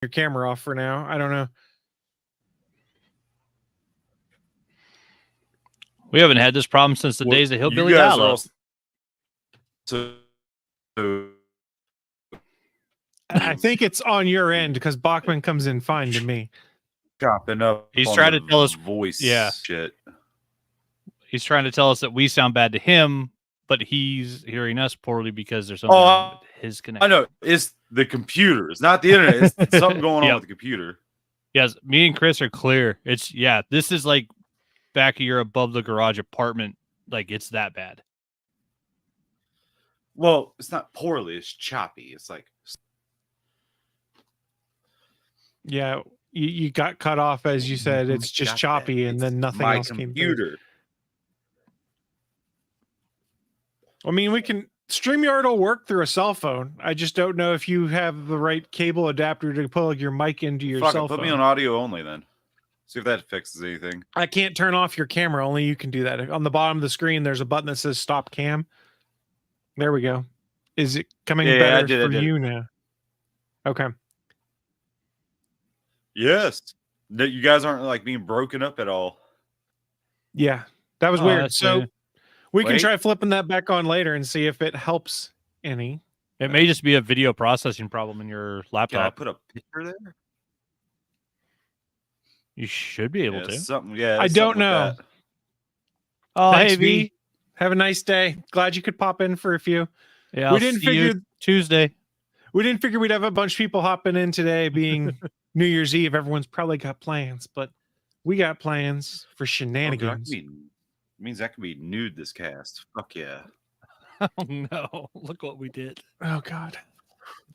your camera off for now. I don't know. We haven't had this problem since the days of Hillbilly Dial-Up. I think it's on your end because Bachman comes in fine to me. Chopping up. He's trying to tell us voice shit. He's trying to tell us that we sound bad to him, but he's hearing us poorly because there's something wrong with his connection. I know. It's the computer. It's not the internet. It's something going on with the computer. Yes, me and Chris are clear. It's this is like back of your above the garage apartment. Like it's that bad. Well, it's not poorly. It's choppy. It's like. Yeah, you got cut off as you said. It's just choppy, and then nothing else came through. I mean, we can StreamYard will work through a cell phone. I just don't know if you have the right cable adapter to plug your mic into your cell phone. Put me on audio only then. See if that fixes anything. I can't turn off your camera. Only you can do that. On the bottom of the screen, there's a button that says "Stop Cam." There we go. Is it coming better for you now? Okay. Yes. No, you guys aren't like being broken up at all. Yeah, that was weird. So we can try flipping that back on later and see if it helps any. It may just be a video processing problem in your laptop. Can I put a picture there? You should be able to. Something, I don't know. Oh, thanks, hey, V. Have a nice day. Glad you could pop in for a few. Yeah, we didn't figure Tuesday. We didn't figure we'd have a bunch of people hopping in today, being New Year's Eve. Everyone's probably got plans, but we got plans for shenanigans. Means that could be nude this cast. Fuck yeah. Oh no. Look what we did. Oh god.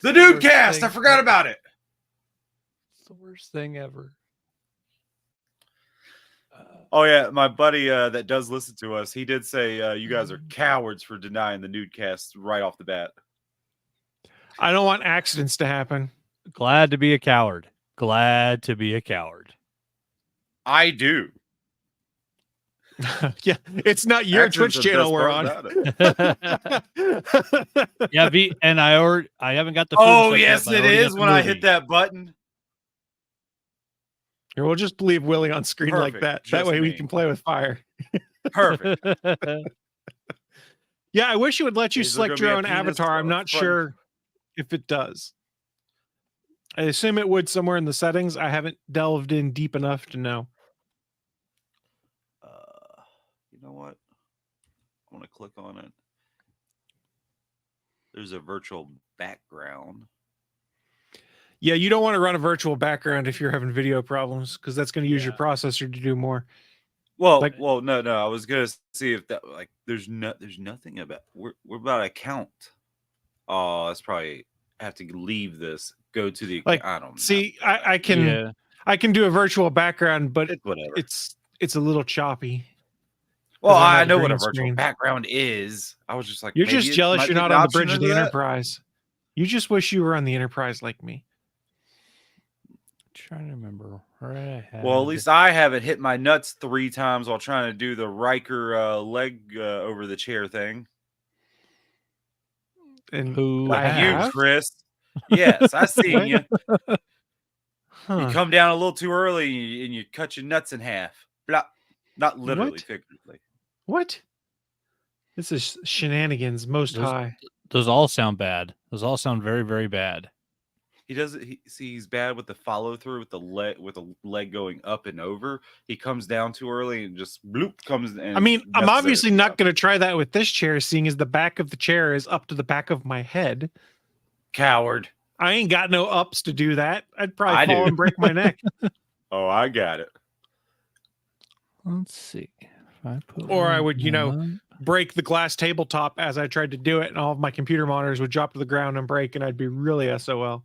The nude cast. I forgot about it. It's the worst thing ever. Oh yeah, my buddy that does listen to us, he did say you guys are cowards for denying the nude cast right off the bat. I don't want accidents to happen. Glad to be a coward. Glad to be a coward. I do. Yeah, it's not your Twitch channel we're on. Yeah, V, and I haven't got the food. Oh, yes, it is when I hit that button. Here, we'll just leave Willie on screen like that. That way we can play with fire. Perfect. Yeah, I wish it would let you select your own avatar. I'm not sure if it does. I assume it would somewhere in the settings. I haven't delved in deep enough to know. You know what? I want to click on it. There's a virtual background. Yeah, you don't want to run a virtual background if you're having video problems, because that's going to use your processor to do more. Well, no. I was gonna see if that there's nothing about we're about to count. Oh, that's probably have to leave this. Go to the I don't know. See, I can do a virtual background, but whatever. It's a little choppy. Well, I know what a virtual background is. I was just like, you're just jealous you're not on the bridge of the Enterprise. You just wish you were on the Enterprise like me. Trying to remember where I had. Well, at least I haven't hit my nuts 3 times while trying to do the Riker leg over the chair thing. And who you, Chris? Yes, I seen you. You come down a little too early and you cut your nuts in half. Blah. Not literally, figuratively. What? This is shenanigans most high. Those all sound bad. Those all sound very, very bad. He doesn't. He's bad with the follow through with the leg going up and over. He comes down too early and just bloop comes in. I mean, I'm obviously not going to try that with this chair, seeing as the back of the chair is up to the back of my head. Coward. I ain't got no ups to do that. I'd probably fall and break my neck. Oh, I got it. Let's see. If I put or I would, break the glass tabletop as I tried to do it, and all of my computer monitors would drop to the ground and break, and I'd be really SOL.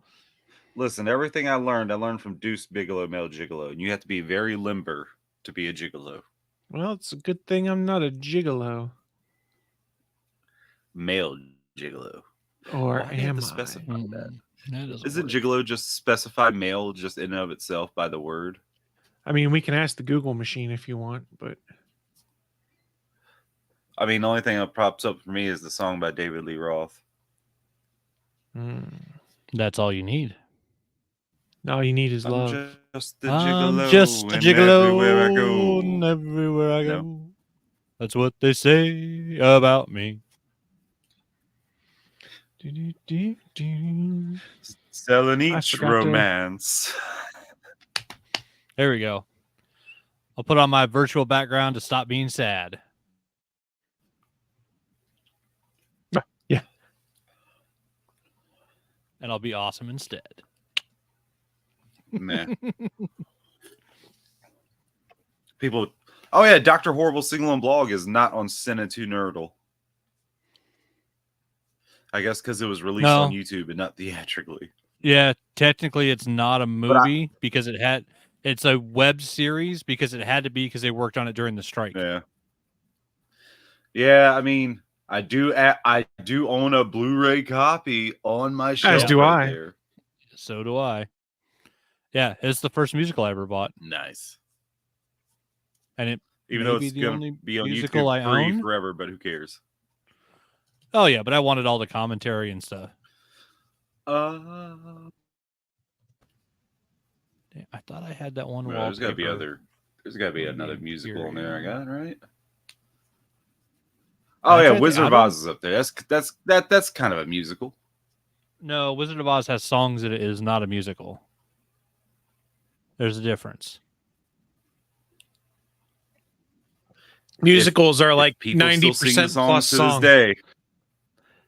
Listen, everything I learned from Deuce Bigelow, Male Gigolo, and you have to be very limber to be a gigolo. Well, it's a good thing I'm not a gigolo. Male gigolo. Or am I? Specify that? Isn't gigolo just specify male just in and of itself by the word? I mean, we can ask the Google machine if you want, but I mean, the only thing that pops up for me is the song by David Lee Roth. That's all you need. All you need is I'm love. just a I'm gigolo, just a and gigolo, everywhere I go. and everywhere I go. No. That's what they say about me. Selling I each forgot to- romance. There we go. I'll put on my virtual background to stop being sad. Yeah. And I'll be awesome instead. Nah. People. Oh yeah, Dr. Horrible Single and Blog is not on Sin2 Nerdle. I guess because it was released on YouTube and not theatrically. Yeah, technically it's not a movie because it's a web series because it had to be because they worked on it during the strike. Yeah. Yeah, I mean, I do own a Blu-ray copy on my shelf. As do I. There. So do I. Yeah, it's the first musical I ever bought. Nice. And it even though it's going to be on YouTube free forever, but who cares? Oh yeah, but I wanted all the commentary and stuff. Yeah, I thought I had that one. Well, there's got to be other. There's got to be another musical in there. I got it right. Oh yeah, Wizard of Oz is up there. That's kind of a musical. No, Wizard of Oz has songs that it is not a musical. There's a difference. Musicals are like 90% plus to songs. This day.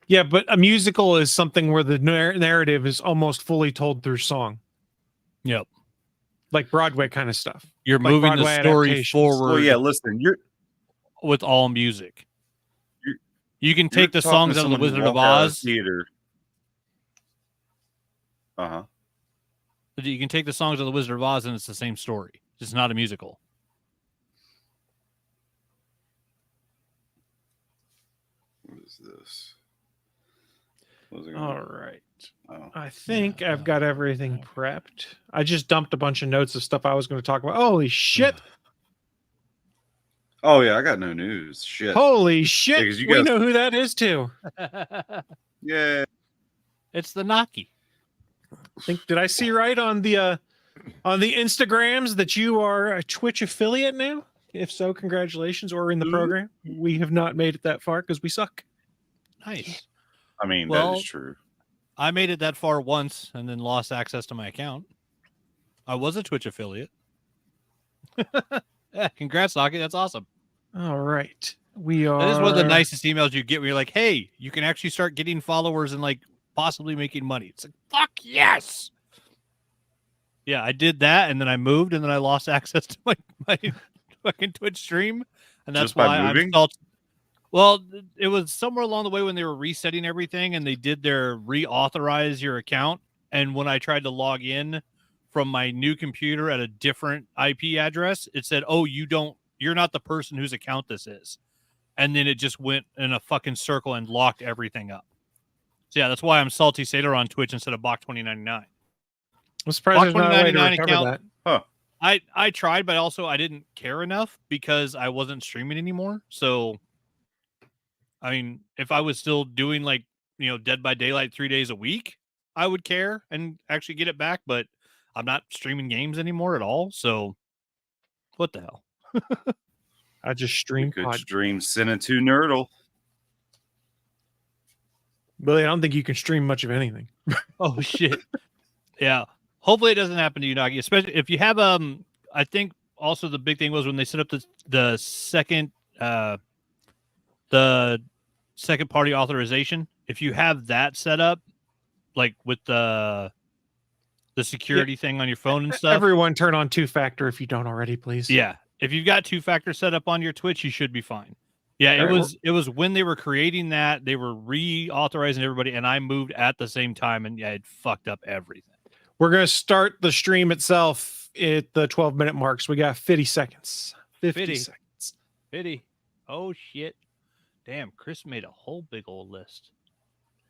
Yeah, but a musical is something where the narrative is almost fully told through song. Yep. Like Broadway kind of stuff. You're like moving Broadway the story forward. Well, yeah, listen, you're with all music. You can take the songs out of the Wizard of Oz. Theater. Uh-huh. You can take the songs of the Wizard of Oz and it's the same story. It's not a musical. What is this? All right. Oh. I think I've got everything prepped. I just dumped a bunch of notes of stuff I was going to talk about. Holy shit. Oh, yeah, I got no news. Shit. Holy shit. Yeah, we know who that is, too. Yeah. It's the Naki. Did I see right on the Instagrams that you are a Twitch affiliate now? If so, congratulations. Or in the program. We have not made it that far because we suck. Nice. I mean, that is true. I made it that far once and then lost access to my account. I was a Twitch affiliate. Yeah, congrats, Naki. That's awesome. All right. We are. That is one of the nicest emails you get where you're like, hey, you can actually start getting followers and like possibly making money. It's like, fuck yes. Yeah, I did that and then I moved and then I lost access to my fucking Twitch stream. And that's why I'm salty. Well, it was somewhere along the way when they were resetting everything and they did their reauthorize your account. And when I tried to log in from my new computer at a different IP address, it said, oh, you're not the person whose account this is. And then it just went in a fucking circle and locked everything up. So yeah, that's why I'm Salty Sailor on Twitch instead of Bach 2099. I'm surprised there's not a way to recover account, that. Huh. I tried, but also I didn't care enough because I wasn't streaming anymore. So I mean, if I was still doing like, Dead by Daylight 3 days a week, I would care and actually get it back. But I'm not streaming games anymore at all. So what the hell? I just stream. Could stream Sin2 Nerdle. Billy, I don't think you can stream much of anything. Oh shit. Yeah. Hopefully it doesn't happen to you, Nagi. Especially if you have I think also the big thing was when they set up the second party authorization. If you have that set up, like with the security thing on your phone and stuff. Everyone turn on 2-factor if you don't already, please. Yeah. If you've got 2-factor set up on your Twitch, you should be fine. Yeah, it was when they were creating that, they were reauthorizing everybody, and I moved at the same time, and yeah, it fucked up everything. We're going to start the stream itself at the 12-minute mark, so we got 50 seconds. 50 seconds. 50. Oh, shit. Damn, Chris made a whole big old list.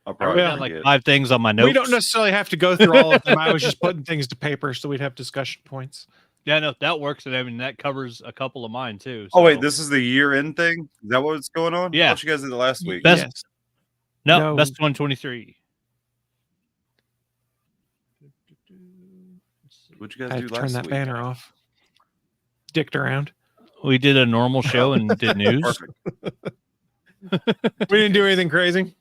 I wrote down like 5 things on my notes. We don't necessarily have to go through all of them. I was just putting things to paper so we'd have discussion points. Yeah, no, that works. And I mean, that covers a couple of mine too. So. Oh, wait, this is the year-end thing? Is that what's going on? Yeah. I thought you guys did it last week. Best, no, best 123. What'd you I guys had do to turn last that week? banner off. Dicked around. We did a normal show and did news. Perfect. We didn't do anything crazy.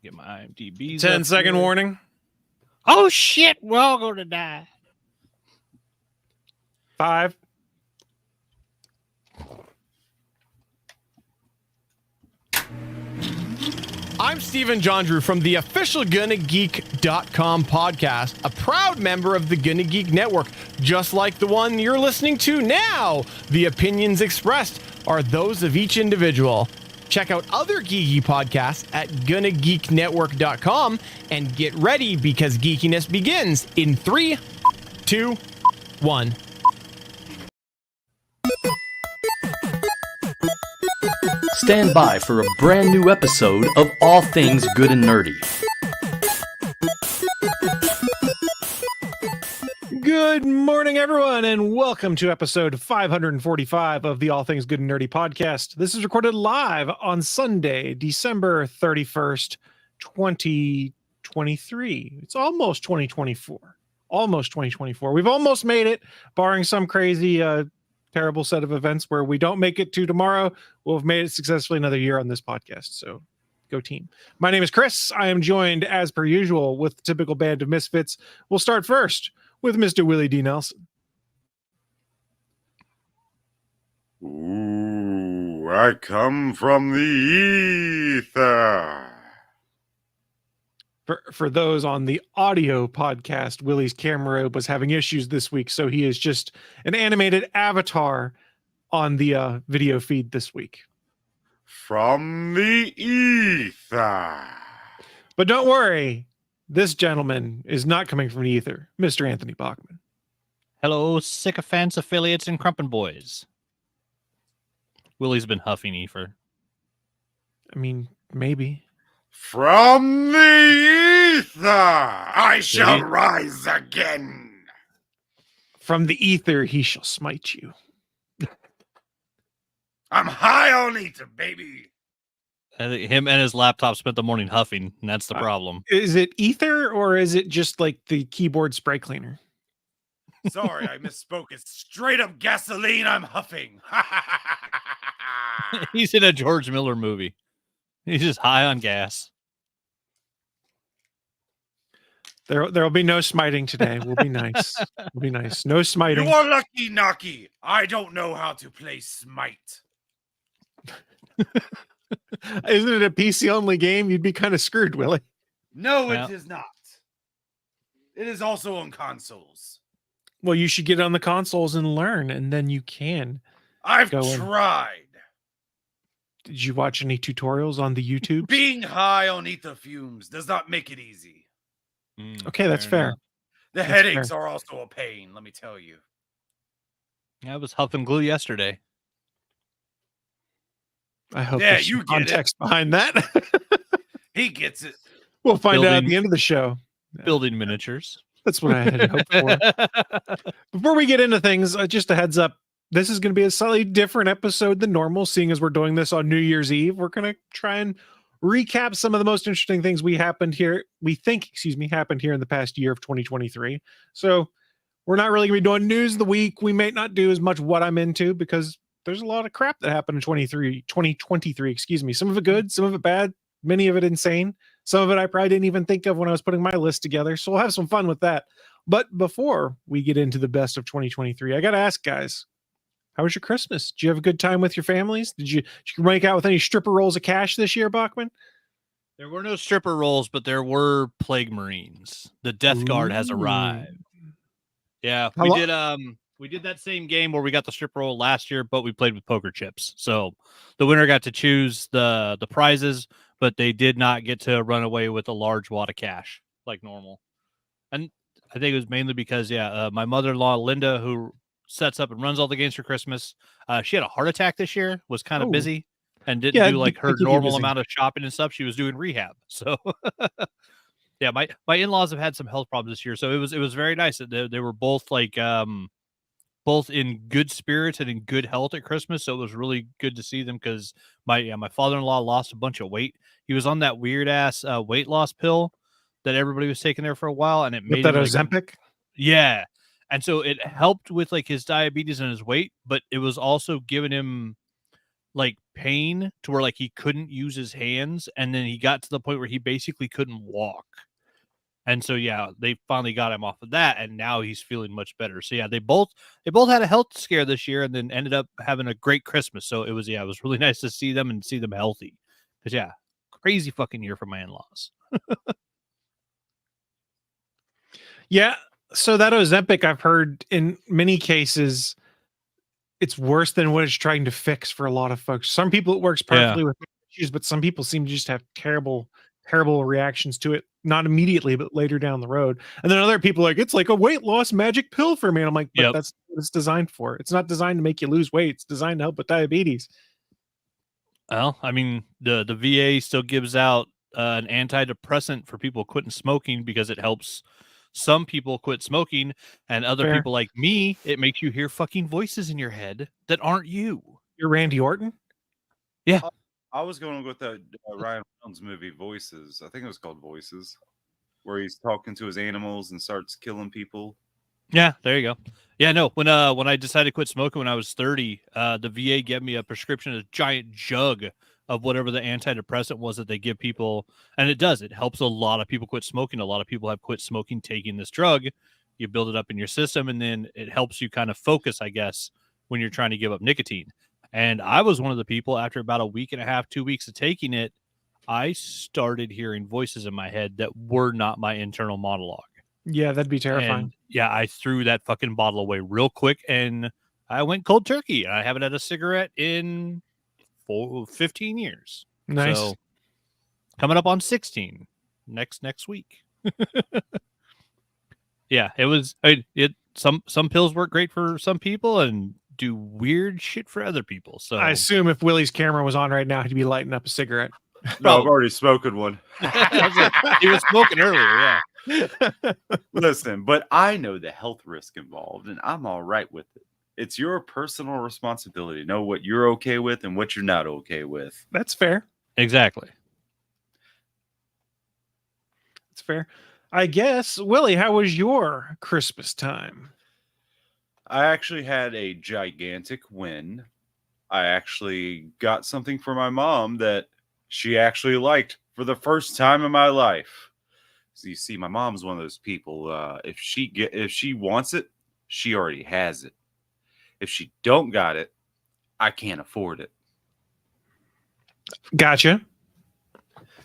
Get my IMDb. 10-second warning. Oh shit, we're all gonna die. 5. I'm Stephen John Drew from the official GonnaGeek.com podcast, a proud member of the Gonna Geek Network, just like the one you're listening to now. The opinions expressed are those of each individual. Check out other geeky podcasts at GonnaGeekNetwork.com and get ready because geekiness begins in 3, 2, 1. Stand by for a brand new episode of All Things Good and Nerdy. Good morning, everyone, and welcome to episode 545 of the All Things Good and Nerdy podcast. This is recorded live on Sunday, December 31st, 2023. It's almost 2024. Almost 2024. We've almost made it, barring some crazy, terrible set of events where we don't make it to tomorrow. We'll have made it successfully another year on this podcast. So go team. My name is Chris. I am joined, as per usual, with the typical band of misfits. We'll start first with Mr. Willie D. Nelson. Ooh, I come from the ether. For those on the audio podcast, Willie's camera was having issues this week, so he is just an animated avatar on the video feed this week. From the ether. But don't worry, this gentleman is not coming from the ether, Mr. Anthony Bachman. Hello, sycophants, affiliates, and crumpin' boys. Willie's been huffing ether. I mean, maybe. From the ether, I shall See? rise again. From the ether, he shall smite you. I'm high on ether, baby. I think him and his laptop spent the morning huffing, and that's the problem. Is it ether or is it just like the keyboard spray cleaner? Sorry, I misspoke. It's straight up gasoline I'm huffing. He's in a George Miller movie. He's just high on gas. There'll be no smiting today. We'll be nice. We'll be nice. No You smiting. are lucky, Knocky. I don't know how to play Smite. Isn't it a PC only game? You'd be kind of screwed, Willie. No, Yeah. it is not. It is also on consoles. Well, you should get on the consoles and learn, and then you can. I've Go in. tried. Did you watch any tutorials on the YouTube? Being high on ether fumes does not make it easy. Okay, that's fair. enough. The That's headaches fair. are also a pain, let me tell you. I was huffing glue yesterday. I hope Yeah, there's some you get it. context behind that. He gets it. We'll find out at Building- the end of the show. Building miniatures. That's what I had hoped for. Before we get into things, just a heads up. This is going to be a slightly different episode than normal, seeing as we're doing this on New Year's Eve. We're going to try and recap some of the most interesting things we happened here in the past year of 2023. So we're not really going to be doing news of the week. We may not do as much what I'm into because there's a lot of crap that happened in 2023, excuse me. Some of it good, some of it bad, many of it insane. Some of it I probably didn't even think of when I was putting my list together. So we'll have some fun with that. But before we get into the best of 2023, I got to ask, guys, how was your Christmas? Did you have a good time with your families? Did you make out with any stripper rolls of cash this year, Bachman? There were no stripper rolls, but there were plague marines. The death guard has Ooh. arrived. Yeah, How we did that same game where we got the stripper roll last year, but we played with poker chips. So the winner got to choose the prizes, but they did not get to run away with a large wad of cash like normal. And I think it was mainly because my mother-in-law Linda, who sets up and runs all the games for Christmas, she had a heart attack this year, was kind of Oh. busy and didn't Yeah, do like her keep you normal busy. amount of shopping and stuff. She was doing rehab. So yeah, my in-laws have had some health problems this year, so it was very nice that they were both like both in good spirits and in good health at Christmas. So it was really good to see them because my father-in-law lost a bunch of weight. He was on that weird ass weight loss pill that everybody was taking there for a while, and it With made that him like, Ozempic? Yeah. And so it helped with like his diabetes and his weight, but it was also giving him like pain to where like he couldn't use his hands. And then he got to the point where he basically couldn't walk. And so yeah, they finally got him off of that, and now he's feeling much better. So yeah, they both had a health scare this year, and then ended up having a great Christmas. So it was really nice to see them and see them healthy. Because yeah, crazy fucking year for my in-laws. Yeah. So that Ozempic, I've heard in many cases, it's worse than what it's trying to fix for a lot of folks. Some people it works perfectly with issues, but some people seem to just have terrible reactions to it. Not immediately, but later down the road. And then other people are like, it's like a weight loss magic pill for me. And I'm like, but that's what it's designed for. It's not designed to make you lose weight. It's designed to help with diabetes. Well, I mean, the VA still gives out an antidepressant for people quitting smoking because it helps some people quit smoking, and other Fair. people like me, it makes you hear fucking voices in your head that aren't you. You're Randy Orton? Yeah. I was going with the Ryan Reynolds movie Voices. I think it was called Voices, where he's talking to his animals and starts killing people. Yeah, there you go. Yeah, no, when I decided to quit smoking when I was 30, the VA gave me a prescription, a giant jug of whatever the antidepressant was that they give people, and it does. It helps a lot of people quit smoking. A lot of people have quit smoking taking this drug. You build it up in your system, and then it helps you kind of focus, I guess, when you're trying to give up nicotine. And I was one of the people, after about a week and a half, 2 weeks of taking it, I started hearing voices in my head that were not my internal monologue. Yeah, that'd be terrifying. And yeah, I threw that fucking bottle away real quick, and I went cold turkey. I haven't had a cigarette in 15 years. Nice. So coming up on 16 next week. Yeah, it was some pills work great for some people and do weird shit for other people. So I assume if Willie's camera was on right now, he'd be lighting up a cigarette. No, I've already spoken one. He was smoking earlier, yeah. Listen, but I know the health risk involved, and I'm all right with it. It's your personal responsibility to know what you're okay with and what you're not okay with. That's fair. Exactly. That's fair. I guess, Willie, how was your Christmas time? I actually had a gigantic win. I actually got something for my mom that she actually liked for the first time in my life. So you see, my mom's one of those people. If she wants it, she already has it. If she don't got it, I can't afford it. Gotcha.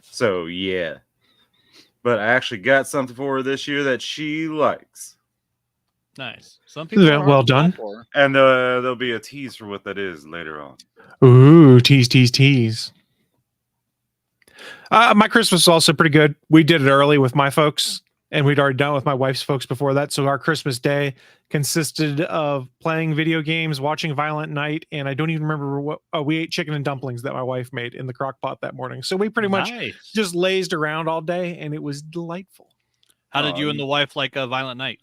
So yeah, but I actually got something for her this year that she likes. Nice. Some people Yeah, well done. And there'll be a tease for what that is later on. Ooh, tease. My Christmas was also pretty good. We did it early with my folks, and we'd already done it with my wife's folks before that. So our Christmas day consisted of playing video games, watching Violent Night, and I don't even remember what we ate chicken and dumplings that my wife made in the crock pot that morning. So we pretty much just lazed around all day, and it was delightful. How did you and the wife like a Violent Night?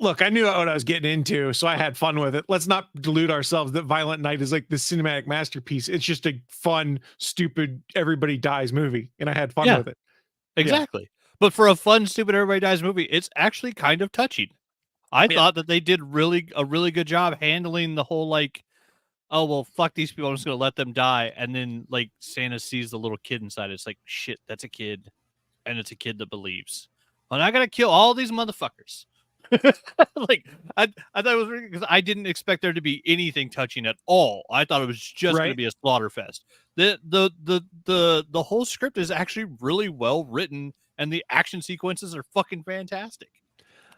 Look, I knew what I was getting into, so I had fun with it. Let's not delude ourselves that Violent Night is like this cinematic masterpiece. It's just a fun, stupid, everybody dies movie, and I had fun with it. Exactly. Yeah. But for a fun, stupid, everybody dies movie, it's actually kind of touching. I thought that they did a really good job handling the whole like, oh well, fuck these people, I'm just gonna let them die, and then like Santa sees the little kid inside. It's like shit, that's a kid, and it's a kid that believes. And I gotta kill all these motherfuckers. Like I thought it was because I didn't expect there to be anything touching at all. I thought it was just going to be a slaughter fest. The whole script is actually really well written, and the action sequences are fucking fantastic.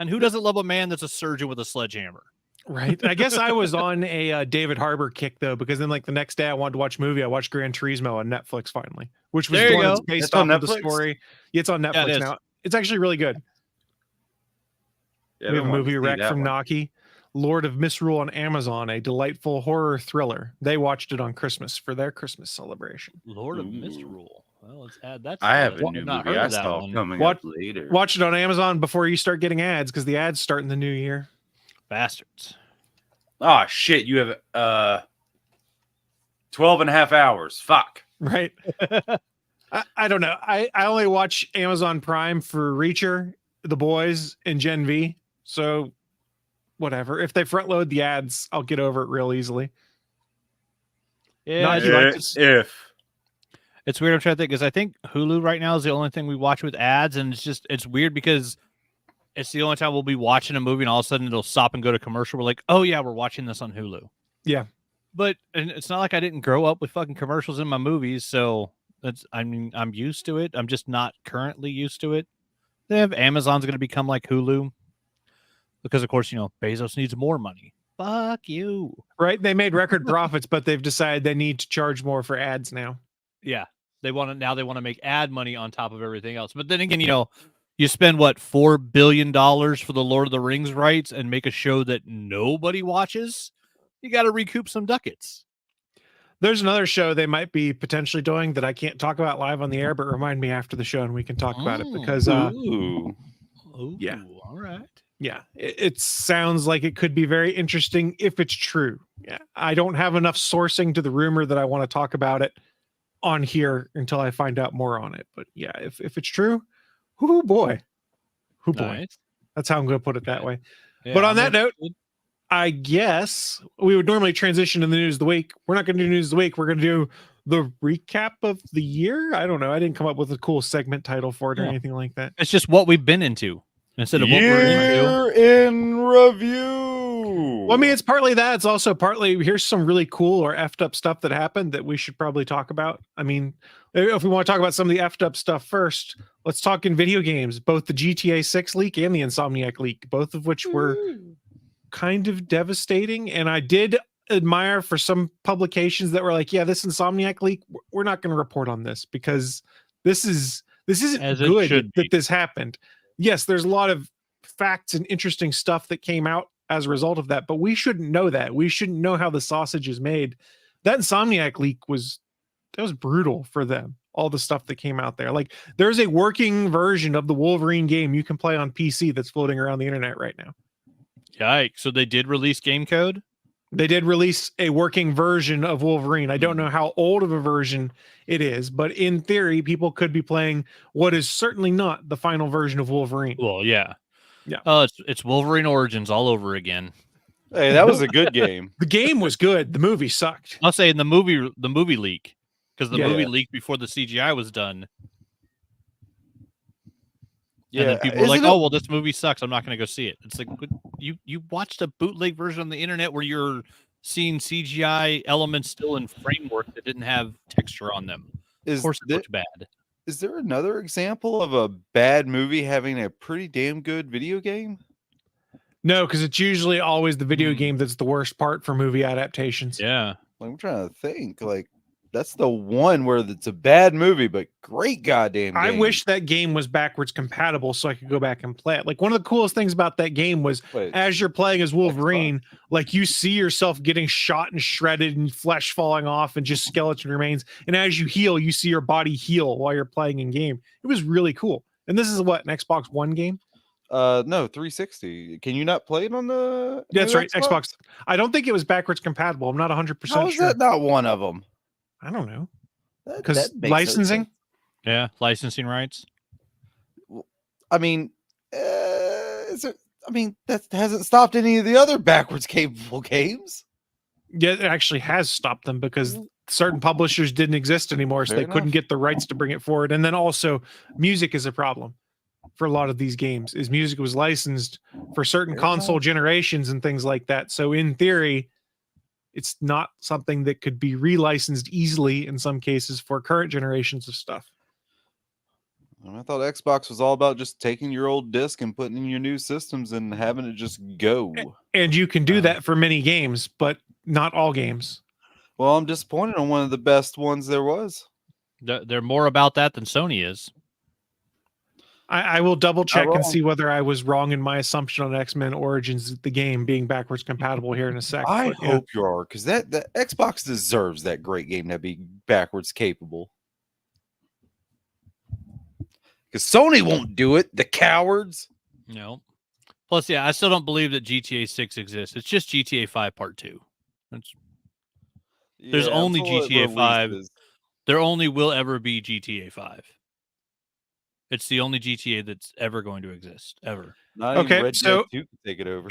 And who doesn't love a man that's a surgeon with a sledgehammer? Right. I guess I was on a David Harbour kick though, because then like the next day I wanted to watch a movie. I watched Gran Turismo on Netflix finally, which was the one that's based off of the story. Yeah, it's on Netflix now. It's actually really good. Yeah, we have a movie Wreck from Naki, Lord of Misrule on Amazon, a delightful horror thriller. They watched it on Christmas for their Christmas celebration. Lord of Misrule. Well, let's add that. I have a new movie I saw coming up later. Watch it on Amazon before you start getting ads, because the ads start in the new year. Bastards. Oh, shit. You have 12 and a half hours. Fuck. Right. I don't know. I only watch Amazon Prime for Reacher, The Boys and Gen V. So whatever. If they front load the ads, I'll get over it real easily. Yeah, Not it's, you like If it's weird. I'm trying to think because I think Hulu right now is the only thing we watch with ads, and it's weird because it's the only time we'll be watching a movie and all of a sudden it'll stop and go to commercial. We're like, oh yeah, we're watching this on Hulu. Yeah. But and it's not like I didn't grow up with fucking commercials in my movies, so I'm used to it. I'm just not currently used to it. They have Amazon's going to become like Hulu because, of course, Bezos needs more money. Fuck you. Right? They made record profits, but they've decided they need to charge more for ads now. Yeah, they want to make ad money on top of everything else. But then again, you spend what $4 billion for the Lord of the Rings rights and make a show that nobody watches. You got to recoup some ducats. There's another show they might be potentially doing that I can't talk about live on the air, but remind me after the show and we can talk about it because ooh. Yeah. All right. yeah, it sounds like it could be very interesting if it's true. Yeah, I don't have enough sourcing to the rumor that I want to talk about it on here until I find out more on it. But yeah, if it's true, whoo boy. Nice. That's how I'm going to put it that way. Yeah, But on that note, I guess we would normally transition to the news of the week. We're not going to do news of the week. We're going to do the recap of the year. I don't know. I didn't come up with a cool segment title for it or Yeah. anything like that. it's just what we've been into instead of what we're into. Year in review. Well, I mean, it's partly that. It's also partly here's some really cool or effed up stuff that happened that we should probably talk about. I mean, if we want to talk about some of the effed up stuff first, let's talk in video games, both the GTA 6 leak and the Insomniac leak, both of which were kind of devastating. And I did admire for some publications that were like, yeah, this Insomniac leak, we're not going to report on this because this isn't As it good should that be. this happened. Yes, there's a lot of facts and interesting stuff that came out as a result of that, but we shouldn't know that. We shouldn't know how the sausage is made. That Insomniac leak was brutal for them. All the stuff that came out there. Like there's a working version of the Wolverine game you can play on PC that's floating around the internet right now. Yikes. So they did release game code? They did release a working version of Wolverine. I don't know how old of a version it is, but in theory, people could be playing what is certainly not the final version of Wolverine. Well, yeah. Yeah. Oh, it's Wolverine Origins all over again. Hey, that was a good game. The game was good. The movie sucked. I'll say in the movie leak, because the Yeah. movie leaked before the CGI was done. Yeah, And then people were like, isn't it- "Oh, well, this movie sucks. I'm not going to go see it." It's like you watched a bootleg version on the internet where you're seeing CGI elements still in framework that didn't have texture on them. Of course, it looked bad. Is there another example of a bad movie having a pretty damn good video game? No, because it's usually always the video Hmm. game that's the worst part for movie adaptations. Yeah. Like, I'm trying to think. Like, that's the one where it's a bad movie, but great goddamn game. I wish that game was backwards compatible so I could go back and play it. Like one of the coolest things about that game was Wait, as you're playing as Wolverine, like you see yourself getting shot and shredded and flesh falling off and just skeleton remains. And as you heal, you see your body heal while you're playing in game. It was really cool. And this is what, an Xbox One game? no, 360. Can you not play it on the? That's new right, Xbox. I don't think it was backwards compatible. I'm not 100% How is sure. that not one of them? I don't know. That Because makes no licensing? sense. Yeah. Licensing rights. I mean, that hasn't stopped any of the other backwards capable games. Yeah, it actually has stopped them because certain publishers didn't exist anymore, so Fair they couldn't enough. get the rights to bring it forward. And then also, music is a problem for a lot of these games. Is music was licensed for certain Fair console generations and things like that. So in theory, it's not something that could be relicensed easily in some cases for current generations of stuff. I thought Xbox was all about just taking your old disc and putting in your new systems and having it just go. And you can do that for many games, but not all games. Well, I'm disappointed on one of the best ones there was. They're more about that than Sony is. I will double check and wrong. see whether I was wrong in my assumption on X-Men Origins, the game being backwards compatible here in a sec. I but yeah. hope you are, because that Xbox deserves that great game to be backwards capable. Because Sony won't do it, the cowards. No. Plus, yeah, I still don't believe that GTA 6 exists. It's just GTA 5 Part 2. There's Yeah, only until it GTA 5. releases. There only will ever be GTA 5. It's the only GTA that's ever going to exist, ever. Not Okay, even Red so- Dead 2 can take it over.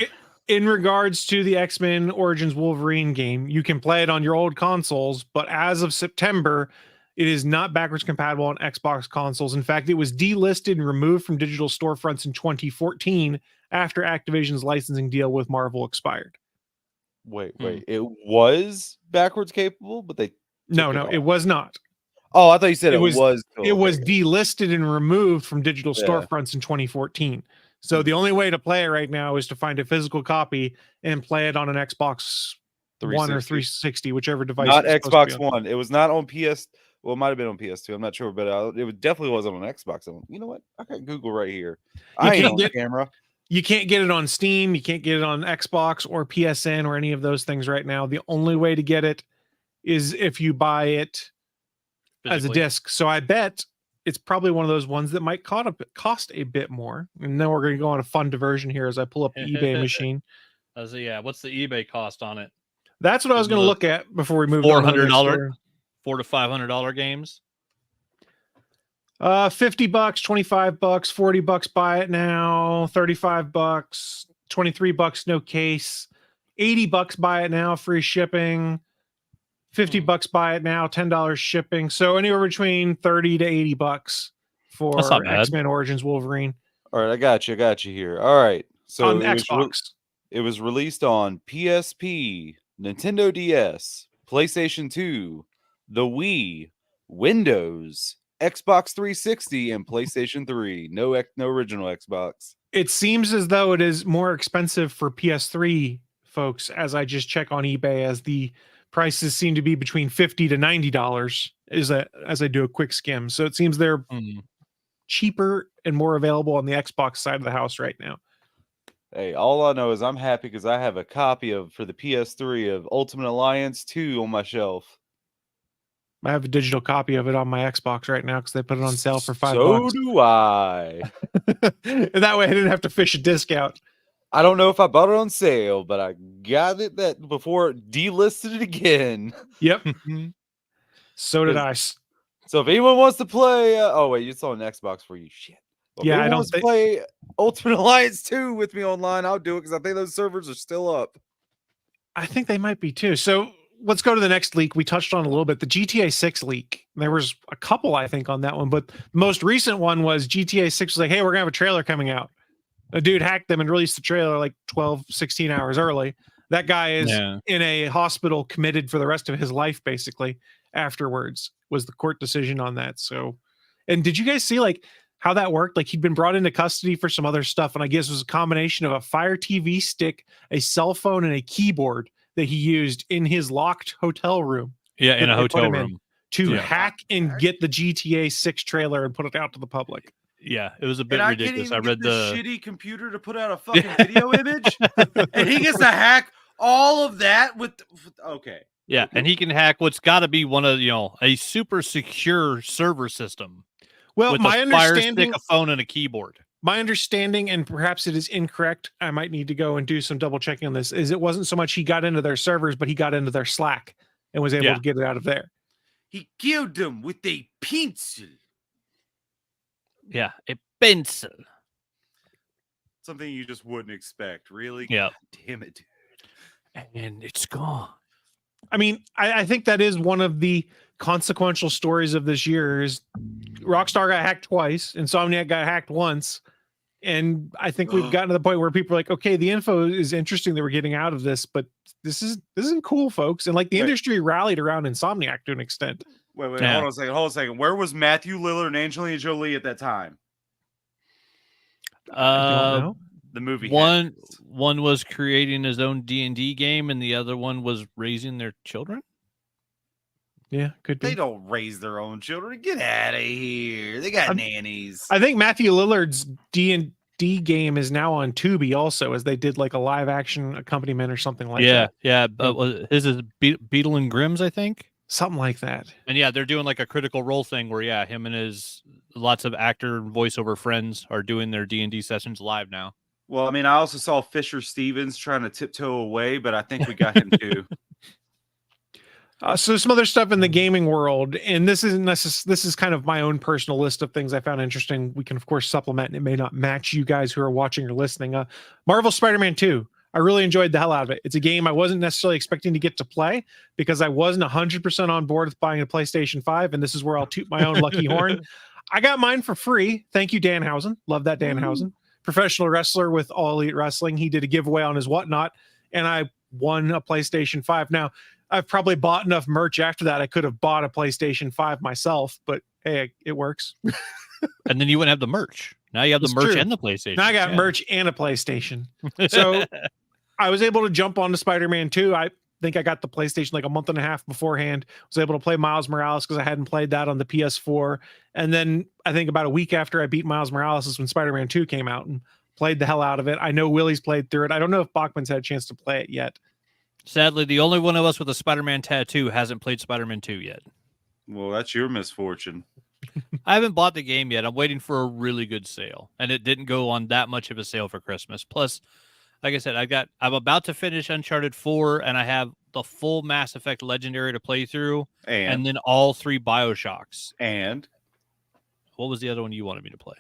In regards to the X-Men Origins Wolverine game, you can play it on your old consoles, but as of September, it is not backwards compatible on Xbox consoles. In fact, it was delisted and removed from digital storefronts in 2014 after Activision's licensing deal with Marvel expired. Wait. It was backwards capable, but they No, took it off. was not. Oh, I thought you said It it was- was. It was delisted and removed from digital Yeah. storefronts in 2014. So the only way to play it right now is to find a physical copy and play it on an Xbox One or 360, whichever device. Not it's supposed to Xbox be on. One. It was not on PS. Well, it might have been on PS2. I'm not sure, but it definitely wasn't on Xbox. You know what? I got Google right here. I ain't can't on get- camera. You can't get it on Steam. You can't get it on Xbox or PSN or any of those things right now. The only way to get it is if you buy it as a Physically. disc. So I bet it's probably one of those ones that might cost a bit more. And then we're going to go on a fun diversion here as I pull up the eBay machine. Yeah, what's the eBay cost on it? That's what I was going to look at before we moved on. to the next story. $400 to $500 games. $50, $25, $40, buy it now, $35, $23, no case, $80, buy it now, free shipping, $50, buy it now, $10 shipping. So anywhere between $30 to $80 for That's not bad. X-Men Origins Wolverine All right, I got you here. All right. So on it was Xbox. it was released on PSP, Nintendo DS, PlayStation 2, the Wii, Windows, Xbox 360, and PlayStation 3. No original Xbox. It seems as though it is more expensive for PS3 folks, as I just check on eBay, as the prices seem to be between $50 to $90 as I do a quick skim. So it seems they're cheaper and more available on the Xbox side of the house right now. Hey, all I know is I'm happy because I have a copy for the PS3 of Ultimate Alliance 2 on my shelf. I have a digital copy of it on my Xbox right now because they put it on sale for $5. So do I. And that way I didn't have to fish a disc out. I don't know if I bought it on sale, but I got it that before it delisted it again. Yep. So did I. So if anyone wants to play, oh wait, it's on Xbox for you. Shit. Well, Yeah, if I anyone don't wants to think- play Ultimate Alliance 2 with me online, I'll do it because I think those servers are still up. I think they might be too. So let's go to the next leak. We touched on a little bit the GTA 6 leak. There was a couple, I think, on that one, but the most recent one was GTA 6 was like, hey, we're gonna have a trailer coming out. A dude hacked them and released the trailer like 12, 16 hours early. That guy is in a hospital committed for the rest of his life, basically, afterwards, was the court decision on that. So, and did you guys see like how that worked? Like he'd been brought into custody for some other stuff, and I guess it was a combination of a Fire TV stick, a cell phone, and a keyboard that he used in his locked hotel room. Yeah, in a They put hotel him in room. to Yeah. hack and get the GTA 6 trailer and put it out to the public. Yeah, it was a bit And ridiculous. I can't even read get this the shitty computer to put out a fucking video image, and he gets to hack all of that with okay. yeah, and he can hack what's got to be one of a super secure server system Well, with my a fire understanding, stick, a phone, and a keyboard. my understanding, and perhaps it is incorrect, I might need to go and do some double checking on this, is it wasn't so much he got into their servers, but he got into their Slack and was able Yeah. to get it out of there. He killed them with a pencil. Yeah, a pencil. Something you just wouldn't expect, really. Yeah. God damn it. And it's gone. I mean, I think that is one of the consequential stories of this year is Rockstar got hacked twice, Insomniac got hacked once. And I think we've gotten to the point where people are like, okay, the info is interesting that we're getting out of this, but this isn't cool, folks. And like the Right. industry rallied around Insomniac to an extent. Wait, Yeah. hold on a second. Where was Matthew Lillard and Angelina Jolie at that time? I don't know. The movie. One was creating his own D&D game, and the other one was raising their children. Yeah, could be. They don't raise their own children. Get out of here. They got I'm- nannies. I think Matthew Lillard's D&D game is now on Tubi also, as they did like a live action accompaniment or something like that. Yeah. But his is Beetle and Grimm's, I think. Something like that. And yeah, they're doing like a Critical Role thing where him and his lots of actor and voiceover friends are doing their D&D sessions live now. Well, I mean, I also saw Fisher Stevens trying to tiptoe away, but I think we got him too. So some other stuff in the gaming world, and this isn't this is kind of my own personal list of things I found interesting. We can of course supplement, and it may not match you guys who are watching or listening. Marvel Spider-Man 2. I really enjoyed the hell out of it. It's a game I wasn't necessarily expecting to get to play because I wasn't 100% on board with buying a PlayStation 5, and this is where I'll toot my own lucky horn. I got mine for free. Thank you, Danhausen. Love that Danhausen. Professional wrestler with All Elite Wrestling. He did a giveaway on his whatnot, and I won a PlayStation 5. Now, I've probably bought enough merch after that. I could have bought a PlayStation 5 myself, but hey, it works. And then you wouldn't have the merch. Now you have the It's merch true. and the PlayStation. Now I got merch and a PlayStation. So I was able to jump onto Spider-Man 2. I think I got the PlayStation like a month and a half beforehand. Was able to play Miles Morales because I hadn't played that on the PS4. And then I think about a week after I beat Miles Morales is when Spider-Man 2 came out and played the hell out of it. I know Willie's played through it. I don't know if Bachman's had a chance to play it yet. Sadly, the only one of us with a Spider-Man tattoo hasn't played Spider-Man 2 yet. Well, that's your misfortune. I haven't bought the game yet. I'm waiting for a really good sale, and it didn't go on that much of a sale for Christmas. Plus, like I said, I'm about to finish Uncharted 4, and I have the full Mass Effect Legendary to play through, and then all 3 BioShocks. And what was the other one you wanted me to play?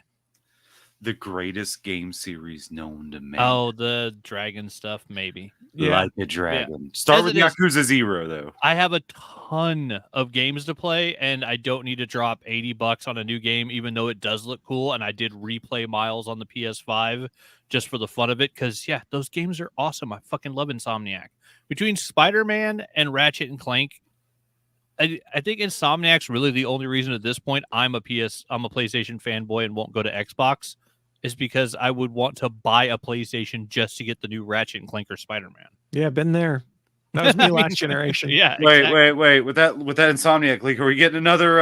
The greatest game series known to man. Oh, the dragon stuff, maybe. Like a dragon. Start As with it is- Yakuza 0, though. I have a ton of games to play, and I don't need to drop $80 on a new game, even though it does look cool. And I did replay Miles on the PS5 just for the fun of it, because yeah, those games are awesome. I fucking love Insomniac. Between Spider-Man and Ratchet and Clank, I think Insomniac's really the only reason at this point I'm a PlayStation fanboy and won't go to Xbox, is because I would want to buy a PlayStation just to get the new Ratchet and Clank or Spider-Man. Yeah, been there. That was me last generation. Yeah. Wait, exactly. wait. With that Insomniac leak, are we getting another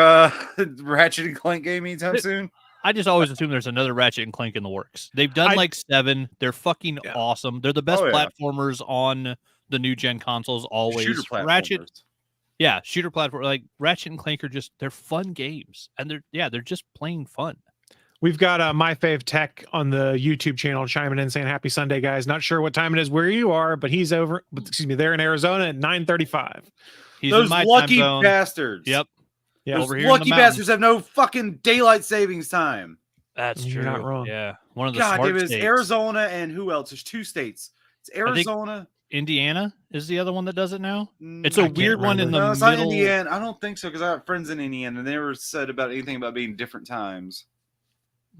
Ratchet and Clank game anytime soon? I just always assume there's another Ratchet and Clank in the works. They've done like 7. They're fucking awesome. They're the best platformers on the new gen consoles always. Shooter platformers. Ratchet, shooter platform. Like Ratchet and Clank are they're fun games, and they're just plain fun. We've got My Fave Tech on the YouTube channel chiming in saying happy Sunday, guys. Not sure what time it is where you are, but they're in Arizona at 9:35. He's Those in my lucky time zone. bastards. Yep. Yeah, Those over here in the lucky mountains. bastards have no fucking daylight savings time. That's You're true. not wrong. Yeah. One of the God, smart it was states. Arizona and who else? There's 2 states. It's Arizona. Indiana is the other one that does it now. Mm, It's a I can't weird one in the no, it's middle. not Indiana. I don't think so because I have friends in Indiana and they never said about anything about being different times.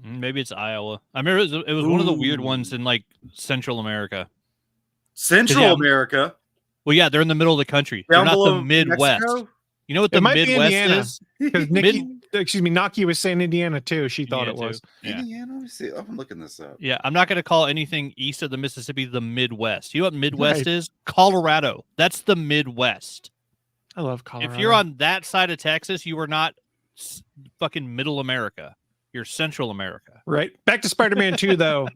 Maybe it's Iowa. I remember it was one of the weird Ooh. ones in like Central America. Central America. Well, yeah, they're in the middle of the country. Down They're not below the Midwest. Mexico? You know what It the might be Midwest Indiana. is? Because Naki was saying Indiana too. She thought it Indiana, was. too. Yeah. Indiana? Let me see. I'm looking this up. Yeah, I'm not going to call anything east of the Mississippi the Midwest. You know what Midwest Right. is? Colorado. That's the Midwest. I love Colorado. If you're on that side of Texas, you are not fucking Middle America. You're Central America. Right. Back to Spider-Man 2, though.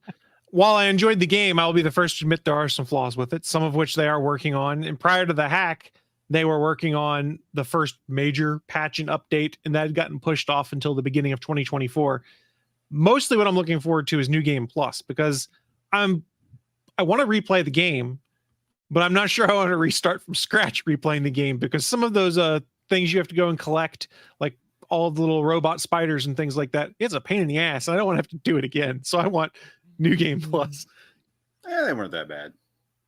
While I enjoyed the game, I'll be the first to admit there are some flaws with it, some of which they are working on. And prior to the hack, they were working on the first major patch and update, and that had gotten pushed off until the beginning of 2024. Mostly what I'm looking forward to is New Game Plus, because I want to replay the game, but I'm not sure I want to restart from scratch replaying the game, because some of those things you have to go and collect, like all the little robot spiders and things like that, it's a pain in the ass. I don't want to have to do it again. So I want New Game Plus. They weren't that bad.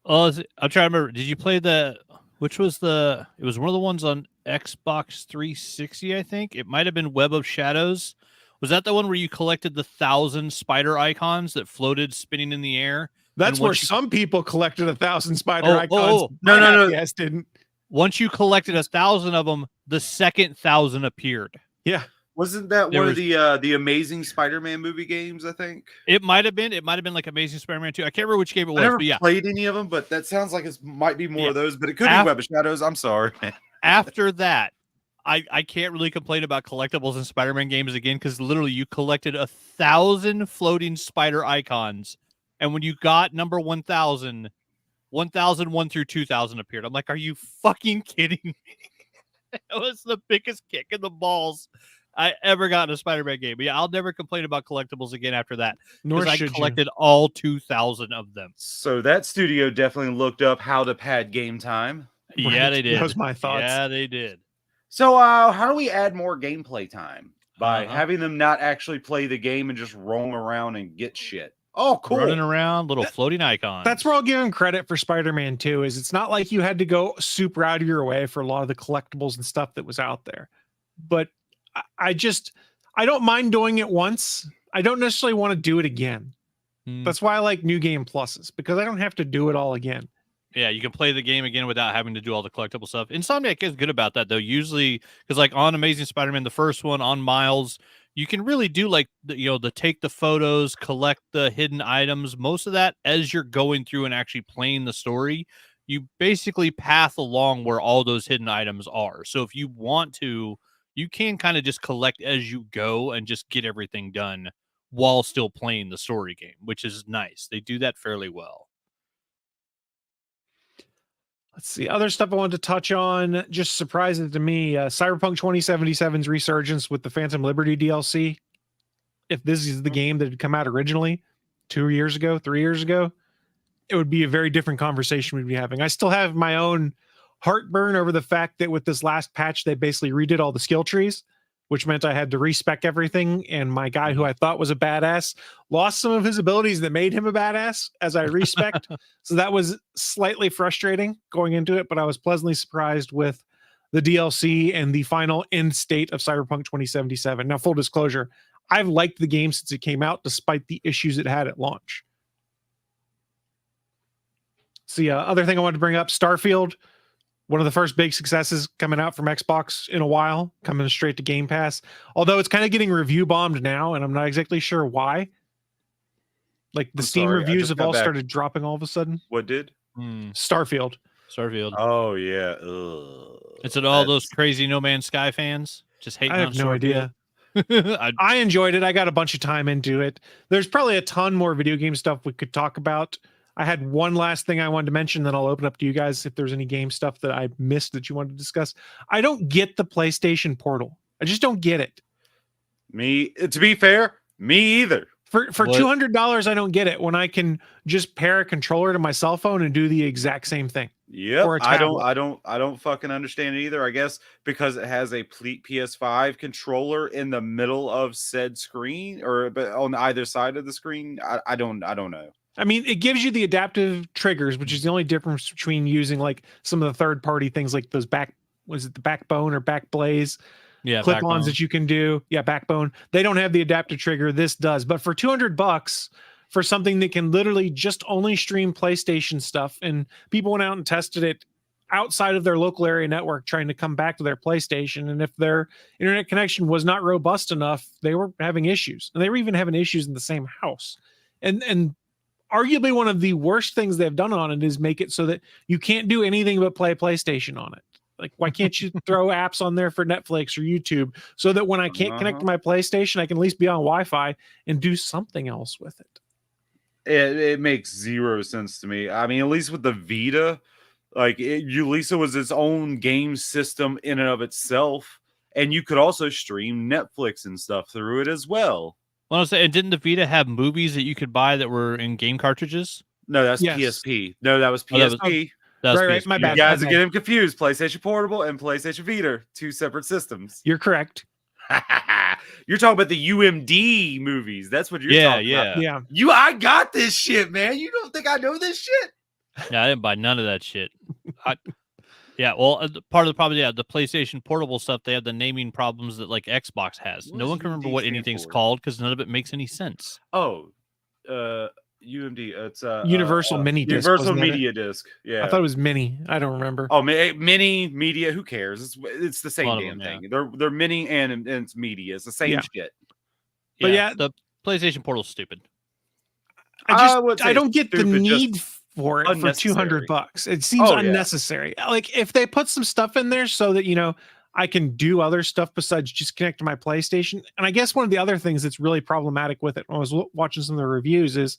Oh, I'm trying to remember. Did you play which was it was one of the ones on Xbox 360, I think. It might have been Web of Shadows. Was that the one where you collected the 1,000 spider icons that floated spinning in the air? That's And where once you- some people collected 1,000 spider icons. oh. No. Yes, didn't. Once you collected 1,000 of them, the second 1,000 appeared. Yeah. Wasn't that There one was- of the Amazing Spider-Man movie games? I think It might have been like Amazing Spider-Man 2. I can't remember which game it I was, never but yeah. played any of them, but that sounds like it might be more Yeah. of those. But it could Af- be Web of Shadows. I'm sorry. After that, I can't really complain about collectibles in Spider-Man games again, because literally you collected 1,000 floating spider icons, and when you got number 1,000, 1,001 through 2,000 appeared. I'm like, are you fucking kidding me? That was the biggest kick in the balls I ever got in a Spider-Man game. But yeah, I'll never complain about collectibles again after that, Nor because I should collected all 2,000 of them. So that studio definitely looked up how to pad game time. Yeah, they did. That was my thoughts. Yeah, they did. So, how do we add more gameplay time by Uh-huh. having them not actually play the game and just roam around and get shit? Oh, cool. Running around, little floating icons. That's where I'll give him credit for Spider-Man 2, is it's not like you had to go super out of your way for a lot of the collectibles and stuff that was out there. But I don't mind doing it once. I don't necessarily want to do it again. Hmm. That's why I like new game pluses, because I don't have to do it all again. Yeah, you can play the game again without having to do all the collectible stuff. Insomniac is good about that, though. Usually, because like on Amazing Spider-Man, the first one, on Miles, you can really do like the take the photos, collect the hidden items. Most of that as you're going through and actually playing the story, you basically path along where all those hidden items are. So if you want to, you can kind of just collect as you go and just get everything done while still playing the story game, which is nice. They do that fairly well. Let's see. Other stuff I wanted to touch on, just surprising to me, Cyberpunk 2077's resurgence with the Phantom Liberty DLC. If this is the game that had come out originally 2 years ago, 3 years ago, it would be a very different conversation we'd be having. I still have my own heartburn over the fact that with this last patch, they basically redid all the skill trees, which meant I had to respec everything. And my guy who I thought was a badass lost some of his abilities that made him a badass as I respec'd. So that was slightly frustrating going into it, but I was pleasantly surprised with the DLC and the final end state of Cyberpunk 2077. Now, full disclosure, I've liked the game since it came out, despite the issues it had at launch. See, other thing I wanted to bring up, Starfield, one of the first big successes coming out from Xbox in a while, coming straight to Game Pass. Although it's kind of getting review bombed now, and I'm not exactly sure why. Like the Steam reviews have all started dropping all of a sudden. What did? Starfield. Oh yeah. Ugh. Is it all those crazy No Man's Sky fans just hating I on have no Starfield? idea. I I enjoyed it. I got a bunch of time into it. There's probably a ton more video game stuff we could talk about. I had one last thing I wanted to mention, then I'll open up to you guys if there's any game stuff that I missed that you wanted to discuss. I don't get the PlayStation Portal. I just don't get it. To be fair, me either. For $200, I don't get it when I can just pair a controller to my cell phone and do the exact same thing. Yep. Or a I tablet. don't fucking understand it either. I guess because it has a PS5 controller in the middle of said screen, or but on either side of the screen. I don't know. I mean, it gives you the adaptive triggers, which is the only difference between using like some of the third-party things like those the Backbone or Backblaze clip-ons that you can do. Yeah, Backbone. They don't have the adaptive trigger. This does. But for $200 for something that can literally just only stream PlayStation stuff, and people went out and tested it outside of their local area network trying to come back to their PlayStation, and if their internet connection was not robust enough, they were having issues. And they were even having issues in the same house. And arguably one of the worst things they've done on it is make it so that you can't do anything but play PlayStation on it. Like, why can't you throw apps on there for Netflix or YouTube so that when I can't connect to my PlayStation, I can at least be on Wi-Fi and do something else with it? It makes zero sense to me. I mean, at least with the Vita, like Ulisa was its own game system in and of itself, and you could also stream Netflix and stuff through it as well. Well, I was saying, didn't the Vita have movies that you could buy that were in game cartridges? No, that's Yes. PSP. No, that was PSP. That's Right, my You bad. guys are Okay. getting confused. PlayStation Portable and PlayStation Vita, two separate systems. You're correct. You're talking about the UMD movies. That's what you're talking about. Yeah. I got this shit, man. You don't think I know this shit? Yeah, I didn't buy none of that shit. Part of the problem, the PlayStation Portable stuff, they have the naming problems that like Xbox has. What No does one can remember UMD what stand anything's for? called because none of it makes any sense. Oh, UMD. It's Universal Mini Disc. Universal wasn't it? Media Disc. Yeah. I thought it was mini. I don't remember. Oh, mini media. Who cares? It's the same One of damn them, thing. They're mini and it's media. It's the same Yeah. shit. But yeah. the PlayStation Portal's stupid. I don't get the stupid, just need for it for unnecessary. $200. It seems Oh, yeah. unnecessary. Like if they put some stuff in there so that, I can do other stuff besides just connect to my PlayStation. And I guess one of the other things that's really problematic with it when I was watching some of the reviews is,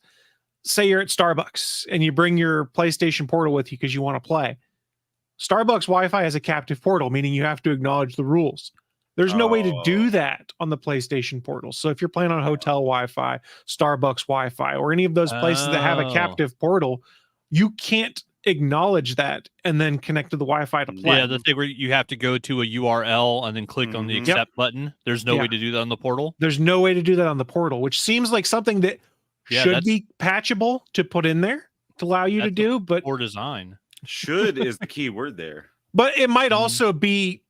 say you're at Starbucks and you bring your PlayStation Portal with you because you want to play. Starbucks Wi-Fi has a captive portal, meaning you have to acknowledge the rules. There's no way to do that on the PlayStation Portal. So if you're playing on hotel Wi-Fi, Starbucks Wi-Fi, or any of those places that have a captive portal, you can't acknowledge that and then connect to the Wi-Fi to play. Yeah, the thing where you have to go to a URL and then click on the Mhm. accept button. There's no Yeah. way to do that on the portal. There's no way to do that on the portal, which seems like something that Yeah, should that's- be patchable to put in there to allow you to That's do, but Poor design. Should is the key word there. it might Mhm. also be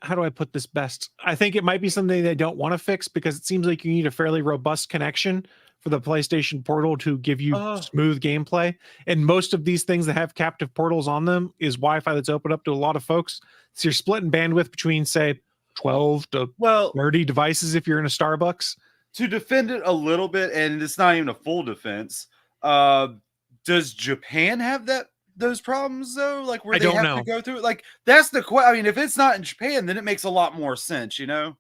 how do I put this best? I think it might be something they don't want to fix because it seems like you need a fairly robust connection for the PlayStation Portal to give you smooth gameplay. And most of these things that have captive portals on them is Wi-Fi that's open up to a lot of folks. So you're splitting bandwidth between, say, 12 to Well, 30 devices if you're in a Starbucks. to defend it a little bit, and it's not even a full defense. Does Japan have those problems though? Like where I they don't have know. to go through it? Like that's the question. I mean, if it's not in Japan, then it makes a lot more sense, you know?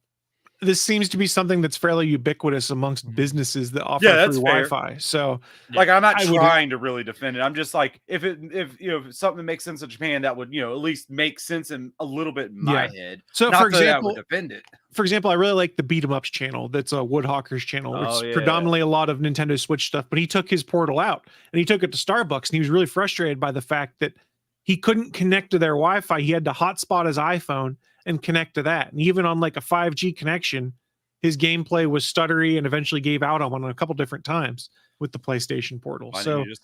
This seems to be something that's fairly ubiquitous amongst businesses that offer Yeah, that's free fair. Wi-Fi. So Like I'm not I would- trying to really defend it. I'm just like if something makes sense in Japan, that would at least make sense in a little bit in my head. So Not for that I example, would defend it. I really like the Beat 'em Ups channel. That's a Woodhawker's channel. It's Oh, yeah. predominantly a lot of Nintendo Switch stuff, but he took his portal out and he took it to Starbucks and he was really frustrated by the fact that he couldn't connect to their Wi-Fi. He had to hotspot his iPhone and connect to that. And even on like a 5G connection, his gameplay was stuttery and eventually gave out on one a couple different times with the PlayStation Portal. Why So didn't you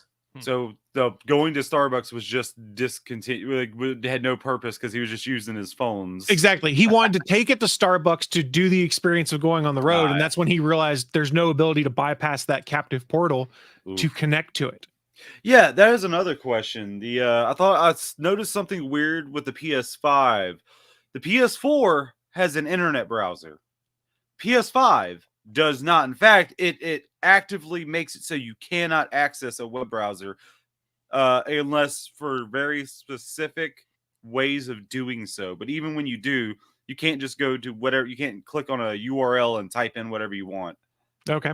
so the going to Starbucks was just discontinued. Like, had no purpose because he was just using his phones. exactly. He wanted to take it to Starbucks to do the experience of going on the road. Right. And that's when he realized there's no ability to bypass that captive portal to Oof. connect to it. Yeah, that is another question. I thought I noticed something weird with the PS5. The PS4 has an internet browser. PS5 does not. In fact, it actively makes it so you cannot access a web browser unless for very specific ways of doing so. But even when you do, you can't just go to whatever. You can't click on a URL and type in whatever you want. Okay.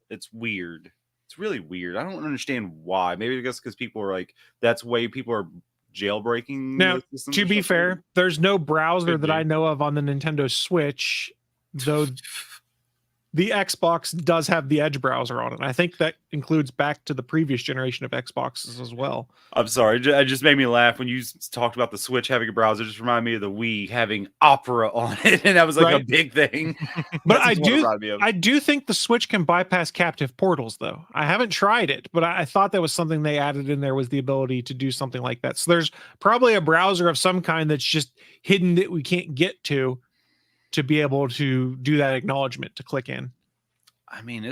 It's weird. It's really weird. I don't understand why. Maybe because people are like, that's the way people are jailbreaking. Now, the systems to or be something. fair, there's no browser Could that be. I know of on the Nintendo Switch, though the Xbox does have the Edge browser on it. I think that includes back to the previous generation of Xboxes as well. I'm sorry. It just made me laugh when you talked about the Switch having a browser. It just reminded me of the Wii having Opera on it, and that was like a Right. big thing. But That's I just what it do, reminded me of. I do think the Switch can bypass captive portals, though. I haven't tried it, but I thought that was something they added in there was the ability to do something like that. So there's probably a browser of some kind that's just hidden that we can't get to be able to do that acknowledgement to click in. I mean,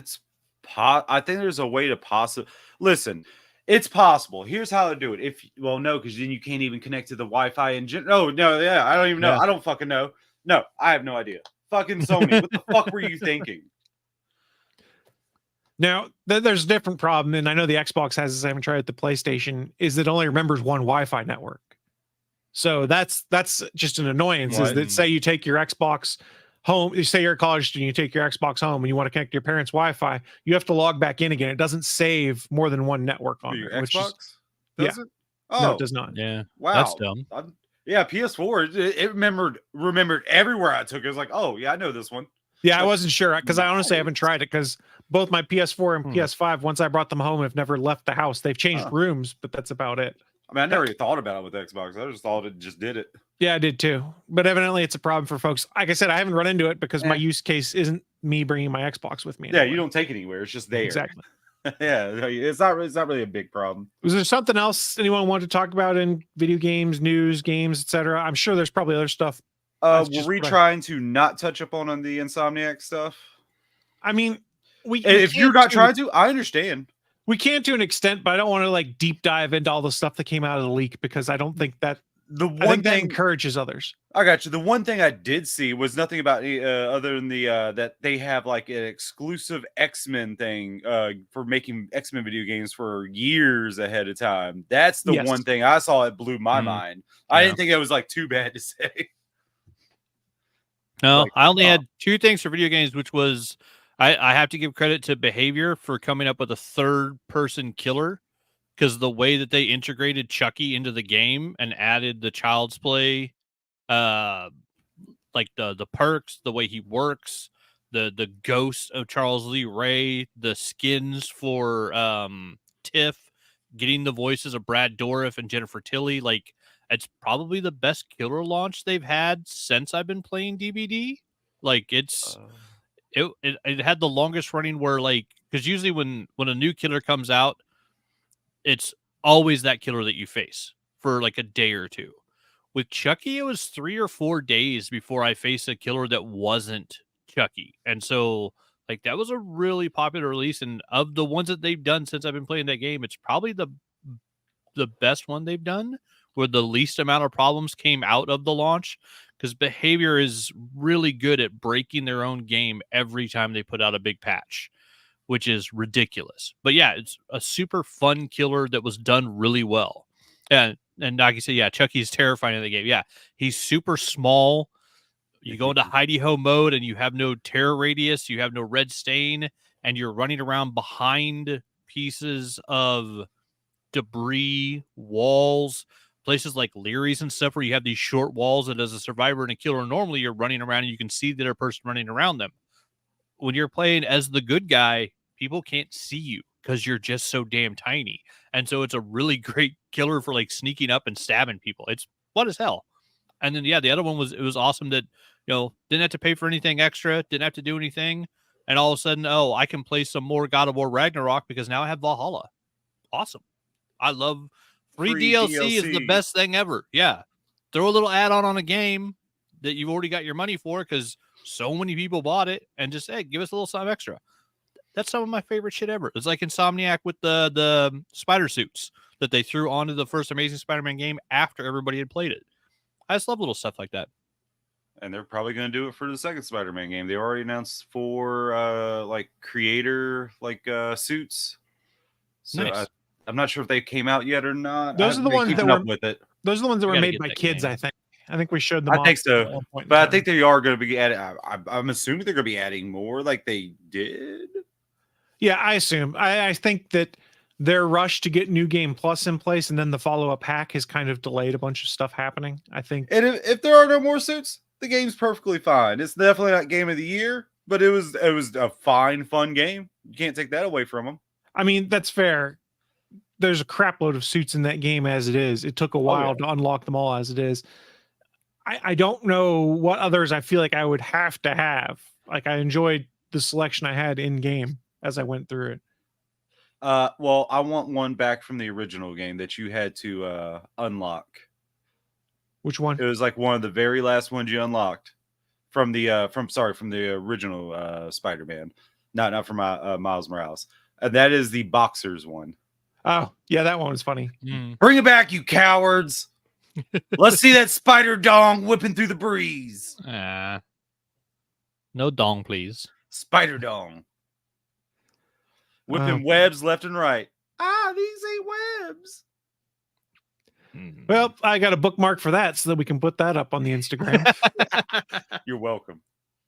I think there's a way to listen. It's possible. Here's how to do it. No, because then you can't even connect to the Wi-Fi engine. No, yeah, I don't even know. Yeah. I don't fucking know. No, I have no idea. Fucking Sony, what the fuck were you thinking? Now, there's a different problem, and I know the Xbox has this. I haven't tried it. The PlayStation is that it only remembers one Wi-Fi network. So that's just an annoyance. Is that say you take your Xbox home, you say you're a college student, you take your Xbox home and you want to connect to your parents' Wi-Fi, you have to log back in again. It doesn't save more than one network on Your there, which is- Xbox? Does it? Oh, no, it does not. Yeah, wow. that's dumb. Yeah, PS4. It remembered everywhere I took it. It was like, oh yeah, I know this one. Yeah, I Like, wasn't sure because I honestly haven't nice. tried it because both my PS4 and PS5, once I brought them home, have never left the house. They've changed Huh. rooms, but that's about it. I mean, I never even thought about it with Xbox. I just thought it just did it. Yeah, I did too. But evidently it's a problem for folks. Like I said, I haven't run into it because my use case isn't me bringing my Xbox with me. Yeah, anywhere. you don't take it anywhere. It's just there. Exactly. Yeah, it's not really a big problem. Was there something else anyone wanted to talk about in video games, news, games, etc.? I'm sure there's probably other stuff. That's Were just we what I- trying to not touch up on the Insomniac stuff? I mean, we If you're can't not do- trying to, I understand. we can't to an extent, but I don't want to like deep dive into all the stuff that came out of the leak because I don't think that The I one think that thing encourages others. I got you. The one thing I did see was nothing about other than the that they have like an exclusive X-Men thing for making X-Men video games for years ahead of time. That's the Yes. one thing I saw it blew my mind. I Yeah. didn't think it was like too bad to say. No, Like, I only oh. had two things for video games, which was I have to give credit to Behavior for coming up with a third-person killer because the way that they integrated Chucky into the game and added the Child's Play, like the perks, the way he works, the ghost of Charles Lee Ray, the skins for Tiff, getting the voices of Brad Dourif and Jennifer Tilly, like it's probably the best killer launch they've had since I've been playing DBD. Like it's it had the longest running where like because usually when a new killer comes out, it's always that killer that you face for like a day or two. With Chucky, it was 3 or 4 days before I faced a killer that wasn't Chucky. And so, like, that was a really popular release. And of the ones that they've done since I've been playing that game, it's probably the best one they've done where the least amount of problems came out of the launch because Behavior is really good at breaking their own game every time they put out a big patch, which is ridiculous. But yeah, it's a super fun killer that was done really well. And like you said, yeah, Chucky's terrifying in the game. Yeah, he's super small. You go into hidey ho mode and you have no terror radius, you have no red stain, and you're running around behind pieces of debris, walls, places like Leary's and stuff where you have these short walls that as a survivor and a killer, normally you're running around and you can see the other person running around them. When you're playing as the good guy, people can't see you because you're just so damn tiny. And so it's a really great killer for like sneaking up and stabbing people. It's fun as hell. And then, yeah, the other one was, it was awesome that, you know, didn't have to pay for anything extra, didn't have to do anything. And all of a sudden, oh, I can play some more God of War Ragnarok because now I have Valhalla. Awesome. I love free DLC is the best thing ever. Yeah. Throw a little add-on on a game that you've already got your money for because so many people bought it and just, hey, give us a little something extra. That's some of my favorite shit ever. It's like Insomniac with the spider suits that they threw onto the first Amazing Spider-Man game after everybody had played it. I just love little stuff like that. And they're probably going to do it for the second Spider-Man game. They already announced 4 like creator like suits. So Nice. I'm not sure if they came out yet or not. Those are the ones that were with it. Those are the ones that You were gotta made get by that kids. game. I think we showed them. I think so, at one point in but I time. think they are going to be adding. I'm assuming they're going to be adding more, like they did. Yeah, I assume. I think that their rush to get New Game Plus in place and then the follow-up hack has kind of delayed a bunch of stuff happening. I think. And if there are no more suits, the game's perfectly fine. It's definitely not game of the year, but it was a fine, fun game. You can't take that away from them. I mean, that's fair. There's a crap load of suits in that game as it is. It took a while to unlock them all as it is. I don't know what others I feel like I would have to have. Like I enjoyed the selection I had in game as I went through it. Well, I want one back from the original game that you had to unlock. Which one? It was like one of the very last ones you unlocked from the original Spider-Man, not from Miles Morales. And that is the boxers one. Oh, yeah, that one was funny. Bring it back, you cowards! Let's see that spider dong whipping through the breeze. No dong, please. Spider dong. Whipping webs left and right. These ain't webs. Well, I got a bookmark for that so that we can put that up on the Instagram. You're welcome.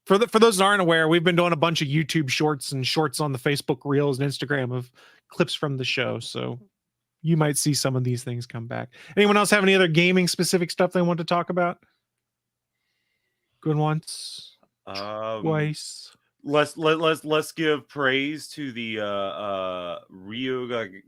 For those that aren't aware, we've been doing a bunch of YouTube shorts and shorts on the Facebook Reels and Instagram of clips from the show. So you might see some of these things come back. Anyone else have any other gaming specific stuff they want to talk about? Going once, twice. Let's give praise to the Ryo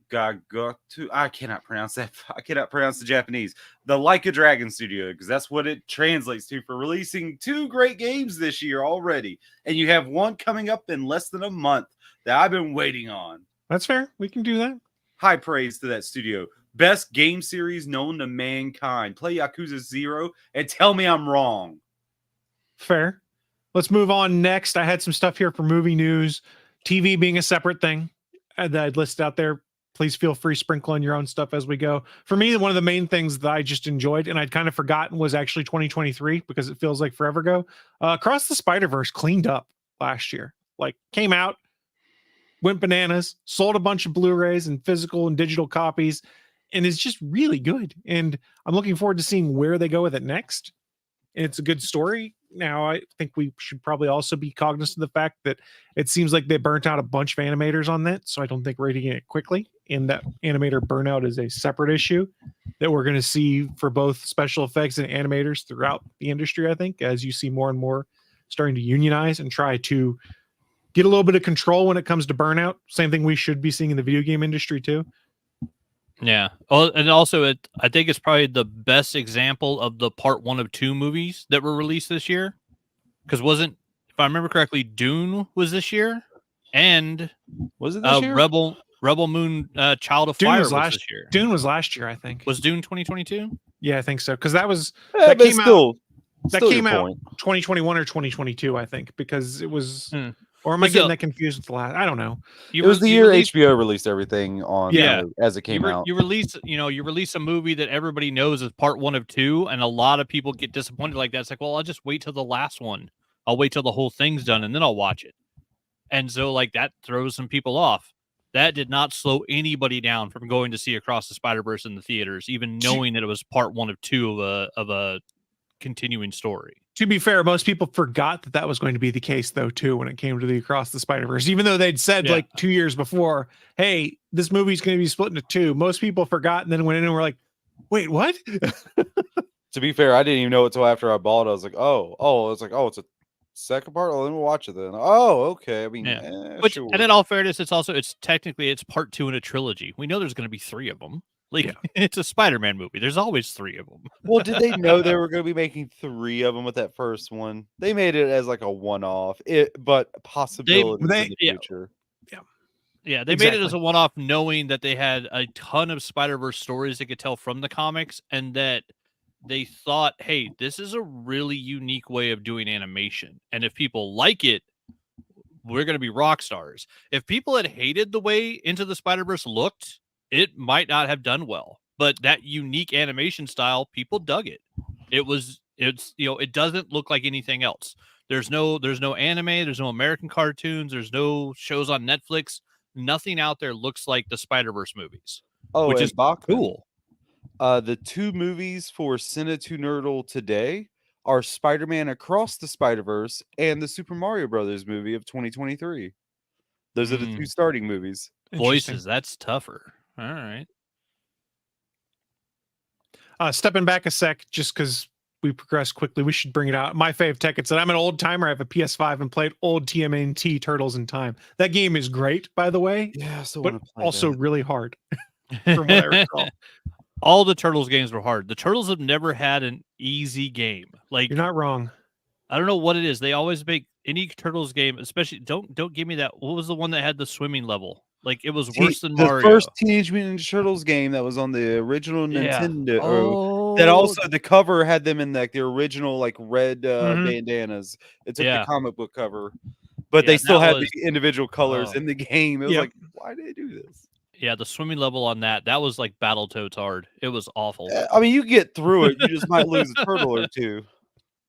Gagotu. I cannot pronounce that. I cannot pronounce the Japanese. The Like a Dragon Studio, because that's what it translates to, for releasing 2 great games this year already. And you have one coming up in less than a month that I've been waiting on. That's fair. We can do that. High praise to that studio. Best game series known to mankind. Play Yakuza 0 and tell me I'm wrong. Fair. Let's move on next. I had some stuff here for movie news, TV being a separate thing that I'd list out there. Please feel free to sprinkle in your own stuff as we go. For me, one of the main things that I just enjoyed and I'd kind of forgotten was actually 2023 because it feels like forever ago. Across the Spider-Verse cleaned up last year. Like came out, went bananas, sold a bunch of Blu-rays and physical and digital copies, and is just really good. And I'm looking forward to seeing where they go with it next. And it's a good story. Now, I think we should probably also be cognizant of the fact that it seems like they burnt out a bunch of animators on that. So I don't think rating it quickly. And that animator burnout is a separate issue that we're going to see for both special effects and animators throughout the industry, I think, as you see more and more starting to unionize and try to get a little bit of control when it comes to burnout. Same thing we should be seeing in the video game industry too. Yeah. Oh, and also, I think it's probably the best example of the part 1 of 2 movies that were released this year. Because if I remember correctly, Dune was this year, and Was it this year? Rebel Moon, Child of Dune Fire was was last. this year. Dune was last year, I think. Was Dune 2022? Yeah, I think so. Because that was Yeah, that but came out. still, That still came your out point. 2021 or 2022, I think, because it was. Hmm. Or am But I getting still- that confused with the last? I don't know. It was the you year release- HBO released everything on Yeah. as it came out. You release a movie that everybody knows is part 1 of 2, and a lot of people get disappointed like that. It's like, well, I'll just wait till the last one. I'll wait till the whole thing's done, and then I'll watch it. And so, like, that throws some people off. That did not slow anybody down from going to see Across the Spider-Verse in the theaters, even knowing that it was part 1 of 2 of a continuing story. To be fair, most people forgot that was going to be the case, though, too, when it came to the Across the Spider-Verse. Even though they'd said like 2 years before, "Hey, this movie's going to be split into 2," most people forgot and then went in and were like, "Wait, what?" To be fair, I didn't even know it until after I bought it. I was like, oh, it's like, oh, it's a second part. Oh, let me watch it then. Oh, okay. I mean, Yeah. Which, sure. and in all fairness, it's technically part 2 in a trilogy. We know there's going to be 3 of them. Like, it's a Spider-Man movie. There's always 3 of them. Well, did they know they were going to be making 3 of them with that first one? They made it as like a one-off, but possibilities in the future. Yeah, they made it as a one-off, knowing that they had a ton of Spider-Verse stories they could tell from the comics, and that they thought, hey, this is a really unique way of doing animation. And if people like it, we're going to be rock stars. If people had hated the way Into the Spider-Verse looked, it might not have done well. But that unique animation style, people dug it. It doesn't look like anything else. There's no anime, there's no American cartoons, there's no shows on Netflix. Nothing out there looks like the Spider-Verse movies. Oh, which and is Bachman, cool. The 2 movies for Cine to Nerdle today are Spider-Man Across the Spider-Verse and the Super Mario Brothers movie of 2023. Those are the 2 starting movies. Voices, that's tougher. All right. Stepping back a sec, just because we progress quickly, we should bring it out. My fave tech. It's that I'm an old timer. I have a PS5 and played old TMNT Turtles in Time. That game is great, by the way. Yeah, so but also really hard, from what I recall. All the Turtles games were hard. The Turtles have never had an easy game. Like, you're not wrong. I don't know what it is. They always make any Turtles game, especially don't give me that. What was the one that had the swimming level? Like, it was worse than Mario. The first Teenage Mutant Ninja Turtles game that was on the original Nintendo. That also the cover had them in like the original like red bandanas. It took the comic book cover, but they still had the individual colors in the game. It was like, why did they do this? Yeah, the swimming level on that was like Battletoads hard. It was awful. I mean, you get through it. You just might lose a turtle or 2.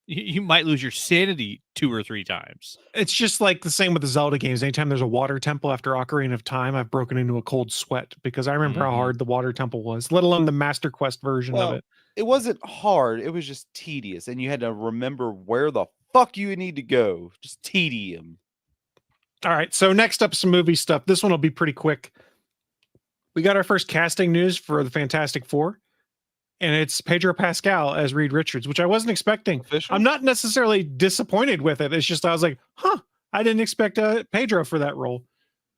You might lose your sanity 2 or 3 times. It's just like the same with the Zelda games. Anytime there's a water temple after Ocarina of Time, I've broken into a cold sweat because I remember how hard the water temple was, let alone the Master Quest version of it. It wasn't hard. It was just tedious, and you had to remember where the fuck you need to go. Just tedium. All right, so next up, some movie stuff. This one will be pretty quick. We got our first casting news for the Fantastic Four, and it's Pedro Pascal as Reed Richards, which I wasn't expecting. Official? I'm not necessarily disappointed with it. It's just I was like, I didn't expect Pedro for that role.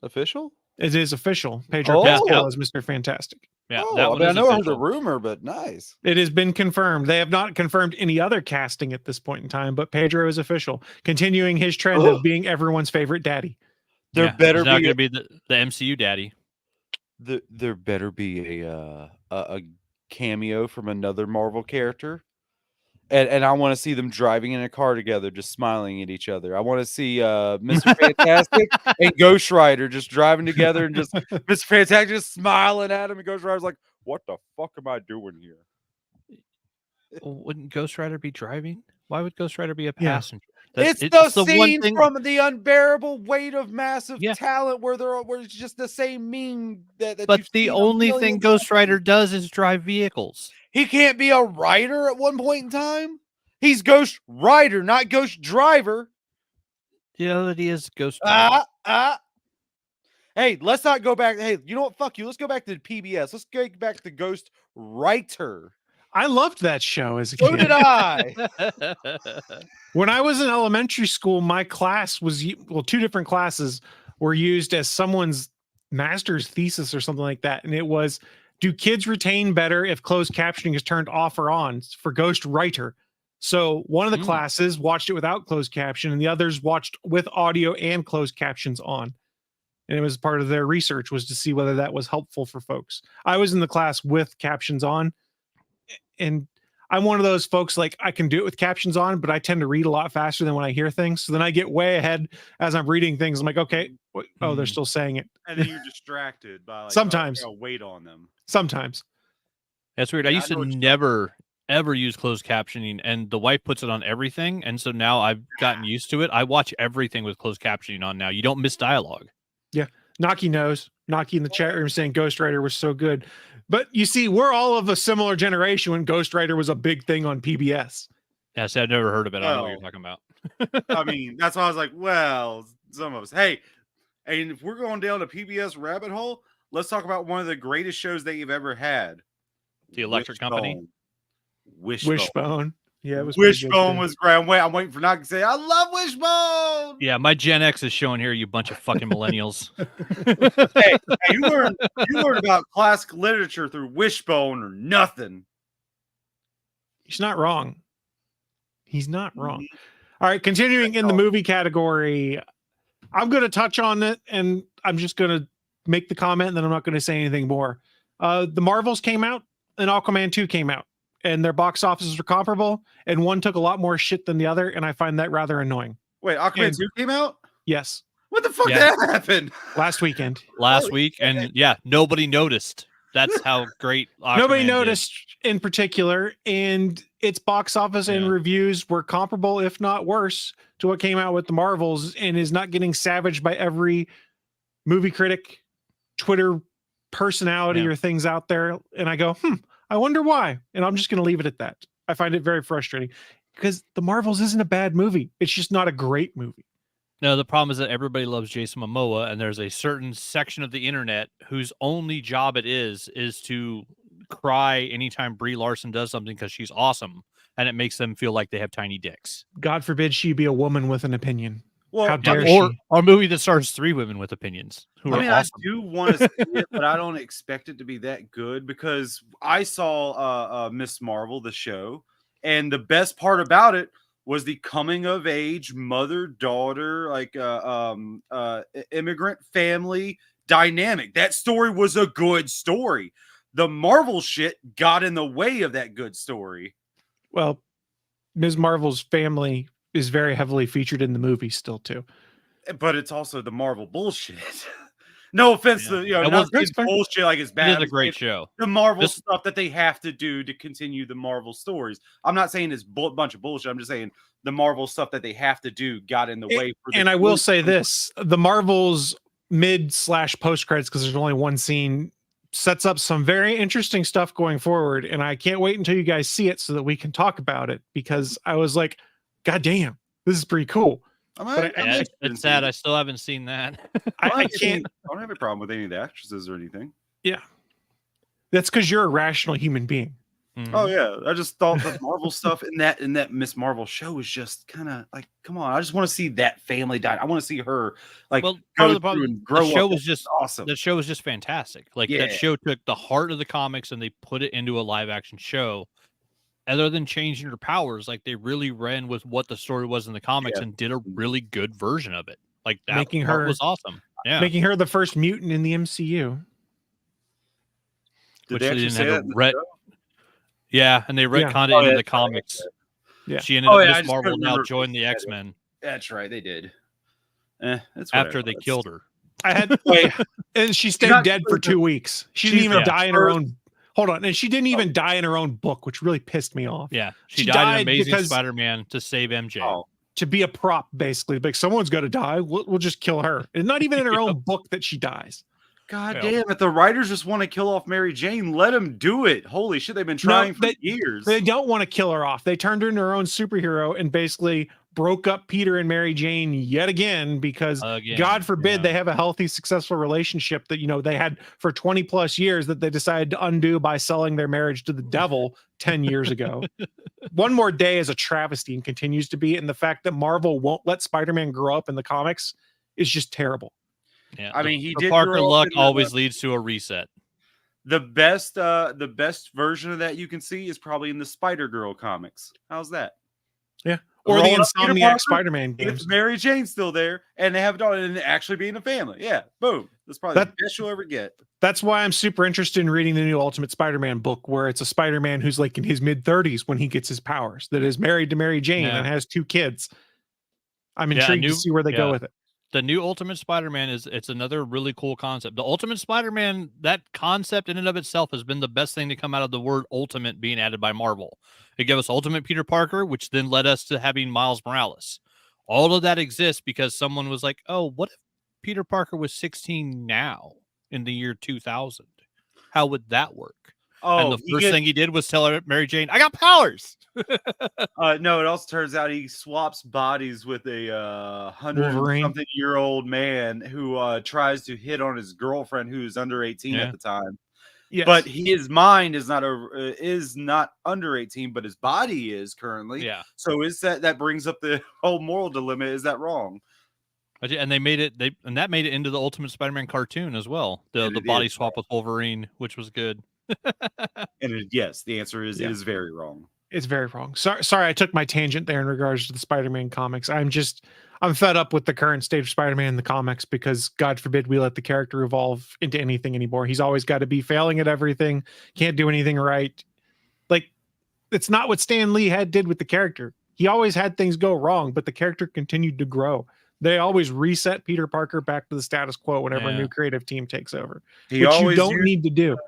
Official? It is official. Pedro Pascal is Mr. Fantastic. Yeah, I know I heard a rumor, but nice. It has been confirmed. They have not confirmed any other casting at this point in time, but Pedro is official, continuing his trend of being everyone's favorite daddy. There better not be going to be the MCU daddy. There better be a cameo from another Marvel character, and I want to see them driving in a car together, just smiling at each other. I want to see Mr. Fantastic and Ghost Rider just driving together, and just Mr. Fantastic just smiling at him, and Ghost Rider's like, "What the fuck am I doing here?" Wouldn't Ghost Rider be driving? Why would Ghost Rider be a passenger? It's the scene from The Unbearable Weight of Massive Talent where it's just the same meme that but the only thing Ghost Rider does is drive vehicles. He can't be a rider at one point in time. He's Ghost Rider, not Ghost Driver. Yeah, that he is Ghost Rider. Hey, let's not go back. Hey, you know what? Fuck you. Let's go back to PBS. Let's go back to Ghost Writer. I loved that show as a kid. So did I. When I was in elementary school, my class was 2 different classes were used as someone's master's thesis or something like that, and it was do kids retain better if closed captioning is turned off or on for Ghost Writer? So one of the classes watched it without closed caption, and the others watched with audio and closed captions on. And it was part of their research was to see whether that was helpful for folks. I was in the class with captions on, and I'm one of those folks, like, I can do it with captions on, but I tend to read a lot faster than when I hear things. So then I get way ahead as I'm reading things. I'm like, okay, they're still saying it. And then you're distracted by like, Sometimes. oh, I gotta wait on them. Sometimes. That's weird. I used to never ever use closed captioning, and the wife puts it on everything, and so now I've gotten used to it. I watch everything with closed captioning on now. You don't miss dialogue. Yeah. Naki knows. Naki in the chat room saying Ghost Rider was so good. But you see, we're all of a similar generation when Ghost Rider was a big thing on PBS. Yeah, see, I've never heard of it. I don't know what you're talking about. I mean, that's why I was like, well, some of us. Hey, and if we're going down a PBS rabbit hole, let's talk about one of the greatest shows that you've ever had. The Electric Company. Wishbone. Yeah, it was Wishbone was great. I'm waiting for Naki to say, I love Wishbone. Yeah, my Gen X is showing here, you bunch of fucking millennials. hey, you learn about classic literature through Wishbone or nothing. He's not wrong. He's not wrong. All right, continuing in the movie category, I'm going to touch on it, and I'm just going to make the comment, and then I'm not going to say anything more. The Marvels came out, and Aquaman 2 came out, and their box offices were comparable, and one took a lot more shit than the other, and I find that rather annoying. Wait, Aquaman 2 came out? Yes. What the fuck did that happen? Last weekend. Last week, and yeah, nobody noticed. That's how great Aquaman nobody noticed in particular, and its box office and reviews were comparable, if not worse, to what came out with the Marvels, and is not getting savaged by every movie critic, Twitter personality, or things out there. And I go, I wonder why. And I'm just going to leave it at that. I find it very frustrating because the Marvels isn't a bad movie. It's just not a great movie. No, the problem is that everybody loves Jason Momoa, and there's a certain section of the internet whose only job it is to cry anytime Brie Larson does something because she's awesome, and it makes them feel like they have tiny dicks. God forbid she be a woman with an opinion. Well, how dare or she? a movie that stars 3 women with opinions who are awesome. I do want to see it, but I don't expect it to be that good because I saw Miss Marvel, the show, and the best part about it was the coming of age mother-daughter, like immigrant family dynamic. That story was a good story. The Marvel shit got in the way of that good story. Well, Ms. Marvel's family is very heavily featured in the movie still too. But it's also the Marvel bullshit. No offense to not bullshit like it's bad. It is a great show. The Marvel stuff that they have to do to continue the Marvel stories. I'm not saying it's a bunch of bullshit. I'm just saying the Marvel stuff that they have to do got in the way. And I will say this: the Marvel's mid/post credits, because there's only one scene, sets up some very interesting stuff going forward. And I can't wait until you guys see it so that we can talk about it. Because I was like, God damn, this is pretty cool. It's sad. I still haven't seen that. I don't have a problem with any of the actresses or anything. Yeah. That's because you're a rational human being. Mm-hmm. Oh yeah. I just thought the Marvel stuff in that Miss Marvel show was just kind of like, come on, I just want to see that family die. I want to see her like part go of the problem, and grow the show up. was just awesome. The show was just fantastic. Like that show took the heart of the comics and they put it into a live action show. Other than changing her powers, like they really ran with what the story was in the comics and did a really good version of it. Like that making her was awesome. Yeah, making her the first mutant in the MCU. Did they actually say that in the show? Yeah, and they retconned it into the comics. Yeah, she ended up Miss Marvel now joined the X-Men. That's right, they did. That's after they killed her. I had and she stayed dead for 2 weeks. She didn't even die in her own. Hold on, and she didn't even die in her own book, which really pissed me off. Yeah, she died in Amazing Spider-Man to save MJ. To be a prop, basically. Like, someone's got to die. We'll just kill her. And not even in her own book that she dies. God damn it. The writers just want to kill off Mary Jane. Let them do it. Holy shit, they've been trying for years. They don't want to kill her off. They turned her into her own superhero and basically broke up Peter and Mary Jane yet again because God forbid they have a healthy, successful relationship that, they had for 20 plus years that they decided to undo by selling their marriage to the devil 10 years ago. One More Day is a travesty and continues to be. And the fact that Marvel won't let Spider-Man grow up in the comics is just terrible. Yeah, I mean, the Parker luck always leads to a reset. the best version of that you can see is probably in the Spider-Girl comics. How's that? Yeah. Or the Rolling up Peter Insomniac Parker, Spider-Man If games. Mary Jane's still there and they have a daughter and actually being a family. Yeah, boom. That's probably That- the best you'll ever get. That's why I'm super interested in reading the new Ultimate Spider-Man book, where it's a Spider-Man who's like in his mid-30s when he gets his powers, that is married to Mary Jane Yeah. and has 2 kids. I'm Yeah, intrigued to see where they go with it. The new Ultimate Spider-Man it's another really cool concept. The Ultimate Spider-Man, that concept in and of itself has been the best thing to come out of the word ultimate being added by Marvel. It gave us Ultimate Peter Parker, which then led us to having Miles Morales. All of that exists because someone was like, oh, what if Peter Parker was 16 now in the year 2000? How would that work? And the first thing he did was tell her, Mary Jane, I got powers. No, it also turns out he swaps bodies with a Wolverine. 100-something-year-old man who tries to hit on his girlfriend who's under 18 Yeah. at the time. Yes. But his mind is not under 18, but his body is currently. Yeah. So that brings up the whole moral dilemma? Is that wrong? And they made it that made it into the Ultimate Spider-Man cartoon as well. The It body is. swap with Wolverine, which was good. And yes, the answer is Yeah. it is very wrong. It's very wrong. Sorry, I took my tangent there in regards to the Spider-Man comics. I'm fed up with the current state of Spider-Man in the comics because God forbid we let the character evolve into anything anymore. He's always got to be failing at everything, can't do anything right. Like, it's not what Stan Lee did with the character. He always had things go wrong, but the character continued to grow. They always reset Peter Parker back to the status quo whenever a new creative team takes over, which you don't need to do.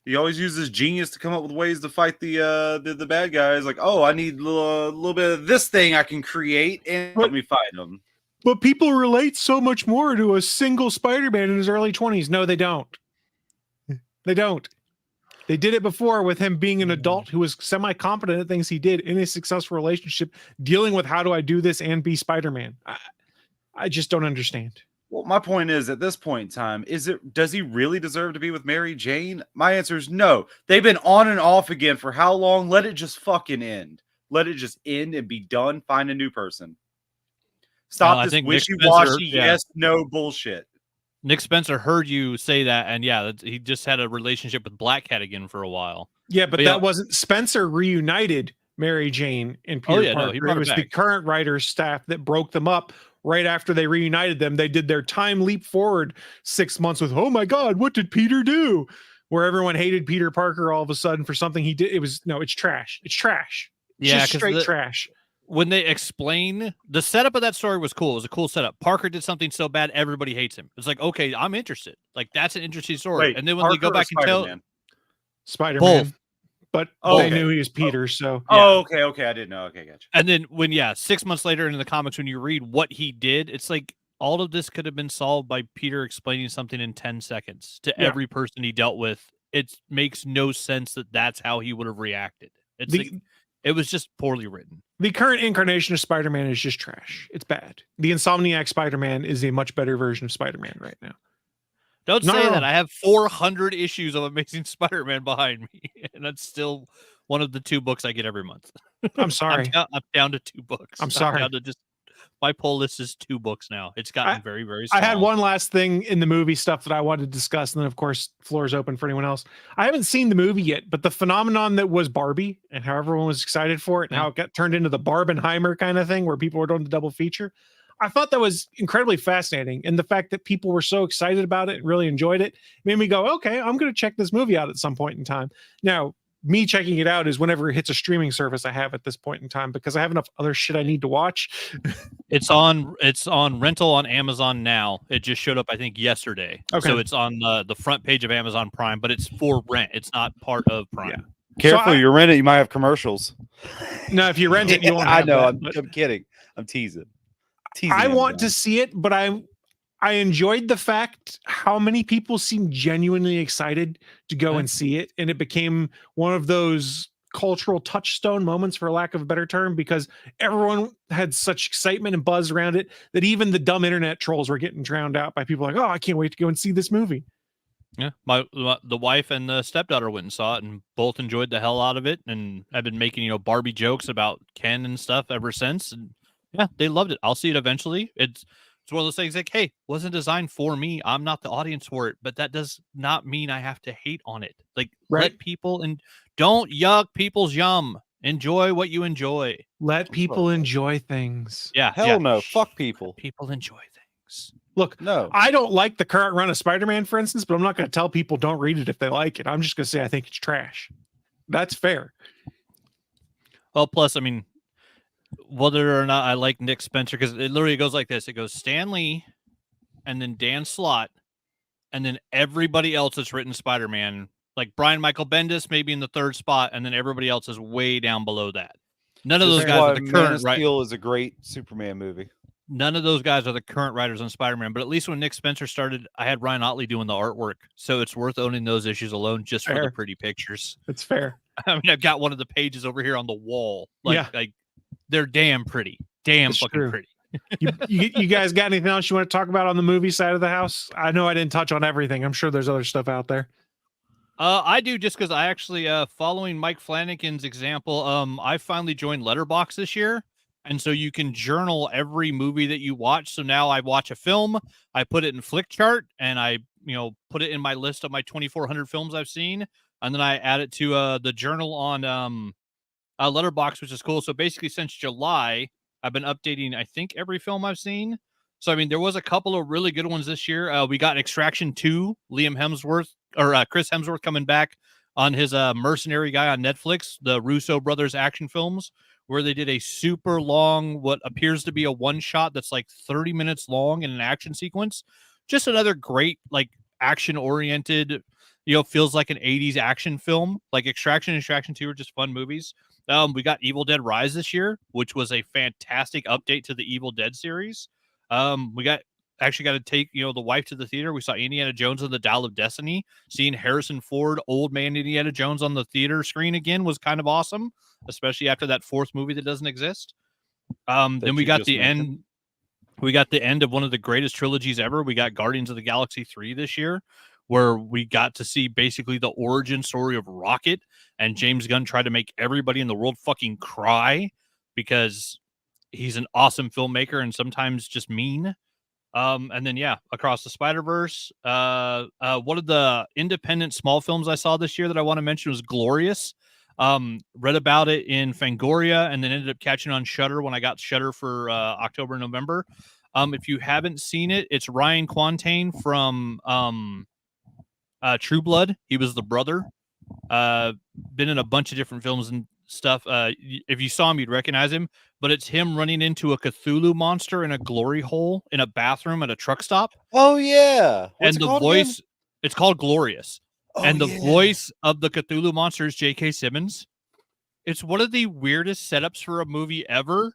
He always uses genius to come up with ways to fight the bad guys. Like, oh, I need a little bit of this thing I can create and let me fight them. But people relate so much more to a single Spider-Man in his early 20s. No, they don't. They don't. They did it before with him being an adult who was semi-competent at things he did in a successful relationship, dealing with how do I do this and be Spider-Man. I just don't understand. Well, my point is, at this point in time, does he really deserve to be with Mary Jane? My answer is no. They've been on and off again for how long? Let it just fucking end. Let it just end and be done. Find a new person. Stop this wishy-washy, yes, no bullshit. Nick Spencer heard you say that, and he just had a relationship with Black Cat again for a while. Yeah, but that wasn't Spencer reunited Mary Jane and Peter Parker. It was the current writers' staff that broke them up. Right after they reunited them, they did their time leap forward 6 months with, oh my God, what did Peter do? Where everyone hated Peter Parker all of a sudden for something he did. It's trash. It's trash. It's just straight trash. When they explain, the setup of that story was cool. It was a cool setup. Parker did something so bad, everybody hates him. It's like, okay, I'm interested. Like, that's an interesting story. Wait, and then when they go back and tell Spider-Man. both. But they knew he was Peter, so. Oh, okay. I didn't know. Okay, gotcha. And then when, 6 months later in the comics, when you read what he did, it's like all of this could have been solved by Peter explaining something in 10 seconds to every person he dealt with. It makes no sense that that's how he would have reacted. It was just poorly written. The current incarnation of Spider-Man is just trash. It's bad. The Insomniac Spider-Man is a much better version of Spider-Man right now. Don't say that. I have 400 issues of Amazing Spider-Man behind me, and that's still one of the 2 books I get every month. I'm sorry. I'm down to 2 books. I'm sorry. Down to my pull list is 2 books now. It's gotten very, very small. I had one last thing in the movie stuff that I wanted to discuss, and then, of course, floor is open for anyone else. I haven't seen the movie yet, but the phenomenon that was Barbie and how everyone was excited for it and how it got turned into the Barbenheimer kind of thing where people were doing the double feature, I thought that was incredibly fascinating. And the fact that people were so excited about it and really enjoyed it made me go, okay, I'm going to check this movie out at some point in time. Now, me checking it out is whenever it hits a streaming service I have at this point in time, because I have enough other shit I need to watch. It's on rental on Amazon now. It just showed up, I think, yesterday. Okay. So it's on the front page of Amazon Prime, but it's for rent. It's not part of Prime. Yeah. Careful, you rent it, you might have commercials. No, if you rent it, you won't have I know, that, I'm kidding. I'm teasing. I want to see it, but I enjoyed the fact how many people seemed genuinely excited to go and see it. And it became one of those cultural touchstone moments, for lack of a better term, because everyone had such excitement and buzz around it that even the dumb internet trolls were getting drowned out by people like, oh, I can't wait to go and see this movie. Yeah, the wife and the stepdaughter went and saw it and both enjoyed the hell out of it. And I've been making, Barbie jokes about Ken and stuff ever since. And yeah, they loved it. I'll see it eventually. It's one of those things like, hey, wasn't designed for me. I'm not the audience for it, but that does not mean I have to hate on it. Like, Right. let people and don't yuck people's yum. Enjoy what you enjoy. Let people enjoy things. Yeah. Hell yeah. no. Fuck people. People enjoy things. Look, No. I don't like the current run of Spider-Man, for instance, but I'm not going to tell people don't read it if they like it. I'm just going to say I think it's trash. That's fair. Well, plus, I mean, whether or not I like Nick Spencer, because it literally goes like this. It goes Stan Lee, and then Dan Slott, and then everybody else that's written Spider-Man, like Brian Michael Bendis, maybe in the third spot, and then everybody else is way down below that. None of This those is guys why are the Man current of right. Steel is a great Superman movie. None of those guys are the current writers on Spider-Man, but at least when Nick Spencer started, I had Ryan Otley doing the artwork, so it's worth owning those issues alone just for Fair. the pretty pictures. It's fair. I mean, I've got one of the pages over here on the wall. Like, Yeah. like they're damn pretty, damn It's fucking true. pretty. You guys got anything else you want to talk about on the movie side of the house? I know I didn't touch on everything. I'm sure there's other stuff out there. I do, just because I actually, following Mike Flanagan's example, I finally joined Letterboxd this year, and so you can journal every movie that you watch. So now I watch a film, I put it in Flickchart, and I, put it in my list of my 2,400 films I've seen, and then I add it to the journal on Letterboxd, which is cool. So basically, since July, I've been updating, I think, every film I've seen. So, I mean, there was a couple of really good ones this year. We got Extraction 2, Liam Hemsworth, or Chris Hemsworth coming back on his Mercenary guy on Netflix, the Russo brothers action films, where they did a super long, what appears to be a one-shot that's like 30 minutes long in an action sequence. Just another great, like, action-oriented, feels like an 80s action film. Like Extraction and Extraction 2 are just fun movies. We got Evil Dead Rise this year, which was a fantastic update to the Evil Dead series. We got to take, the wife to the theater. We saw Indiana Jones and the Dial of Destiny. Seeing Harrison Ford, old man Indiana Jones on the theater screen again was kind of awesome, especially after that fourth movie that doesn't exist. Then we got the end. We got the end of one of the greatest trilogies ever. We got Guardians of the Galaxy 3 this year, where we got to see basically the origin story of Rocket, and James Gunn tried to make everybody in the world fucking cry because he's an awesome filmmaker and sometimes just mean. And then, Across the Spider-Verse. One of the independent small films I saw this year that I want to mention was Glorious. Read about it in Fangoria and then ended up catching on Shudder when I got Shudder for October and November. If you haven't seen it, it's Ryan Quantain from True Blood. He was the brother. Been in a bunch of different films and stuff. If you saw him, you'd recognize him. But it's him running into a Cthulhu monster in a glory hole in a bathroom at a truck stop. Oh yeah. And the voice, it's called Glorious. And the voice of the Cthulhu monster is J.K. Simmons. It's one of the weirdest setups for a movie ever,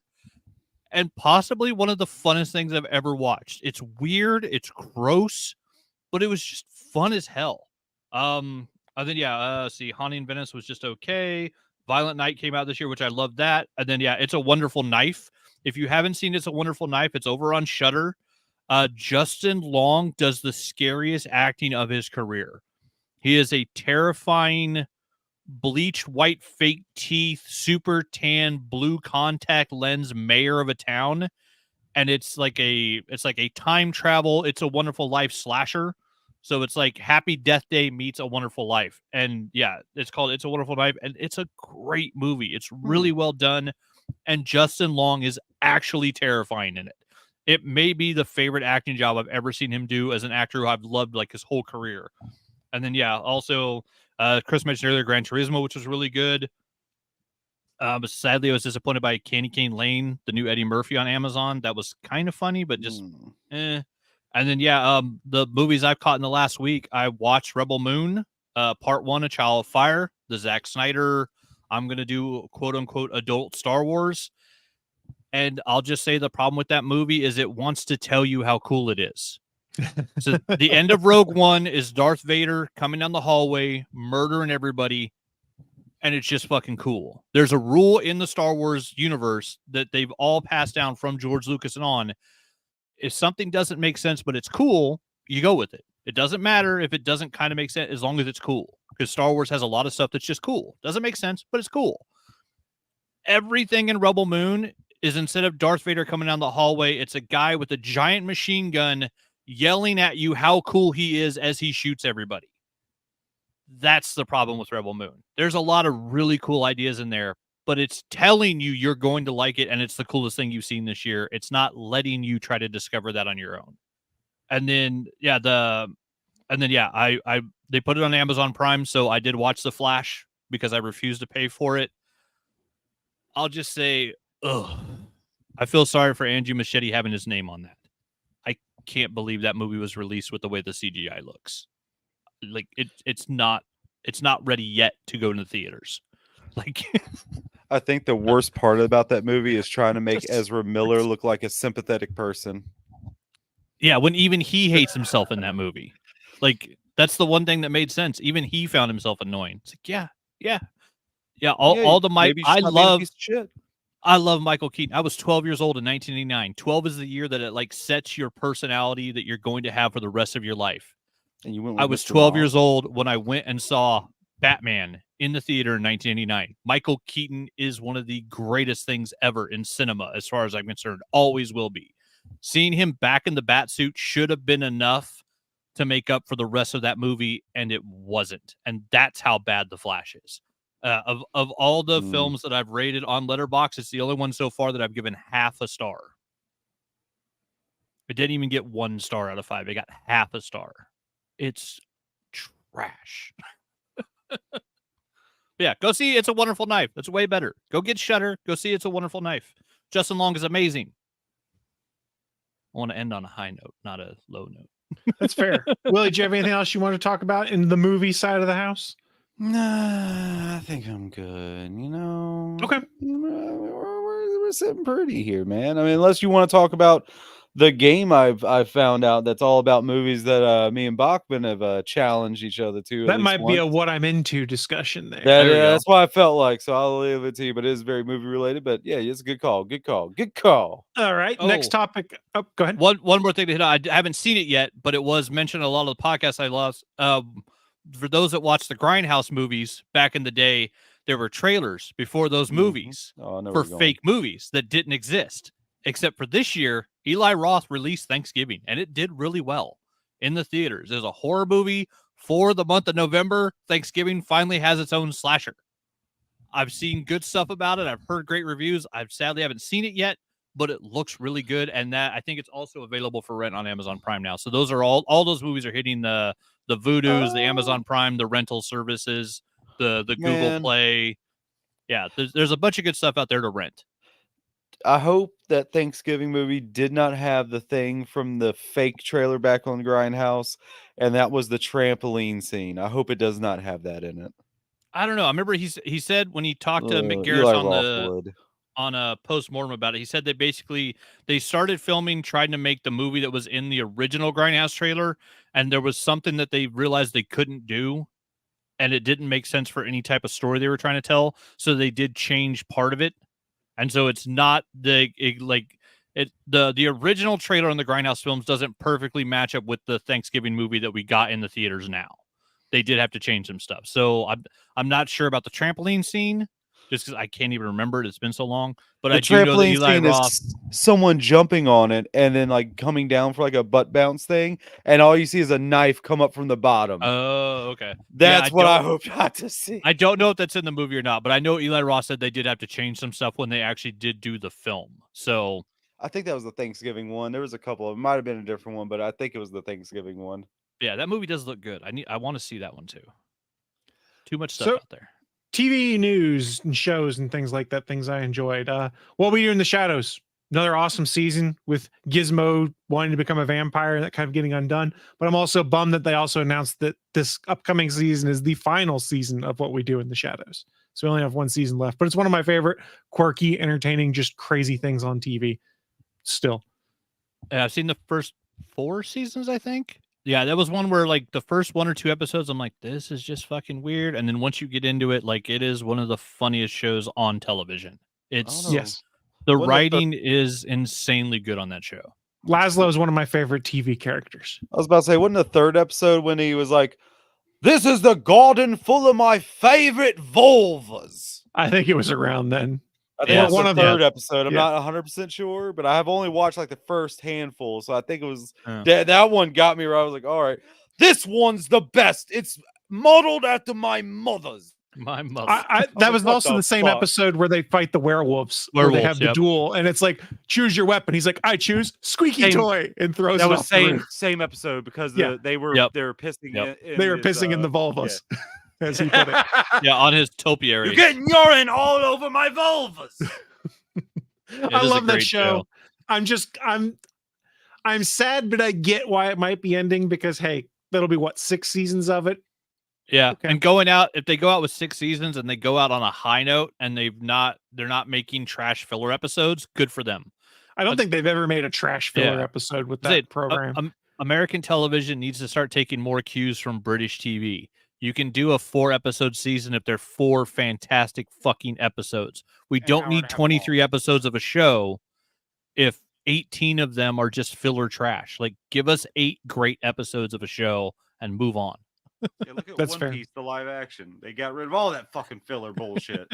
and possibly one of the funnest things I've ever watched. It's weird, it's gross, but it was just fun as hell. And then Haunting in Venice was just okay. Violent Night came out this year, which I love that. And then It's a Wonderful Knife. If you haven't seen It's a Wonderful Knife, it's over on Shudder. Justin Long does the scariest acting of his career. He is a terrifying, bleached white fake teeth, super tan, blue contact lens mayor of a town. And it's like a time travel, It's a Wonderful Life slasher. So it's like Happy Death Day meets A Wonderful Life. And it's called It's a Wonderful Life. And it's a great movie. It's really well done. And Justin Long is actually terrifying in it. It may be the favorite acting job I've ever seen him do as an actor who I've loved like his whole career. And then, also Chris mentioned earlier Gran Turismo, which was really good. But sadly, I was disappointed by Candy Cane Lane, the new Eddie Murphy on Amazon. That was kind of funny, but just eh. And then, the movies I've caught in the last week, I watched Rebel Moon, Part 1, A Child of Fire, the Zack Snyder, I'm going to do quote unquote adult Star Wars. And I'll just say the problem with that movie is it wants to tell you how cool it is. So the end of Rogue One is Darth Vader coming down the hallway, murdering everybody, and it's just fucking cool. There's a rule in the Star Wars universe that they've all passed down from George Lucas and on. If something doesn't make sense, but it's cool, you go with it. It doesn't matter if it doesn't kind of make sense as long as it's cool. Because Star Wars has a lot of stuff that's just cool. Doesn't make sense, but it's cool. Everything in Rebel Moon is instead of Darth Vader coming down the hallway, it's a guy with a giant machine gun yelling at you how cool he is as he shoots everybody. That's the problem with Rebel Moon. There's a lot of really cool ideas in there, but it's telling you you're going to like it and it's the coolest thing you've seen this year. It's not letting you try to discover that on your own. And then they put it on Amazon Prime, so I did watch The Flash because I refused to pay for it. I'll just say, I feel sorry for Andrew Machete having his name on that. I can't believe that movie was released with the way the CGI looks. Like it's not ready yet to go into theaters. Like I think the worst part about that movie is trying to make Ezra Miller look like a sympathetic person. Yeah, when even he hates himself in that movie. Like that's the one thing that made sense. Even he found himself annoying. It's like, all the Mike. I love Michael Keaton. I was 12 years old in 1989. 12 is the year that it like sets your personality that you're going to have for the rest of your life. And you went I was 12 years old when I went and saw Batman in the theater in 1989. Michael Keaton is one of the greatest things ever in cinema, as far as I'm concerned. Always will be. Seeing him back in the bat suit should have been enough to make up for the rest of that movie, and it wasn't. And that's how bad The Flash is. Of all the films that I've rated on Letterboxd, it's the only one so far that I've given half a star. I didn't even get 1 star out of 5. I got half a star. It's trash. Yeah, go see It's a Wonderful Knife. That's way better. Go get Shudder. Go see It's a Wonderful Knife. Justin Long is amazing. I want to end on a high note, not a low note. That's fair. Willie, do you have anything else you want to talk about in the movie side of the house? Nah, I think I'm good. Okay. We're sitting pretty here, man. I mean, unless you want to talk about the game I've found out that's all about movies that me and Bachman have challenged each other to. That might be a what I'm into discussion there. That's what I felt like. So I'll leave it to you, but it is very movie related. But yeah, it's a good call. Good call. Good call. All right. Next topic. Oh, go ahead. One more thing to hit on. I haven't seen it yet, but it was mentioned in a lot of the podcasts I lost. For those that watched the Grindhouse movies back in the day, there were trailers before those movies for fake movies that didn't exist. Except for this year, Eli Roth released Thanksgiving, and it did really well in the theaters. There's a horror movie for the month of November. Thanksgiving finally has its own slasher. I've seen good stuff about it. I've heard great reviews. I sadly haven't seen it yet, but it looks really good. And that I think it's also available for rent on Amazon Prime now. So those are all those movies are hitting the Voodoos, the Amazon Prime, the rental services, the Google Play. Yeah, there's a bunch of good stuff out there to rent. I hope that Thanksgiving movie did not have the thing from the fake trailer back on Grindhouse, and that was the trampoline scene. I hope it does not have that in it. I don't know. I remember he said when he talked to Mick Garris on a post-mortem about it, he said that basically they started filming, trying to make the movie that was in the original Grindhouse trailer, and there was something that they realized they couldn't do, and it didn't make sense for any type of story they were trying to tell, so they did change part of it. And so it's not the original trailer on the Grindhouse films doesn't perfectly match up with the Thanksgiving movie that we got in the theaters now. They did have to change some stuff. So I'm not sure about the trampoline scene, just because I can't even remember it. It's been so long. But I do know that Eli Roth is someone jumping on it and then like coming down for like a butt bounce thing, and all you see is a knife come up from the bottom. Oh, okay. That's what I hope not to see. I don't know if that's in the movie or not, but I know Eli Roth said they did have to change some stuff when they actually did do the film. So I think that was the Thanksgiving one. There was a couple. It might have been a different one, but I think it was the Thanksgiving one. Yeah, that movie does look good. I want to see that one too. Too much stuff out there. TV news and shows and things like that, things I enjoyed. What We Do in the Shadows, another awesome season with Gizmo wanting to become a vampire and that kind of getting undone. But I'm also bummed that they also announced that this upcoming season is the final season of What We Do in the Shadows. So we only have 1 season left, but it's one of my favorite quirky, entertaining, just crazy things on TV still. I've seen the first 4 seasons, I think. Yeah, that was one where like the first 1 or 2 episodes, I'm like, this is just fucking weird. And then once you get into it, like it is one of the funniest shows on television. It's the writing is insanely good on that show. Laszlo is one of my favorite TV characters. I was about to say, wasn't the 3rd episode when he was like, "This is the garden full of my favorite vulvas"? I think it was around then. I think Yeah, it's one the of third episode. I'm yeah. not 100% sure, but I have only watched like the first handful. So I think it was Yeah. that one got me where I was like, all right, this one's the best. It's modeled after my mother's. My mother. That like, was what also the the same fuck? episode where they fight the werewolves where they Werewolves, have the yep. duel, and it's like, choose your weapon. He's like, I choose squeaky Same- toy, and throws That it was off the roof. same episode because Yeah. they were Yep. pissing Yep. in They were his, pissing in the vulvas, as he put it. Yeah, on his topiary. You're getting urine all over my vulvas. I is a love that great show. I'm sad, but I get why it might be ending because hey, that'll be what 6 seasons of it. Yeah, Okay. and going out, if they go out with 6 seasons and they go out on a high note and they're not making trash filler episodes, good for them. I don't think they've ever made a trash filler Yeah. episode with Say, that program. American television needs to start taking more cues from British TV. You can do a 4-episode season if they're 4 fantastic fucking episodes. We don't hour need and a half 23 episodes of a show if 18 of them are just filler trash. Like, give us 8 great episodes of a show and move on. Yeah, look at That's One fair. Piece, the live action. They got rid of all that fucking filler bullshit.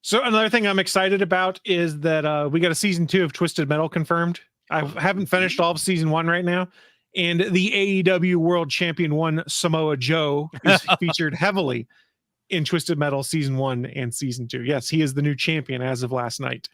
So another thing I'm excited about is that we got a season 2 of Twisted Metal confirmed. I haven't finished all of season 1 right now. And the AEW World Champion 1 Samoa Joe is featured heavily in Twisted Metal season 1 and season 2. Yes, he is the new champion as of last night.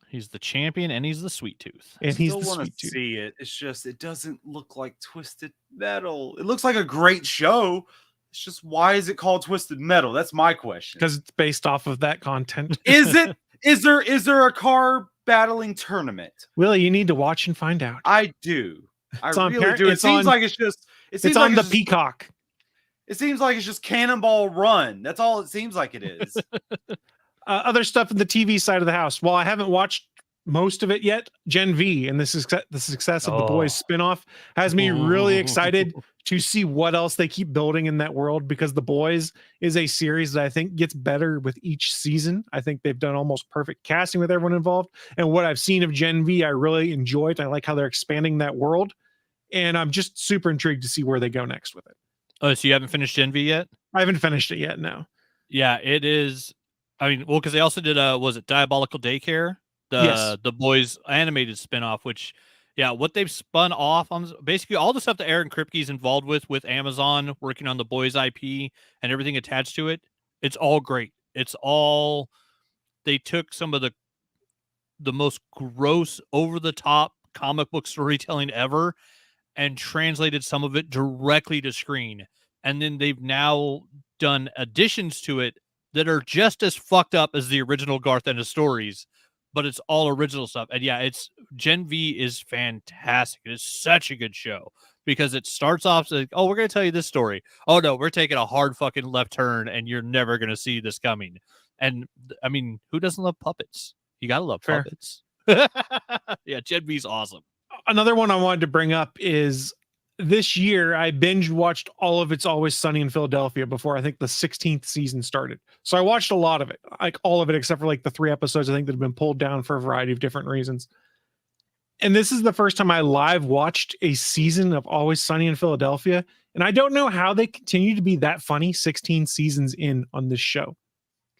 He's the champion and he's the sweet tooth. And he's Still the want sweet to tooth. see it. It's just it doesn't look like Twisted Metal. It looks like a great show. It's just why is it called Twisted Metal? That's my question. Because it's based off of that content. Is it? Is there a car battling tournament? Willie, you need to watch and find out. I do. It's I on really Par- do. It it's seems on- like it's just. It seems It's on like the it's just, Peacock. It seems like it's just Cannonball Run. That's all it seems like it is. Other stuff in the TV side of the house. While I haven't watched most of it yet, Gen V and the success of the Boys spinoff has me really excited to see what else they keep building in that world, because the Boys is a series that I think gets better with each season. I think they've done almost perfect casting with everyone involved, and what I've seen of Gen V I really enjoyed. I like how they're expanding that world, and I'm just super intrigued to see where they go next with it. Oh, so you haven't finished Gen V yet? I haven't finished it yet. No. Yeah, it is. I mean, well, because they also did was it Diabolical Daycare? Yes. The Boys animated spinoff, which, yeah, what they've spun off on basically all the stuff that Aaron Kripke's involved with Amazon, working on the Boys IP and everything attached to it. It's all great. It's all, they took some of the most gross, over the top comic book storytelling ever and translated some of it directly to screen. And then they've now done additions to it that are just as fucked up as the original Garth Ennis stories, but it's all original stuff. And yeah, it's Gen V is fantastic. It is such a good show because it starts off like, oh, we're going to tell you this story. Oh no, we're taking a hard fucking left turn and you're never going to see this coming. And I mean, who doesn't love puppets? You got to love Fair. puppets. Yeah, Gen V's awesome. Another one I wanted to bring up is this year I binge watched all of It's Always Sunny in Philadelphia before I think the 16th season started. So I watched a lot of it, like all of it, except for like the 3 episodes I think that have been pulled down for a variety of different reasons. And this is the first time I live watched a season of Always Sunny in Philadelphia. And I don't know how they continue to be that funny 16 seasons in on this show.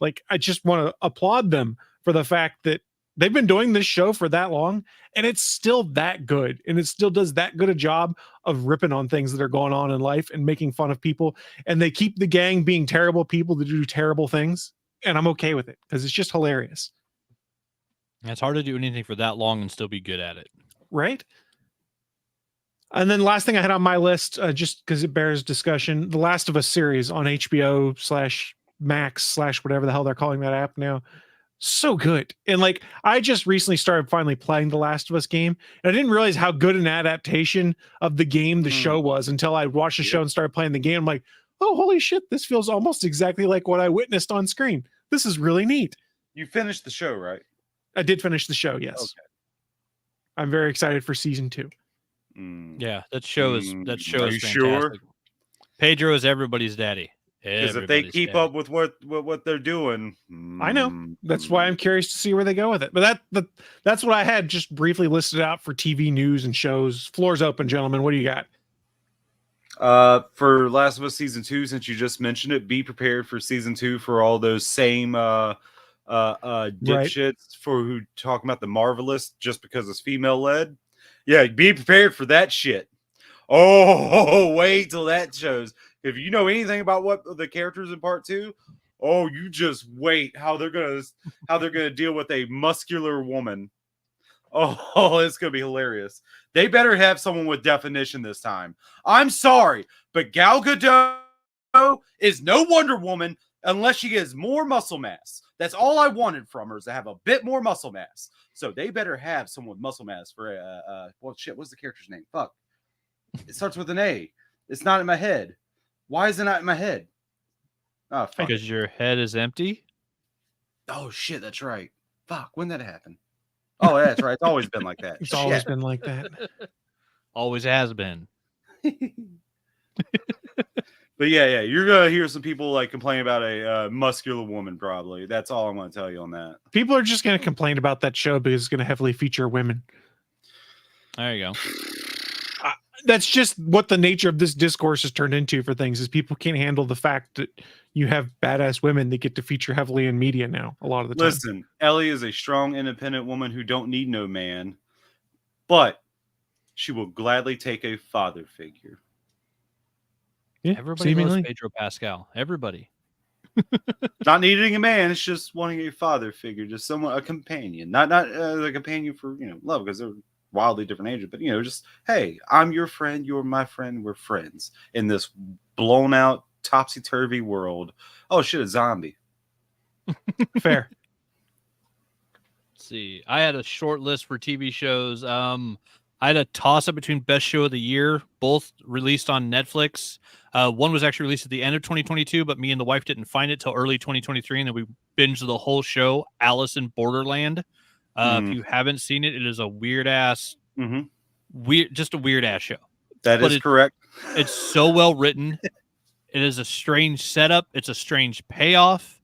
Like, I just want to applaud them for the fact that they've been doing this show for that long and it's still that good. And it still does that good a job of ripping on things that are going on in life and making fun of people. And they keep the gang being terrible people that do terrible things. And I'm okay with it because it's just hilarious. It's hard to do anything for that long and still be good at it. Right. And then last thing I had on my list, just because it bears discussion, the Last of Us series on HBO/Max/whatever the hell they're calling that app now. So good. And like, I just recently started finally playing the Last of Us game, and I didn't realize how good an adaptation of the game the show was until I watched the show and started playing the game. I'm like, oh, holy shit, this feels almost exactly like what I witnessed on screen. This is really neat. You finished the show, right? I did finish the show, yes. Okay. I'm very excited for season 2. Yeah, that show is Are fantastic. you sure? Pedro is everybody's daddy. Because if they keep up with what they're doing, I know. That's why I'm curious to see where they go with it. But that's what I had just briefly listed out for TV news and shows. Floor's open, gentlemen. What do you got? For Last of Us season 2, since you just mentioned it, be prepared for season 2 for all those same dipshits for who talking about the Marvelous just because it's female led. Yeah, be prepared for that shit. Oh, wait till that shows. If you know anything about what the characters in part 2, oh, you just wait how they're gonna deal with a muscular woman. Oh, it's gonna be hilarious. They better have someone with definition this time. I'm sorry, but Gal Gadot is no Wonder Woman unless she gets more muscle mass. That's all I wanted from her, is to have a bit more muscle mass. So they better have someone with muscle mass for well, shit. What's the character's name? Fuck. It starts with an A. It's not in my head. Why is it not in my head? Oh, fuck. Because your head is empty. Oh shit, that's right. Fuck, when did that happen? Oh, that's right. It's always been like that. It's always been like that. Always has been. But yeah, you're gonna hear some people like complain about a muscular woman. Probably that's all I'm gonna tell you on that. People are just going to complain about that show because it's going to heavily feature women. There you go. That's just what the nature of this discourse has turned into for things, is people can't handle the fact that you have badass women that get to feature heavily in media now a lot of the time. Listen, Ellie is a strong, independent woman who don't need no man, but she will gladly take a father figure. Yeah, Everybody seemingly. loves Pedro Pascal. Everybody. Not needing a man, it's just wanting a father figure, just someone, a companion, not a companion for love, because they're wildly different ages, but just hey, I'm your friend, you're my friend, we're friends in this blown out topsy-turvy world. Oh shit, a zombie. Fair. Let's see. I had a short list for TV shows. I had a toss up between best show of the year, both released on Netflix. One was actually released at the end of 2022, but me and the wife didn't find it till early 2023, and then we binged the whole show, Alice in Borderland. If you haven't seen it, it is a weird ass, just a weird ass show. That is correct. It's so well written. It is a strange setup. It's a strange payoff,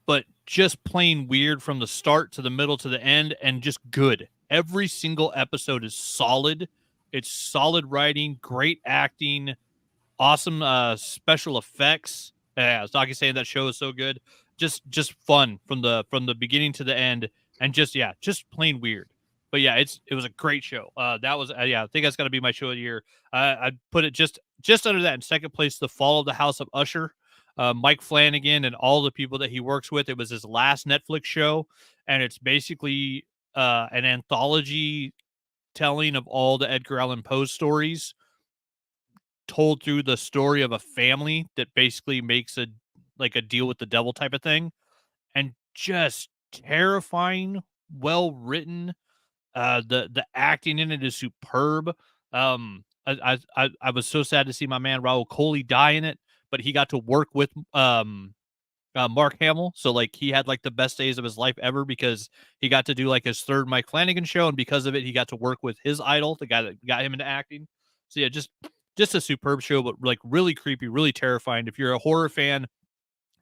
but just plain weird from the start to the middle to the end, and just good. Every single episode is solid. It's solid writing, great acting, awesome special effects. As Doc is saying, that show is so good. Just fun from the beginning to the end, and just plain weird. But yeah, it was a great show. That was I think that's got to be my show of the year. I'd put it just under that. In second place, The Fall of the House of Usher. Mike Flanagan and all the people that he works with. It was his last Netflix show, and it's basically an anthology telling of all the Edgar Allan Poe stories told through the story of a family that basically makes a deal with the devil type of thing, and just terrifying, well written. The acting in it is superb. I was so sad to see my man Raul Coley die in it, but he got to work with Mark Hamill, so like he had like the best days of his life ever, because he got to do like his third Mike Flanagan show, and because of it, he got to work with his idol, the guy that got him into acting. So yeah, just a superb show, but like really creepy, really terrifying. If you're a horror fan,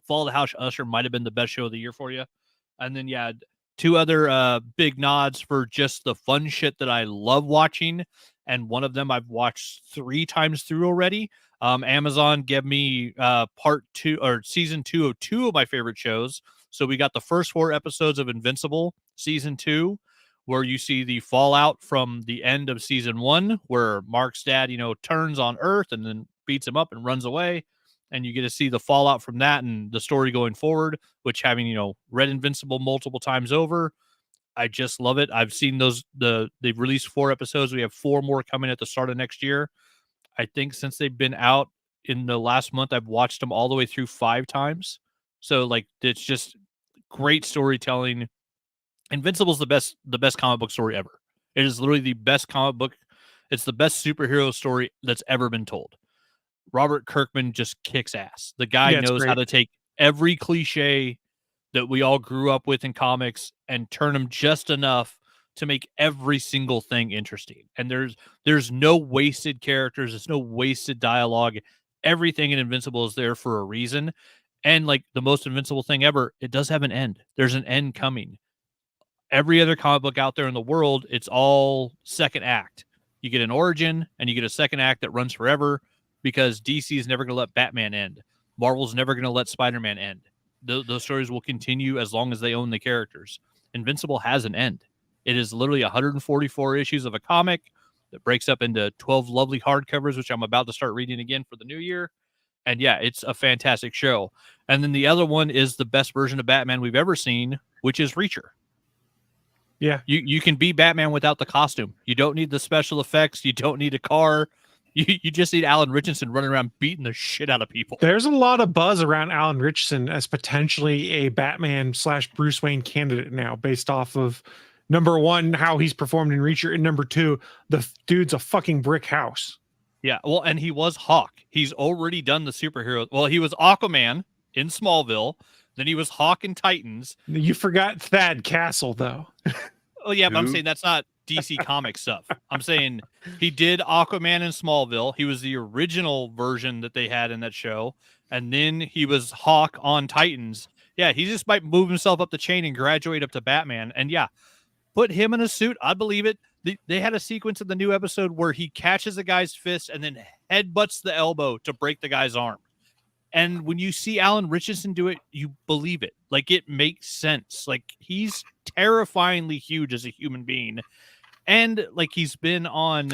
Fall of the House Usher might have been the best show of the year for you. And then yeah, two other big nods for just the fun shit that I love watching, and one of them I've watched 3 times through already. Amazon gave me part 2 or season 2 of 2 of my favorite shows. So we got the first 4 episodes of Invincible season 2, where you see the fallout from the end of season 1, where Mark's dad, turns on Earth and then beats him up and runs away. And you get to see the fallout from that and the story going forward, which, having, read Invincible multiple times over, I just love it. I've seen they've released 4 episodes. We have 4 more coming at the start of next year. I think since they've been out in the last month, I've watched them all the way through 5 times. So like, it's just great storytelling. Invincible's the best comic book story ever. It is literally the best comic book. It's the best superhero story that's ever been told. Robert Kirkman just kicks ass. The guy knows how to take every cliche that we all grew up with in comics and turn them just enough to make every single thing interesting. And there's no wasted characters. There's no wasted dialogue. Everything in Invincible is there for a reason. And like the most Invincible thing ever, it does have an end. There's an end coming. Every other comic book out there in the world, it's all second act. You get an origin and you get a second act that runs forever, because DC is never going to let Batman end. Marvel's never going to let Spider-Man end. those stories will continue as long as they own the characters. Invincible has an end. It is literally 144 issues of a comic that breaks up into 12 lovely hardcovers, which I'm about to start reading again for the new year. And yeah, it's a fantastic show. And then the other one is the best version of Batman we've ever seen, which is Reacher. Yeah. You can be Batman without the costume. You don't need the special effects. You don't need a car. You just need Alan Richardson running around beating the shit out of people. There's a lot of buzz around Alan Richardson as potentially a Batman / Bruce Wayne candidate now, based off of number one, how he's performed in Reacher, and number two, the dude's a fucking brick house. Yeah, well, and he was Hawk. He's already done the superhero. Well, he was Aquaman in Smallville. Then he was Hawk in Titans. You forgot Thad Castle, though. Oh, yeah, but I'm Who? saying that's not DC comic stuff. I'm saying he did Aquaman in Smallville. He was the original version that they had in that show. And then he was Hawk on Titans. Yeah, he just might move himself up the chain and graduate up to Batman. And yeah, put him in a suit. I'd believe it. They had a sequence in the new episode where he catches a guy's fist and then headbutts the elbow to break the guy's arm. And when you see Alan Richardson do it, you believe it. Like, it makes sense. Like, he's terrifyingly huge as a human being. And like, he's been on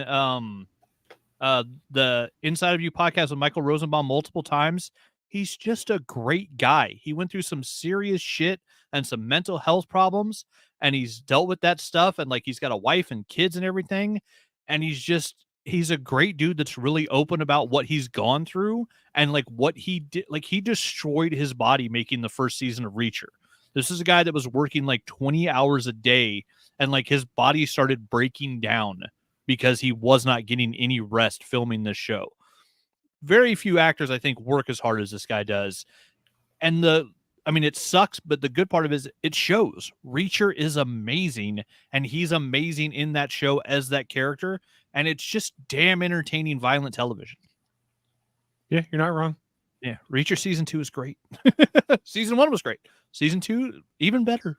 the Inside of You podcast with Michael Rosenbaum multiple times. He's just a great guy. He went through some serious shit and some mental health problems, and he's dealt with that stuff. And like, he's got a wife and kids and everything. And he's a great dude that's really open about what he's gone through and like what he did. Like, he destroyed his body making the first season of Reacher. This is a guy that was working like 20 hours a day, and like, his body started breaking down because he was not getting any rest filming this show. Very few actors, I think, work as hard as this guy does. And it sucks, but the good part of it is it shows. Reacher is amazing, and he's amazing in that show as that character, and it's just damn entertaining, violent television. Yeah, you're not wrong. Yeah, Reacher season 2 is great. Season 1 was great. Season 2, even better.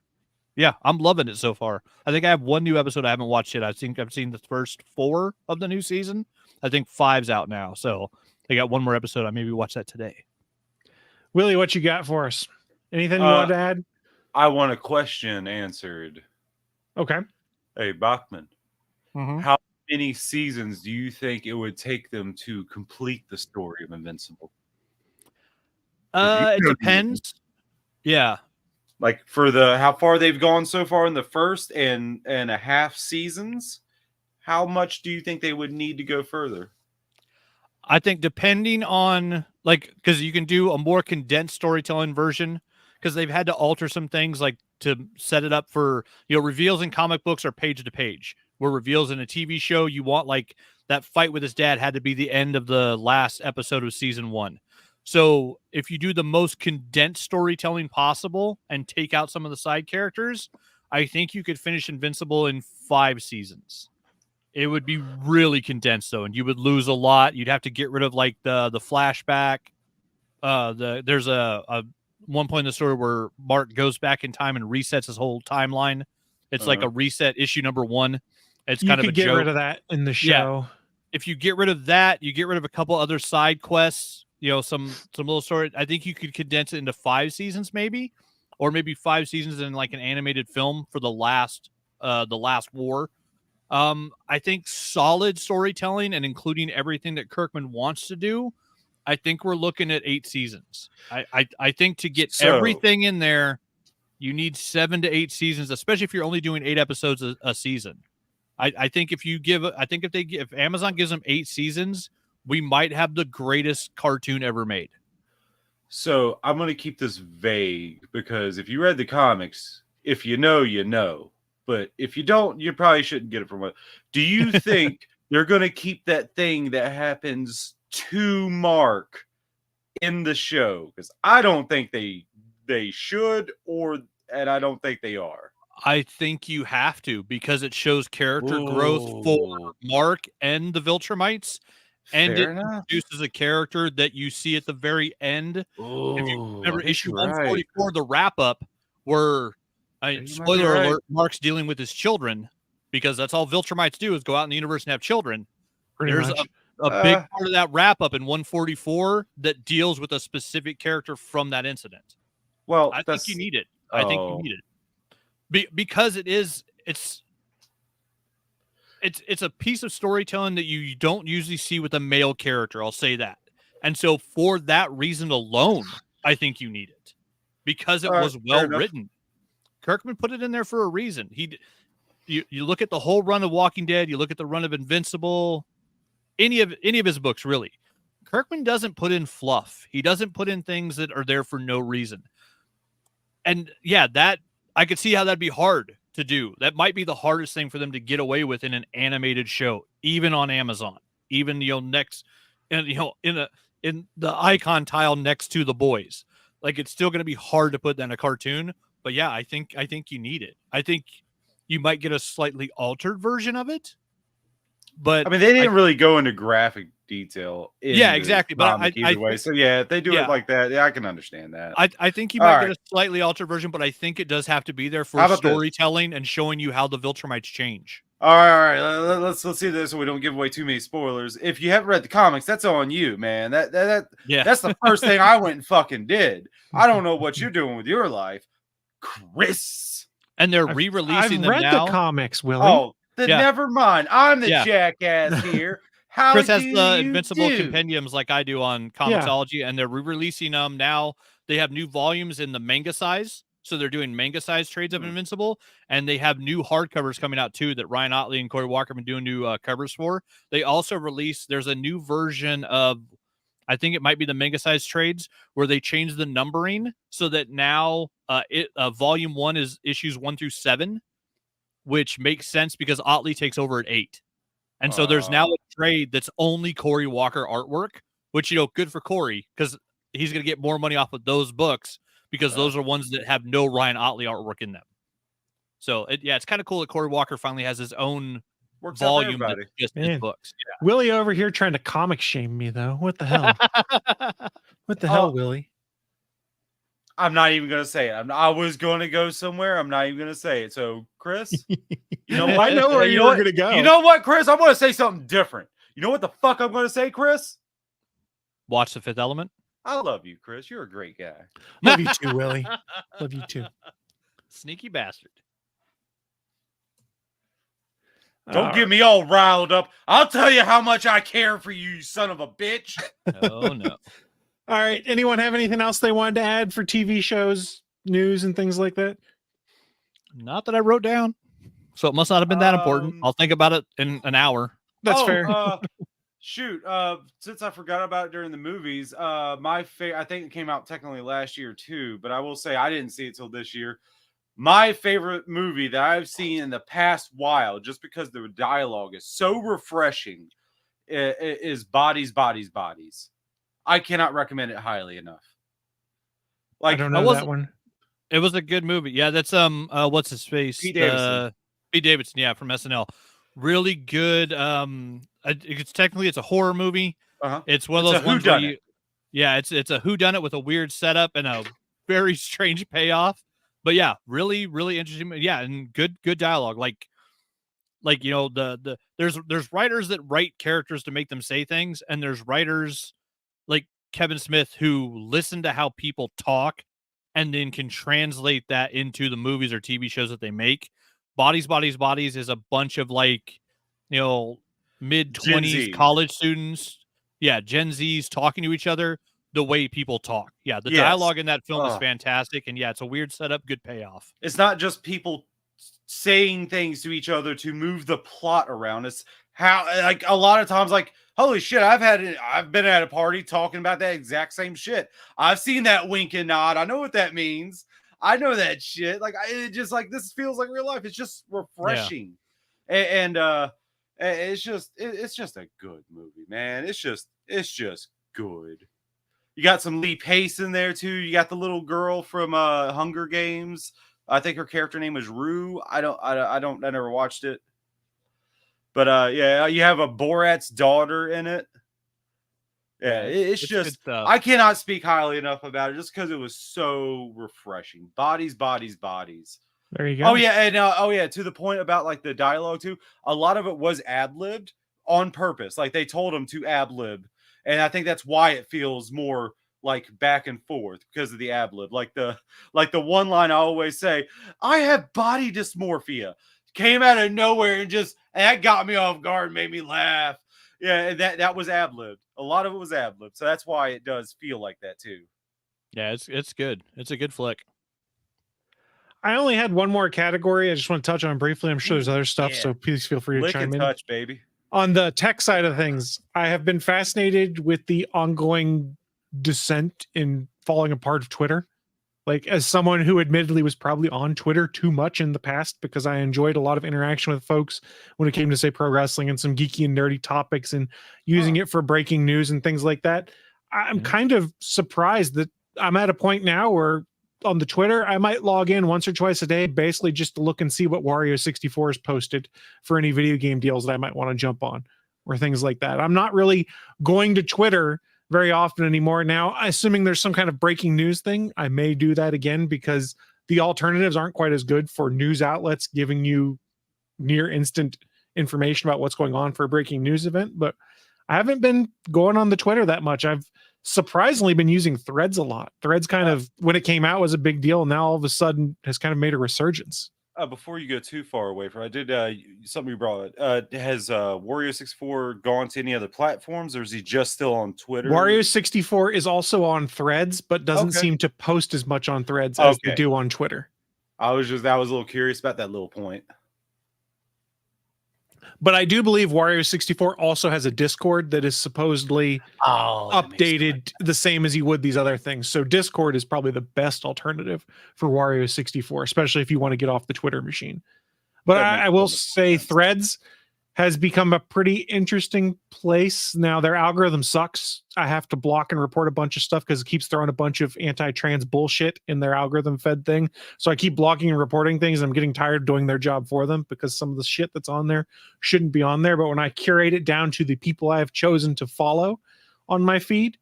Yeah, I'm loving it so far. I think I have one new episode I haven't watched yet. I think I've seen the first 4 of the new season. I think 5's out now, so I got one more episode. I maybe watch that today. Willie, what you got for us? Anything you want to add? I want a question answered. Okay. Hey, Bachman, Mm-hmm. how many seasons do you think it would take them to complete the story of Invincible? It depends. Yeah. Like, for how far they've gone so far in the first and a half seasons, how much do you think they would need to go further? I think depending on, like, because you can do a more condensed storytelling version, because they've had to alter some things, like to set it up for, reveals in comic books are page to page, where reveals in a TV show, you want, like, that fight with his dad had to be the end of the last episode of season 1. So if you do the most condensed storytelling possible and take out some of the side characters, I think you could finish Invincible in 5 seasons. It would be really condensed, though, and you would lose a lot. You'd have to get rid of, like, the flashback. There's a one point in the story where Mark goes back in time and resets his whole timeline. It's like a reset issue number 1. It's kind of a get joke. rid of that in the show. If you get rid of that, you get rid of a couple other side quests. Some little story. I think you could condense it into 5 seasons, maybe, or maybe 5 seasons in like an animated film for the last war. I think solid storytelling and including everything that Kirkman wants to do, I think we're looking at 8 seasons. I think to get everything in there, you need 7 to 8 seasons, especially if you're only doing 8 episodes a season. I think if Amazon gives them 8 seasons, we might have the greatest cartoon ever made. So I'm going to keep this vague, because if you read the comics, if you know, you know. But if you don't, you probably shouldn't get it from what. Do you think they're going to keep that thing that happens to Mark in the show? Because I don't think they should, and I don't think they are. I think you have to, because it shows character growth for Mark and the Viltrumites. And it introduces a character that you see at the very end. If you remember issue 144, the wrap up, where spoiler alert, Mark's dealing with his children, because that's all Viltrumites do is go out in the universe and have children. There's a big part of that wrap up in 144 that deals with a specific character from that incident. Well, I that's think you need it. I think you need it because it's a piece of storytelling that you don't usually see with a male character. I'll say that. And so for that reason alone, I think you need it because it was fair well enough. written. Kirkman put it in there for a reason. You look at the whole run of Walking Dead, you look at the run of Invincible, any of his books really. Kirkman doesn't put in fluff. He doesn't put in things that are there for no reason. And yeah, that I could see how that'd be hard to do. That might be the hardest thing for them to get away with in an animated show, even on Amazon, even next, and in the icon tile next to the boys. Like it's still going to be hard to put that in a cartoon. But yeah, I think you need it. I think you might get a slightly altered version of it. But I mean, they didn't really go into graphic detail. Yeah, exactly. But either way. So yeah, if they do it like that, yeah, I can understand that. I think you might get a slightly altered version, but I think it does have to be there for storytelling and showing you how the Viltrumites change. All right. Let's see this so we don't give away too many spoilers. If you haven't read the comics, that's on you, man. That's the first thing I went and fucking did. I don't know what you're doing with your life, Chris. And they're re-releasing them now. I've read the comics, Willie. Oh, then never mind. I'm the jackass here. How Chris has the Invincible compendiums like I do on Comixology, and they're re-releasing them now. They have new volumes in the manga size, so they're doing manga size trades of Invincible, and they have new hardcovers coming out too that Ryan Otley and Corey Walker have been doing new covers for. They also released, there's a new version of, I think it might be the manga size trades, where they changed the numbering so that now volume 1 is issues 1 through 7, which makes sense because Otley takes over at 8. And so there's now a trade that's only Corey Walker artwork, which, good for Corey because he's going to get more money off of those books because those are ones that have no Ryan Otley artwork in them. So, it's kind of cool that Corey Walker finally has his own volume that's just his books. Yeah. Willie over here trying to comic shame me, though. What the hell? What the hell, Willie? I'm not even going to say it. I was going to go somewhere. I'm not even going to say it. So, Chris, you know what? I know where you were going to go. You know what, Chris? I'm going to say something different. You know what the fuck I'm going to say, Chris? Watch The Fifth Element. I love you, Chris. You're a great guy. Love you too, Willie. Love you too. Sneaky bastard. Don't get me all riled up. I'll tell you how much I care for you, you son of a bitch. Oh, no. All right. Anyone have anything else they wanted to add for TV shows, news, and things like that? Not that I wrote down. So it must not have been that important. I'll think about it in an hour. That's fair. Shoot. Since I forgot about it during the movies, I think it came out technically last year too, but I will say I didn't see it till this year. My favorite movie that I've seen in the past while, just because the dialogue is so refreshing, is Bodies, Bodies, Bodies. I cannot recommend it highly enough. Like, I don't know that one. It was a good movie. Yeah, that's what's his face? Pete Davidson. Pete Davidson, yeah, from SNL. Really good. It's a horror movie. It's one of those ones where it's a whodunit with a weird setup and a very strange payoff. But yeah, really, really interesting. Yeah, and good dialogue. There's writers that write characters to make them say things, and there's writers like Kevin Smith who listen to how people talk and then can translate that into the movies or TV shows that they make. Bodies, Bodies, Bodies is a bunch of mid-20s college students. Yeah, Gen Zs talking to each other the way people talk. Yeah, the dialogue in that film is fantastic. And yeah, it's a weird setup, good payoff. It's not just people saying things to each other to move the plot around. It's how, a lot of times, holy shit, I've been at a party talking about that exact same shit. I've seen that wink and nod. I know what that means. I know that shit. This feels like real life. It's just refreshing. And it's just a good movie, man. It's just good. You got some Lee Pace in there too. You got the little girl from Hunger Games. I think her character name is Rue. I never watched it. But you have a Borat's daughter in it. Yeah, it's just I cannot speak highly enough about it just because it was so refreshing. Bodies, Bodies, Bodies. There you go. Oh yeah, and to the point about the dialogue too. A lot of it was ad-libbed on purpose. They told them to ad-lib, and I think that's why it feels more like back and forth because of the ad lib. Like the one line I always say, I have body dysmorphia. Came out of nowhere and that got me off guard, made me laugh. Yeah, and that was ad libbed. A lot of it was ad libbed. So that's why it does feel like that too. Yeah, it's good. It's a good flick. I only had one more category I just want to touch on briefly. I'm sure there's other stuff, Yeah. so please feel free to Lick chime and in. touch, baby. On the tech side of things, I have been fascinated with the ongoing descent in falling apart of Twitter. Like, as someone who admittedly was probably on Twitter too much in the past because I enjoyed a lot of interaction with folks when it came to, say, pro wrestling and some geeky and nerdy topics and using it for breaking news and things like that. I'm kind of surprised that I'm at a point now where on the Twitter, I might log in once or twice a day, basically just to look and see what Wario64 has posted for any video game deals that I might want to jump on or things like that. I'm not really going to Twitter very often anymore. Now, assuming there's some kind of breaking news thing, I may do that again because the alternatives aren't quite as good for news outlets giving you near instant information about what's going on for a breaking news event. But I haven't been going on the Twitter that much. I've surprisingly been using Threads a lot. Threads kind of, when it came out, was a big deal. Now all of a sudden has kind of made a resurgence. Before you go too far away from, I did something you brought. Has Wario64 gone to any other platforms, or is he just still on Twitter? Wario64 is also on Threads, but doesn't seem to post as much on Threads as they do on Twitter. I was a little curious about that little point. But I do believe Wario64 also has a Discord that is supposedly updated the same as you would these other things. So Discord is probably the best alternative for Wario64, especially if you want to get off the Twitter machine. But I will say Threads has become a pretty interesting place. Now, their algorithm sucks. I have to block and report a bunch of stuff because it keeps throwing a bunch of anti-trans bullshit in their algorithm fed thing. So I keep blocking and reporting things. I'm getting tired of doing their job for them because some of the shit that's on there shouldn't be on there. But when I curate it down to the people I have chosen to follow on my feed,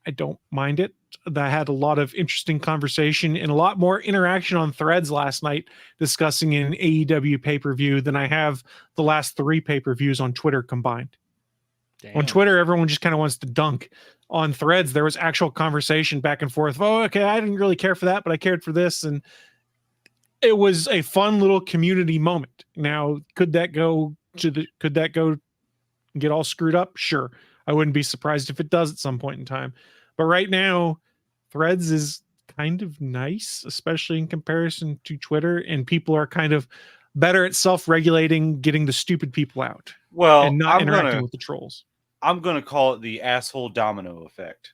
I don't mind it. I had a lot of interesting conversation and a lot more interaction on Threads last night discussing an AEW pay-per-view than I have the last 3 pay-per-views on Twitter combined. Damn. On Twitter, everyone just kind of wants to dunk. On Threads, there was actual conversation back and forth. Oh, okay, I didn't really care for that, but I cared for this. And it was a fun little community moment. Now, could that go get all screwed up? Sure. I wouldn't be surprised if it does at some point in time. But right now, Threads is kind of nice, especially in comparison to Twitter, and people are kind of better at self-regulating, getting the stupid people out. Well, and not interacting with the trolls. I'm going to call it the asshole domino effect.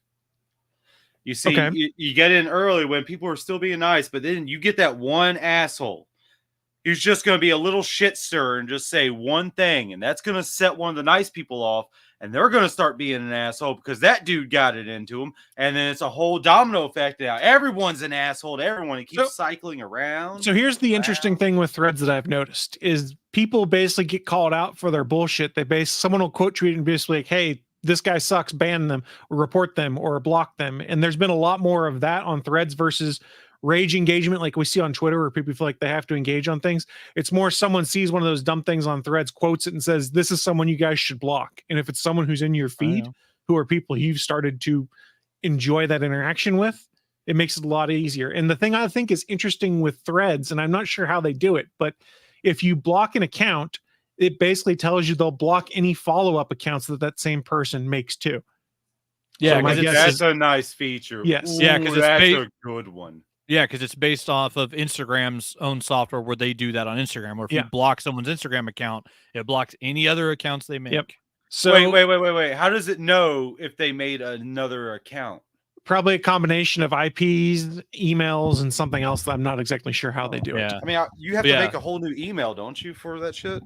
You see, you get in early when people are still being nice, but then you get that one asshole who's just going to be a little shit stirrer and just say one thing, and that's going to set one of the nice people off. And they're going to start being an asshole because that dude got it into him. And then it's a whole domino effect now. Everyone's an asshole to everyone. It keeps cycling around. So here's the interesting thing with Threads that I've noticed is people basically get called out for their bullshit. Someone will quote tweet and basically like, hey, this guy sucks, ban them or report them or block them. And there's been a lot more of that on Threads versus rage engagement like we see on Twitter where people feel like they have to engage on things. It's more someone sees one of those dumb things on Threads, quotes it and says, this is someone you guys should block. And if it's someone who's in your feed, who are people you've started to enjoy that interaction with, it makes it a lot easier. And the thing I think is interesting with Threads, and I'm not sure how they do it, but if you block an account, it basically tells you they'll block any follow-up accounts that same person makes too. Yeah, so that's a nice feature. Yes. Yeah, because that's a good one. Yeah, because it's based off of Instagram's own software where they do that on Instagram. Or if you block someone's Instagram account, it blocks any other accounts they make. Yep. So wait. How does it know if they made another account? Probably a combination of IPs, emails, and something else that I'm not exactly sure how they do it. I mean, you have to make a whole new email, don't you, for that shit?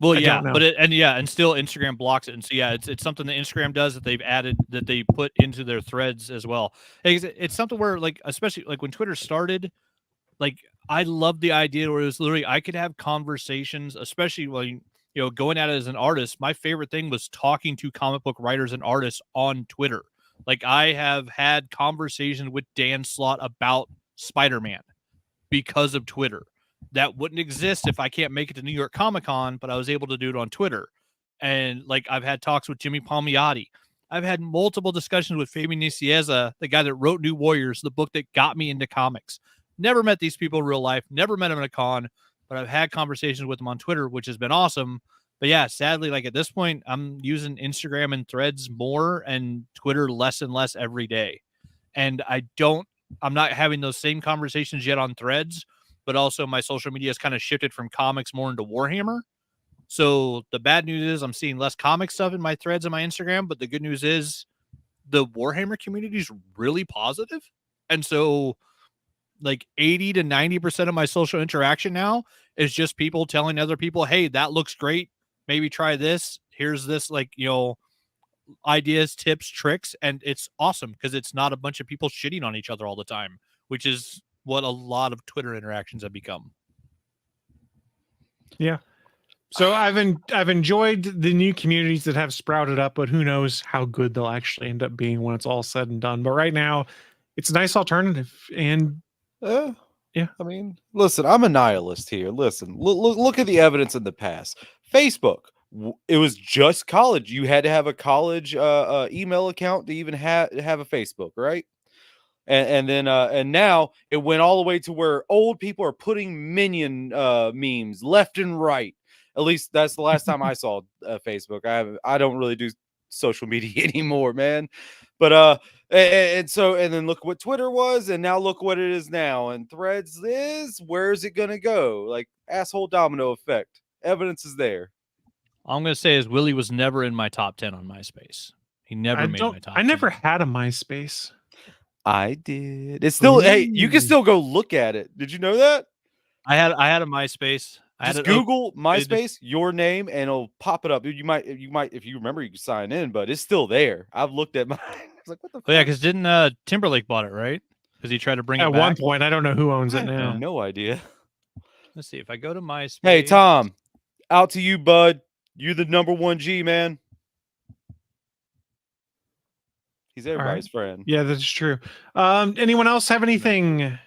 Well, and still Instagram blocks it, and so it's something that Instagram does that they've added that they put into their threads as well. It's something where, like, especially like when Twitter started, like I loved the idea where it was literally I could have conversations, especially when going at it as an artist. My favorite thing was talking to comic book writers and artists on Twitter. Like I have had conversations with Dan Slott about Spider-Man because of Twitter. That wouldn't exist if I can't make it to New York Comic Con, but I was able to do it on Twitter. And like I've had talks with Jimmy Palmiotti. I've had multiple discussions with Fabian Nicieza, the guy that wrote New Warriors, the book that got me into comics. Never met these people in real life, never met them at a con, but I've had conversations with them on Twitter, which has been awesome. But yeah, sadly, like at this point, I'm using Instagram and Threads more and Twitter less and less every day. And I'm not having those same conversations yet on Threads, but also my social media has kind of shifted from comics more into Warhammer. So the bad news is I'm seeing less comic stuff in my Threads and my Instagram, but the good news is the Warhammer community is really positive. And so like 80 to 90% of my social interaction now is just people telling other people, hey, that looks great. Maybe try this. Here's this, like, ideas, tips, tricks. And it's awesome because it's not a bunch of people shitting on each other all the time, which is what a lot of Twitter interactions have become. Yeah. So I've enjoyed the new communities that have sprouted up, but who knows how good they'll actually end up being when it's all said and done. But right now, it's a nice alternative. And yeah. I mean, listen, I'm a nihilist here. Listen, look at the evidence in the past. Facebook, it was just college. You had to have a college email account to even have a Facebook, right? And then now it went all the way to where old people are putting minion memes left and right. At least that's the last time I saw Facebook. I don't really do social media anymore, man. But and then look what Twitter was, and now look what it is now. And Threads is, where is it gonna go? Like asshole domino effect. Evidence is there. All I'm gonna say is Willie was never in my top 10 on MySpace. He never made my top 10. I never had a MySpace. I did. It's still hey, you can still go look at it. Did you know that? I had a MySpace. Just Google MySpace, your name, and it'll pop it up. You might, if you remember, you can sign in, but it's still there. I've looked at mine. I was like, what the fuck? Yeah, because didn't Timberlake bought it, right? Because he tried to bring it at back. one point. I don't know who owns it I now. have no idea. Let's see if I go to MySpace. Hey, Tom, out to you, bud. You're the number one G, man. He's everybody's friend. Yeah, that's true. Anyone else have anything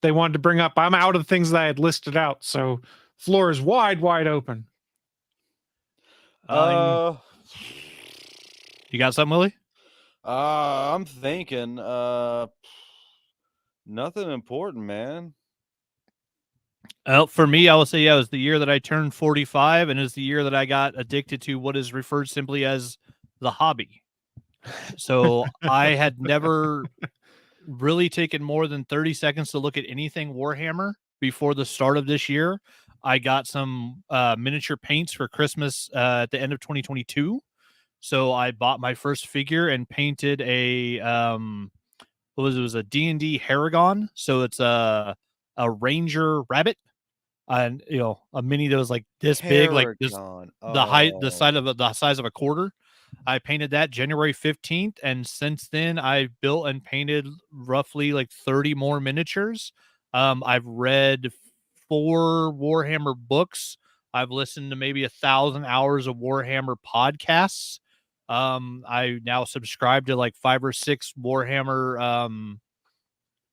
they wanted to bring up? I'm out of the things that I had listed out, so floor is wide open. You got something, Willie? I'm thinking nothing important, man. Well, for me, I will say, yeah, it was the year that I turned 45, and it was the year that I got addicted to what is referred simply as the hobby. So I had never really taken more than 30 seconds to look at anything Warhammer before the start of this year. I got some miniature paints for Christmas at the end of 2022. So I bought my first figure and painted a it was a D&D Haragon. So it's a ranger rabbit, and a mini that was like this big, like this, the size of a quarter. I painted that January 15th, and since then I've built and painted roughly like 30 more miniatures. I've read 4 Warhammer books. I've listened to maybe 1,000 hours of Warhammer podcasts. I now subscribe to like 5 or 6 Warhammer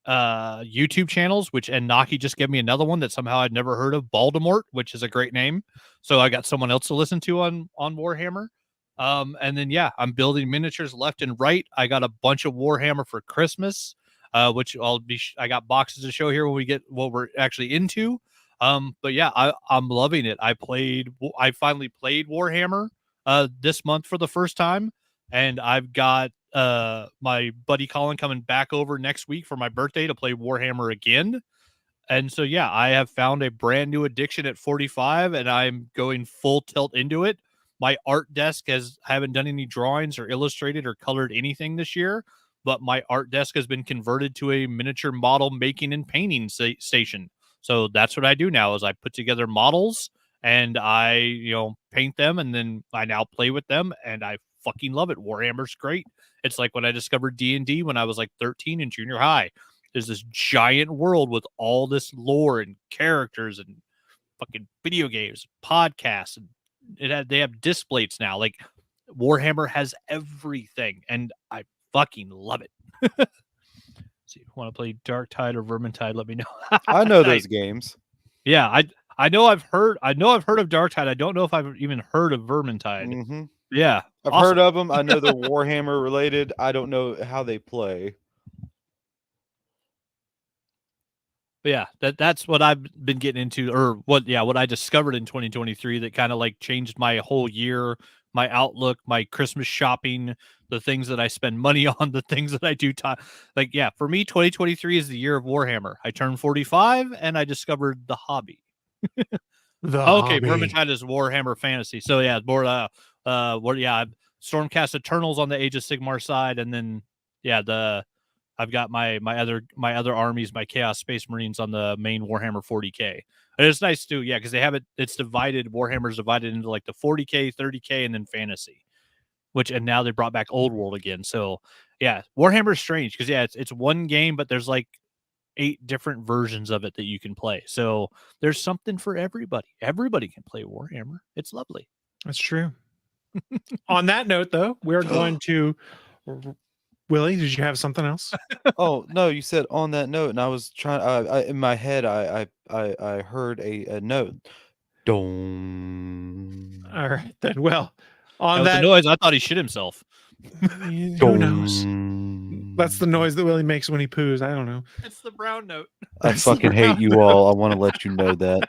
YouTube channels, and Naki just gave me another one that somehow I'd never heard of, Voldemort, which is a great name. So I got someone else to listen to on Warhammer. And then, yeah, I'm building miniatures left and right. I got a bunch of Warhammer for Christmas, which I got boxes to show here when we get what we're actually into. But yeah, I'm loving it. I finally played Warhammer, this month for the first time. And I've got, my buddy Colin coming back over next week for my birthday to play Warhammer again. And so, yeah, I have found a brand new addiction at 45, and I'm going full tilt into it. My art desk I haven't done any drawings or illustrated or colored anything this year, but my art desk has been converted to a miniature model making and painting station. So that's what I do now is I put together models and I, paint them, and then I now play with them, and I fucking love it. Warhammer's great. It's like when I discovered D&D when I was like 13 in junior high. There's this giant world with all this lore and characters and fucking video games, podcasts, and they have displays now. Like Warhammer has everything, and I fucking love it. So if you want to play Dark Tide or Vermintide, let me know. I know those games. Yeah, I know I've heard of Dark Tide. I don't know if I've even heard of Vermintide. Mm-hmm. Yeah, I've awesome. heard of them. I know they're Warhammer related. I don't know how they play. But yeah, that's what I've been getting into, or what I discovered in 2023 that kind of like changed my whole year, my outlook, my Christmas shopping, the things that I spend money on, the things that I do time. Like, yeah, for me, 2023 is the year of Warhammer. I turned 45 and I discovered the hobby. The Okay, hobby. Vermintide is Warhammer Fantasy. So yeah, more Stormcast Eternals on the Age of Sigmar side, and then I've got my other armies, my Chaos Space Marines on the main Warhammer 40K. And it's nice too, yeah, because they have it's divided. Warhammer's divided into like the 40K, 30K, and then Fantasy. And now they brought back Old World again. So yeah, Warhammer's strange because it's one game, but there's like 8 different versions of it that you can play. So there's something for everybody. Everybody can play Warhammer. It's lovely. That's true. On that note, though, we're going to. Willie, did you have something else? Oh no, you said on that note, and I was trying. In my head, I heard a note. Dong. All right, then. Well, on That was that, the noise. I thought he shit himself. who knows? That's the noise that Willie makes when he poos. I don't know. It's the brown note. I fucking hate you all. I want to let you know that.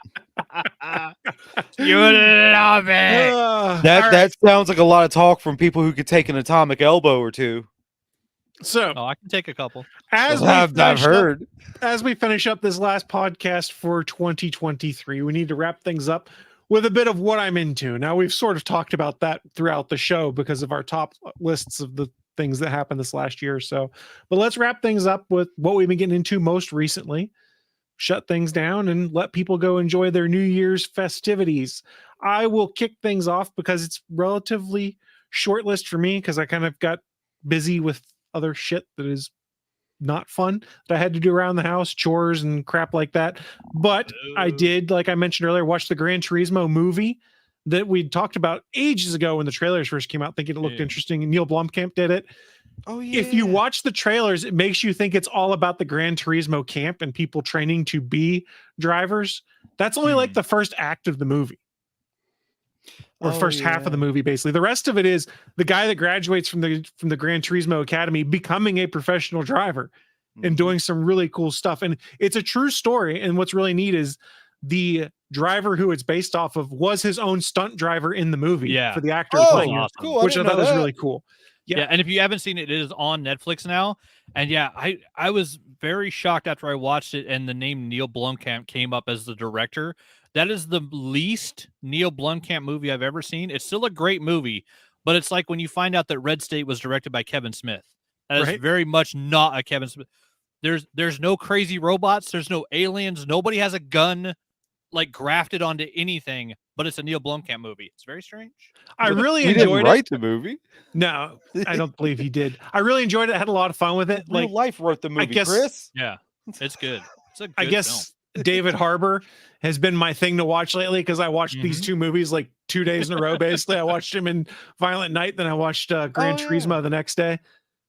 You love it. That sounds like a lot of talk from people who could take an atomic elbow or two. So, Oh, I can take a couple. as I've heard. As we finish up this last podcast for 2023, we need to wrap things up with a bit of what I'm into. Now, we've sort of talked about that throughout the show because of our top lists of the things that happened this last year or so. But let's wrap things up with what we've been getting into most recently, shut things down, and let people go enjoy their New Year's festivities. I will kick things off because it's relatively short list for me because I kind of got busy with other shit that is not fun that I had to do around the house, chores and crap like that. But I did, like I mentioned earlier, watch the Gran Turismo movie that we'd talked about ages ago when the trailers first came out, thinking it looked interesting. And Neil Blomkamp did it. Oh yeah. If you watch the trailers, it makes you think it's all about the Gran Turismo camp and people training to be drivers. That's only like the first act of the movie. Or first half of the movie, basically. The rest of it is the guy that graduates from the Gran Turismo Academy becoming a professional driver and doing some really cool stuff. And it's a true story. And what's really neat is the driver who it's based off of was his own stunt driver in the movie for the actor playing him, awesome. Cool. which I thought was really cool. Yeah, and if you haven't seen it, it is on Netflix now. And yeah, I was very shocked after I watched it and the name Neil Blomkamp came up as the director. That is the least Neil Blomkamp movie I've ever seen. It's still a great movie, but it's like when you find out that Red State was directed by Kevin Smith. That is very much not a Kevin Smith. There's no crazy robots. There's no aliens. Nobody has a gun like grafted onto anything, but it's a Neil Blomkamp movie. It's very strange. I really He enjoyed didn't it. write the movie. No, I don't believe he did. I really enjoyed it. I had a lot of fun with it. Real Like, life wrote the movie, guess- Chris. Yeah, it's good. It's a good I guess David Harbour has been my thing to watch lately because I watched these two movies like 2 days in a row. Basically, I watched him in Violent Night, then I watched Gran Turismo the next day,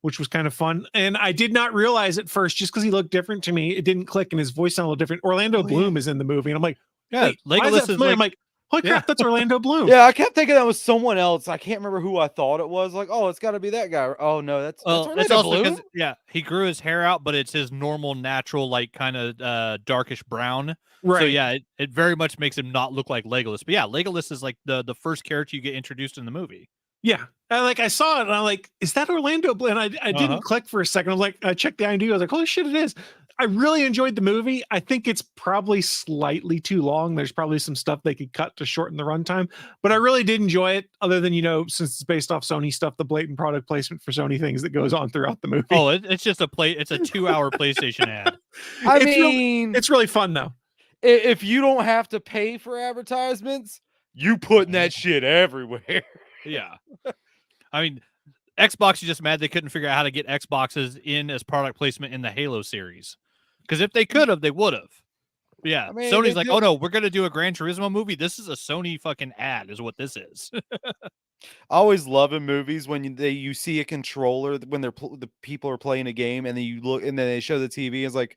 which was kind of fun. And I did not realize at first, just because he looked different to me, it didn't click, and his voice sounded a little different. Orlando Bloom is in the movie, and I'm like, yeah, wait, why is that familiar? I'm like, holy crap, that's Orlando Bloom. Yeah, I kept thinking that was someone else. I can't remember who I thought it was. Like, oh, it's got to be that guy. Oh no, that's it's Orlando also Bloom. because he grew his hair out, but it's his normal, natural, like kind of darkish brown. Right. So yeah, it very much makes him not look like Legolas. But yeah, Legolas is like the first character you get introduced in the movie. Yeah. I saw it and I'm like, is that Orlando Bloom? And I didn't click for a second. I was like, I checked the IMDb. I was like, holy shit, it is. I really enjoyed the movie. I think it's probably slightly too long. There's probably some stuff they could cut to shorten the runtime, but I really did enjoy it. Other than, since it's based off Sony stuff, the blatant product placement for Sony things that goes on throughout the movie. Oh, it's just it's a 2-hour PlayStation ad. It's really fun though. If you don't have to pay for advertisements, you putting that shit everywhere. Yeah. I mean, Xbox is just mad they couldn't figure out how to get Xboxes in as product placement in the Halo series. Because if they could have, they would have. Yeah. I mean, Sony's like, oh no, we're going to do a Gran Turismo movie. This is a Sony fucking ad is what this is. I always love in movies when you see a controller when the people are playing a game and then you look and then they show the TV. It's like,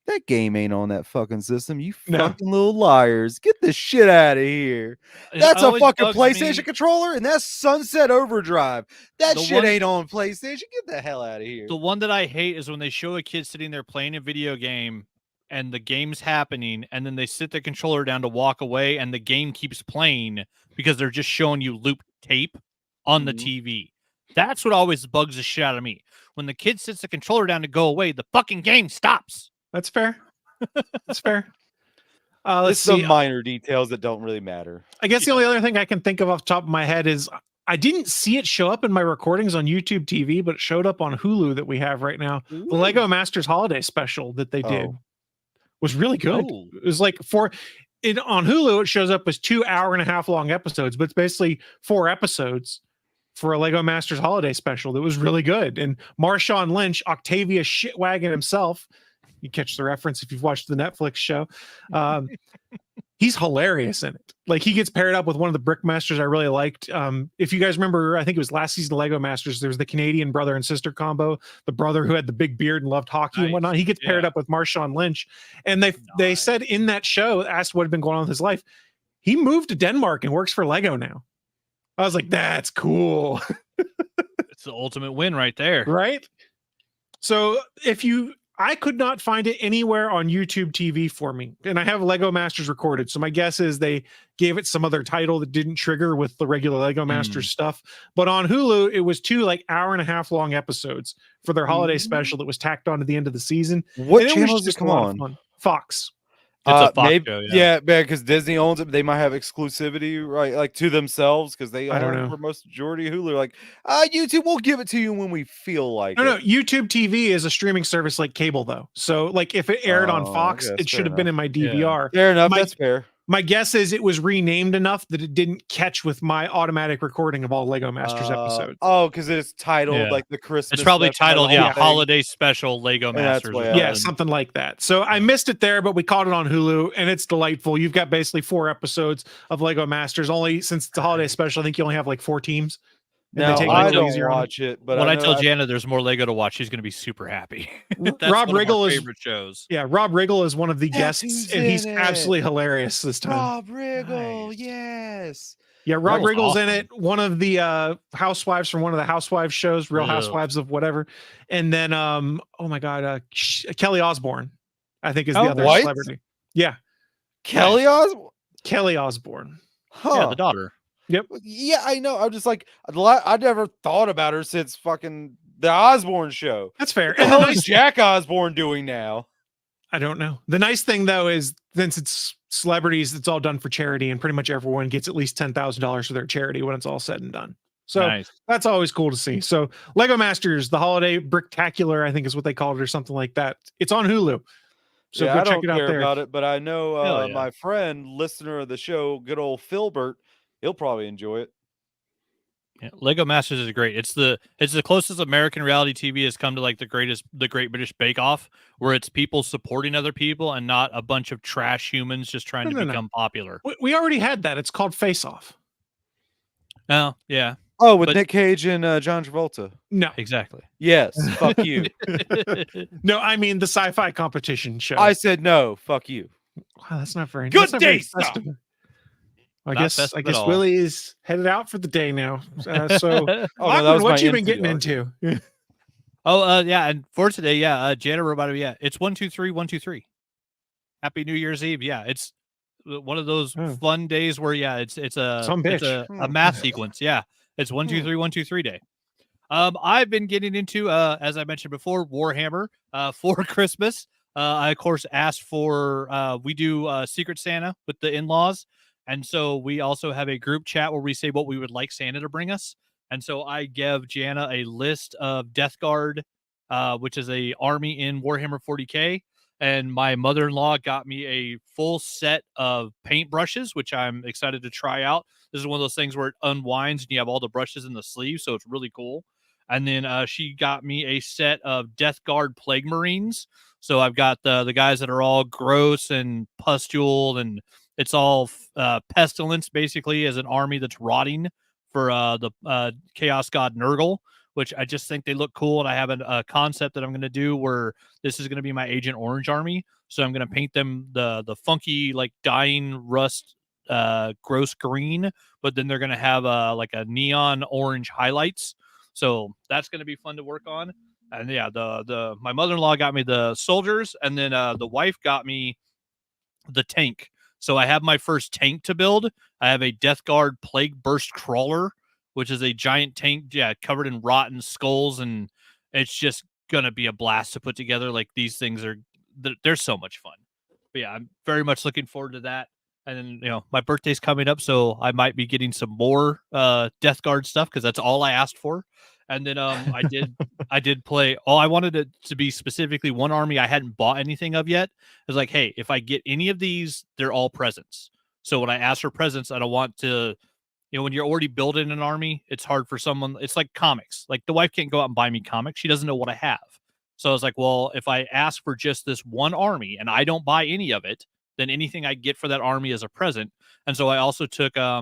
That game ain't on that fucking system. You No. fucking little liars. Get this shit out of here. It That's a always fucking bugs PlayStation me- controller, and that's Sunset Overdrive. That The shit one- ain't on PlayStation. Get the hell out of here. The one that I hate is when they show a kid sitting there playing a video game and the game's happening, and then they sit the controller down to walk away, and the game keeps playing because they're just showing you looped tape on the Mhm. TV. That's what always bugs the shit out of me. When the kid sits the controller down to go away, the fucking game stops. That's fair. That's fair. Let's It's some see. minor details that don't really matter. I guess the only other thing I can think of off the top of my head is I didn't see it show up in my recordings on YouTube TV, but it showed up on Hulu that we have right now. The Lego Masters Holiday Special that they did Oh. was really good. Oh. It was like on Hulu, it shows up as 2.5 hour long episodes, but it's basically 4 episodes for a Lego Masters Holiday Special that was really good. And Marshawn Lynch, Octavia Shitwagon himself, you catch the reference if you've watched the Netflix show. He's hilarious in it. Like, he gets paired up with one of the Brickmasters I really liked. If you guys remember, I think it was last season of Lego Masters, there was the Canadian brother and sister combo, the brother who had the big beard and loved hockey and Nice. whatnot. He gets paired Yeah. up with Marshawn Lynch. And they Nice. said in that show, asked what had been going on with his life. He moved to Denmark and works for Lego now. I was like, that's cool. It's the ultimate win right there. Right? So I could not find it anywhere on YouTube TV for me. And I have Lego Masters recorded. So my guess is they gave it some other title that didn't trigger with the regular Lego Masters stuff. But on Hulu, it was 2 1.5 hour long episodes for their holiday special that was tacked on to the end of the season. What And it was channel does it just a come lot of on? fun. Fox. It's a Fox maybe, show, yeah, because Disney owns it. They might have exclusivity, right? Like to themselves, because they I don't own know. for most majority of Hulu. Like, YouTube, we'll give it to you when we feel like No, it. YouTube TV is a streaming service like cable, though. So, like, if it aired on Oh, Fox, okay, it that's should fair have been in my DVR. Fair enough. My- That's fair. My guess is it was renamed enough that it didn't catch with my automatic recording of all Lego Masters episodes. Oh, because it's titled Yeah. like the Christmas. It's probably special, titled, the whole yeah, thing. Holiday Special Lego And that's Masters. why or I- Yeah, something. something like that. So I missed it there, but we caught it on Hulu, and it's delightful. You've got basically 4 episodes of Lego Masters. Only since it's a holiday special, I think you only have like 4 teams. And they Now, take it a I little don't easier on it. watch it, but When I know tell Jana there's more Lego to watch, she's going to be super happy. That's Rob one of Riggle our is- favorite shows. Yeah, Rob Riggle is one of the That's guests, who's and he's in it. absolutely hilarious this time. Rob Riggle, Nice. yes. Yeah, Rob Riggle's Riggle's in awesome. it. One of the housewives from one of the housewives shows, Real Yeah. Housewives of whatever. And then oh my god, Kelly Osbourne, I think is the Oh, other what? celebrity. Yeah, Kelly Osbourne. Kelly Osbourne. Huh. Yeah, the daughter. Yeah, I know. I'm just like, I never thought about her since fucking the Osbourne show. That's fair. What the And the hell nice, is Jack Osbourne doing now? I don't know. The nice thing though is since it's celebrities, it's all done for charity, and pretty much everyone gets at least $10,000 for their charity when it's all said and done. So Nice. that's always cool to see. So Lego Masters, the Holiday Bricktacular, I think is what they called it, or something like that. It's on Hulu. So yeah, go I check don't it out care there. about it, but I know Hell yeah. my friend, listener of the show, good old Philbert, he'll probably enjoy it. Yeah, Lego Masters is great. It's the closest American reality TV has come to like the Great British Bake Off, where it's people supporting other people and not a bunch of trash humans just trying to No. become popular. We already had that. It's called Face Off. Oh, yeah, Oh, with But- Nick Cage and John Travolta. No, exactly. Yes, fuck you. no, I mean the sci-fi competition show. I said no, fuck you. Wow, that's not very Good that's not very day, sir. festive. I Not guess festive I at guess all. Willie is headed out for the day now. So, Oh, no, that Lachlan, was what my you been NCR. getting into? Yeah, and for today, Jana reminded me, it's 123 123. Happy New Year's Eve. Yeah, it's one of those Oh. fun days where it's Some bitch. a math sequence. Yeah, it's 123 123 day. I've been getting into as I mentioned before, Warhammer for Christmas. I of course asked for we do Secret Santa with the in-laws, and so we also have a group chat where we say what we would like Santa to bring us. And so I gave Jana a list of Death Guard, which is a army in Warhammer 40K. And my mother-in-law got me a full set of paint brushes, which I'm excited to try out. This is one of those things where it unwinds and you have all the brushes in the sleeve, so it's really cool. And then she got me a set of Death Guard Plague Marines. So I've got the guys that are all gross and pustule, and it's all pestilence, basically, as an army that's rotting for the Chaos God Nurgle, which I just think they look cool. And I have a concept that I'm going to do where this is going to be my Agent Orange army. So I'm going to paint them the funky, like dying rust, gross green, but then they're going to have like a neon orange highlights. So that's going to be fun to work on. And yeah, my mother-in-law got me the soldiers, and then the wife got me the tank. So I have my first tank to build. I have a Death Guard Plague Burst Crawler, which is a giant tank, covered in rotten skulls, and it's just gonna be a blast to put together. Like, these things they're so much fun. But yeah, I'm very much looking forward to that. And then, my birthday's coming up, so I might be getting some more Death Guard stuff, because that's all I asked for. And then I did play. Oh, I wanted it to be specifically one army I hadn't bought anything of yet. I was like, hey, if I get any of these, they're all presents. So when I ask for presents, I don't want to, when you're already building an army, it's hard for someone. It's like comics. Like, the wife can't go out and buy me comics. She doesn't know what I have. So I was like, well, if I ask for just this one army and I don't buy any of it, then anything I get for that army is a present. And so I also took, I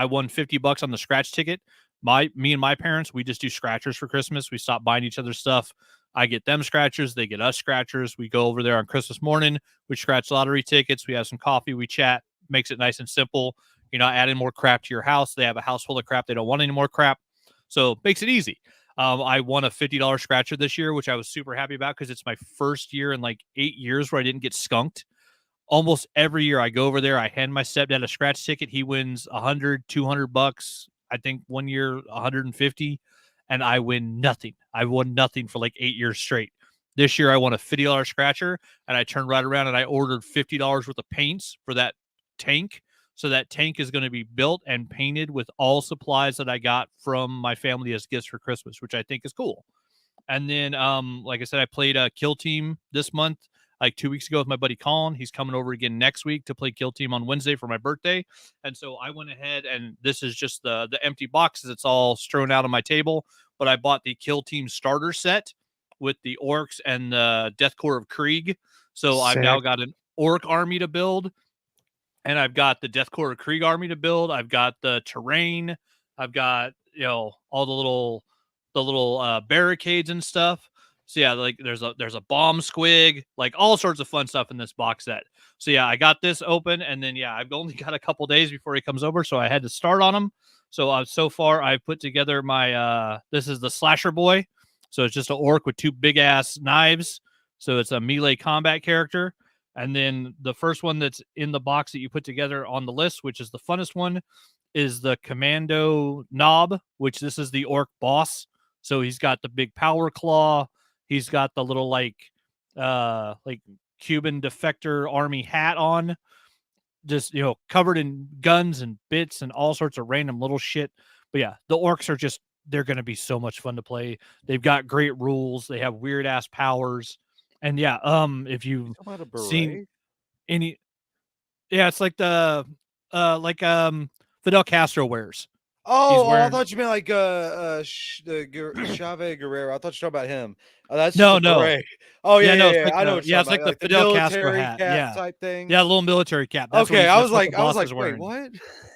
won $50 on the scratch ticket. Me and my parents, we just do scratchers for Christmas. We stop buying each other stuff. I get them scratchers, they get us scratchers. We go over there on Christmas morning, we scratch lottery tickets, we have some coffee, we chat, makes it nice and simple. You're not adding more crap to your house. They have a house full of crap. They don't want any more crap. So makes it easy. I won a $50 scratcher this year, which I was super happy about, because it's my first year in like 8 years where I didn't get skunked. Almost every year I go over there, I hand my stepdad a scratch ticket. He wins $100, $200. I think one year 150, and I win nothing. I won nothing for like 8 years straight. This year I won a $50 scratcher, and I turned right around and I ordered $50 worth of paints for that tank. So that tank is going to be built and painted with all supplies that I got from my family as gifts for Christmas, which I think is cool. And then, like I said, I played a Kill Team this month, like 2 weeks ago, with my buddy Colin. He's coming over again next week to play Kill Team on Wednesday for my birthday. And so I went ahead, and this is just the empty boxes. It's all strewn out on my table, but I bought the Kill Team starter set with the orcs and the Death Corps of Krieg. So I've now got an orc army to build, and I've got the Death Corps of Krieg army to build. I've got the terrain. I've got, all the little barricades and stuff. So yeah, like there's a bomb squig, like all sorts of fun stuff in this box set. So yeah, I got this open, and then I've only got a couple days before he comes over, so I had to start on him. So so far I've put together my this is the Slasher Boy. So it's just an orc with two big ass knives. So it's a melee combat character. And then the first one that's in the box that you put together on the list, which is the funnest one, is the Commando Knob, which this is the orc boss. So he's got the big power claw. He's got the little like Cuban defector army hat on, just, covered in guns and bits and all sorts of random little shit. But yeah, the orcs are they're going to be so much fun to play. They've got great rules. They have weird ass powers. And if you've seen any, it's like the Fidel Castro wears. I thought you meant like Chave Guerrero. I thought you were talking about him. That's no. Oh yeah, It's I know. it's like the Fidel Castro hat, type thing. Yeah, a little military cap. That's okay, I was like, wait, what?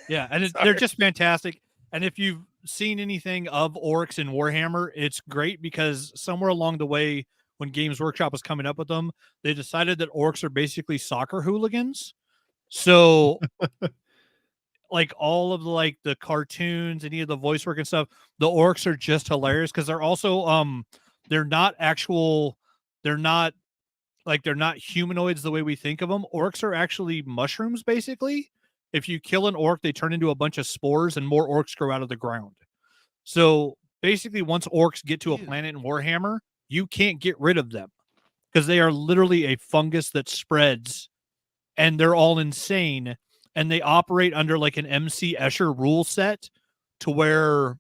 Yeah, and they're just fantastic. And if you've seen anything of orcs in Warhammer, it's great, because somewhere along the way, when Games Workshop was coming up with them, they decided that orcs are basically soccer hooligans. So like all of the cartoons, any of the voice work and stuff, the orcs are just hilarious, because they're also they're not humanoids the way we think of them. Orcs are actually mushrooms, basically. If you kill an orc, they turn into a bunch of spores, and more orcs grow out of the ground. So basically, once orcs get to a planet in Warhammer, you can't get rid of them, because they are literally a fungus that spreads, and they're all insane, and they operate under like an MC Escher rule set, to where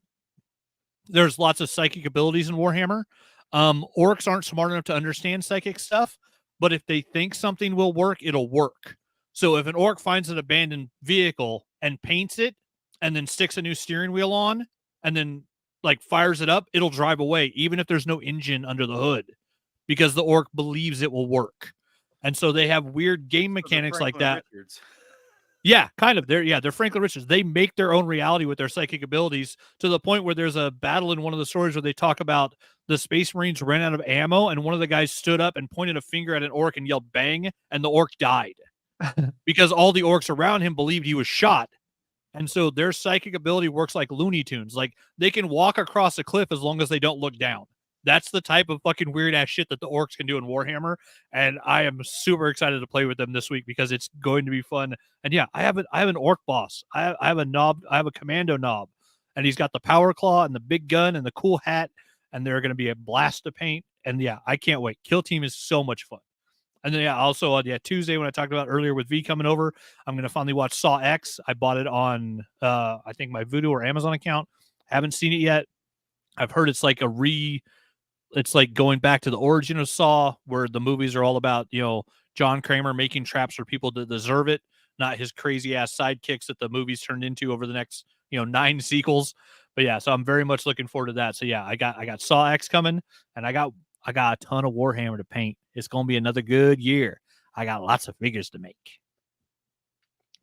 there's lots of psychic abilities in Warhammer. Orcs aren't smart enough to understand psychic stuff, but if they think something will work, it'll work. So if an orc finds an abandoned vehicle and paints it, and then sticks a new steering wheel on, and then fires it up, it'll drive away, even if there's no engine under the hood, because the orc believes it will work. And so they have weird game mechanics like that. Yeah, kind of. They're Franklin Richards. They make their own reality with their psychic abilities to the point where there's a battle in one of the stories where they talk about the Space Marines ran out of ammo, and one of the guys stood up and pointed a finger at an orc and yelled "bang," and the orc died because all the orcs around him believed he was shot. And so their psychic ability works like Looney Tunes. Like they can walk across a cliff as long as they don't look down. That's the type of fucking weird ass shit that the orcs can do in Warhammer. And I am super excited to play with them this week because it's going to be fun. And yeah, I have an orc boss. I have a knob. I have a commando knob, and he's got the power claw and the big gun and the cool hat. And they're going to be a blast to paint. And yeah, I can't wait. Kill Team is so much fun. And then yeah, also Tuesday when I talked about earlier with V coming over, I'm gonna finally watch Saw X. I bought it on I think my Vudu or Amazon account. Haven't seen it yet. I've heard it's like it's like going back to the origin of Saw, where the movies are all about, John Kramer making traps for people to deserve it, not his crazy ass sidekicks that the movies turned into over the next, 9 sequels. But yeah, so I'm very much looking forward to that. So yeah, I got Saw X coming, and I got a ton of Warhammer to paint. It's going to be another good year. I got lots of figures to make.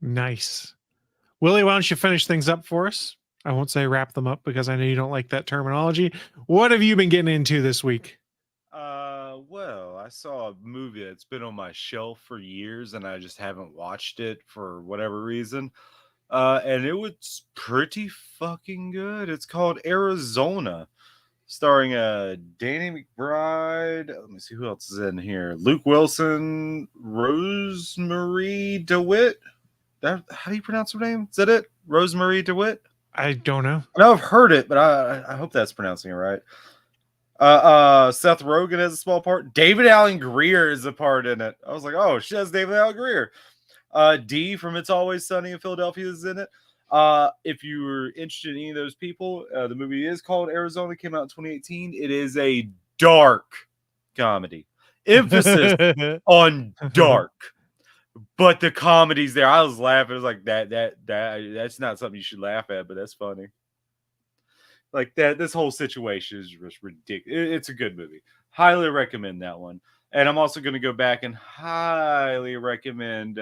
Nice. Willie, why don't you finish things up for us? I won't say wrap them up because I know you don't like that terminology. What have you been getting into this week? Well, I saw a movie that's been on my shelf for years and I just haven't watched it for whatever reason. And it was pretty fucking good. It's called Arizona, starring Danny McBride. Let me see who else is in here. Luke Wilson, Rosemary DeWitt. How do you pronounce her name? Is that it? Rosemary DeWitt? I don't know. I know I've heard it, but I hope that's pronouncing it right. Seth Rogen has a small part. David Allen Greer is a part in it. I was like, oh, she has David Allen Greer. D from It's Always Sunny in Philadelphia is in it. If you were interested in any of those people, the movie is called Arizona. Came out in 2018. It is a dark comedy. Emphasis on dark. But the comedy's there. I was laughing. It was like that's not something you should laugh at, but that's funny. Like that, this whole situation is just ridiculous. It's a good movie. Highly recommend that one. And I'm also going to go back and highly recommend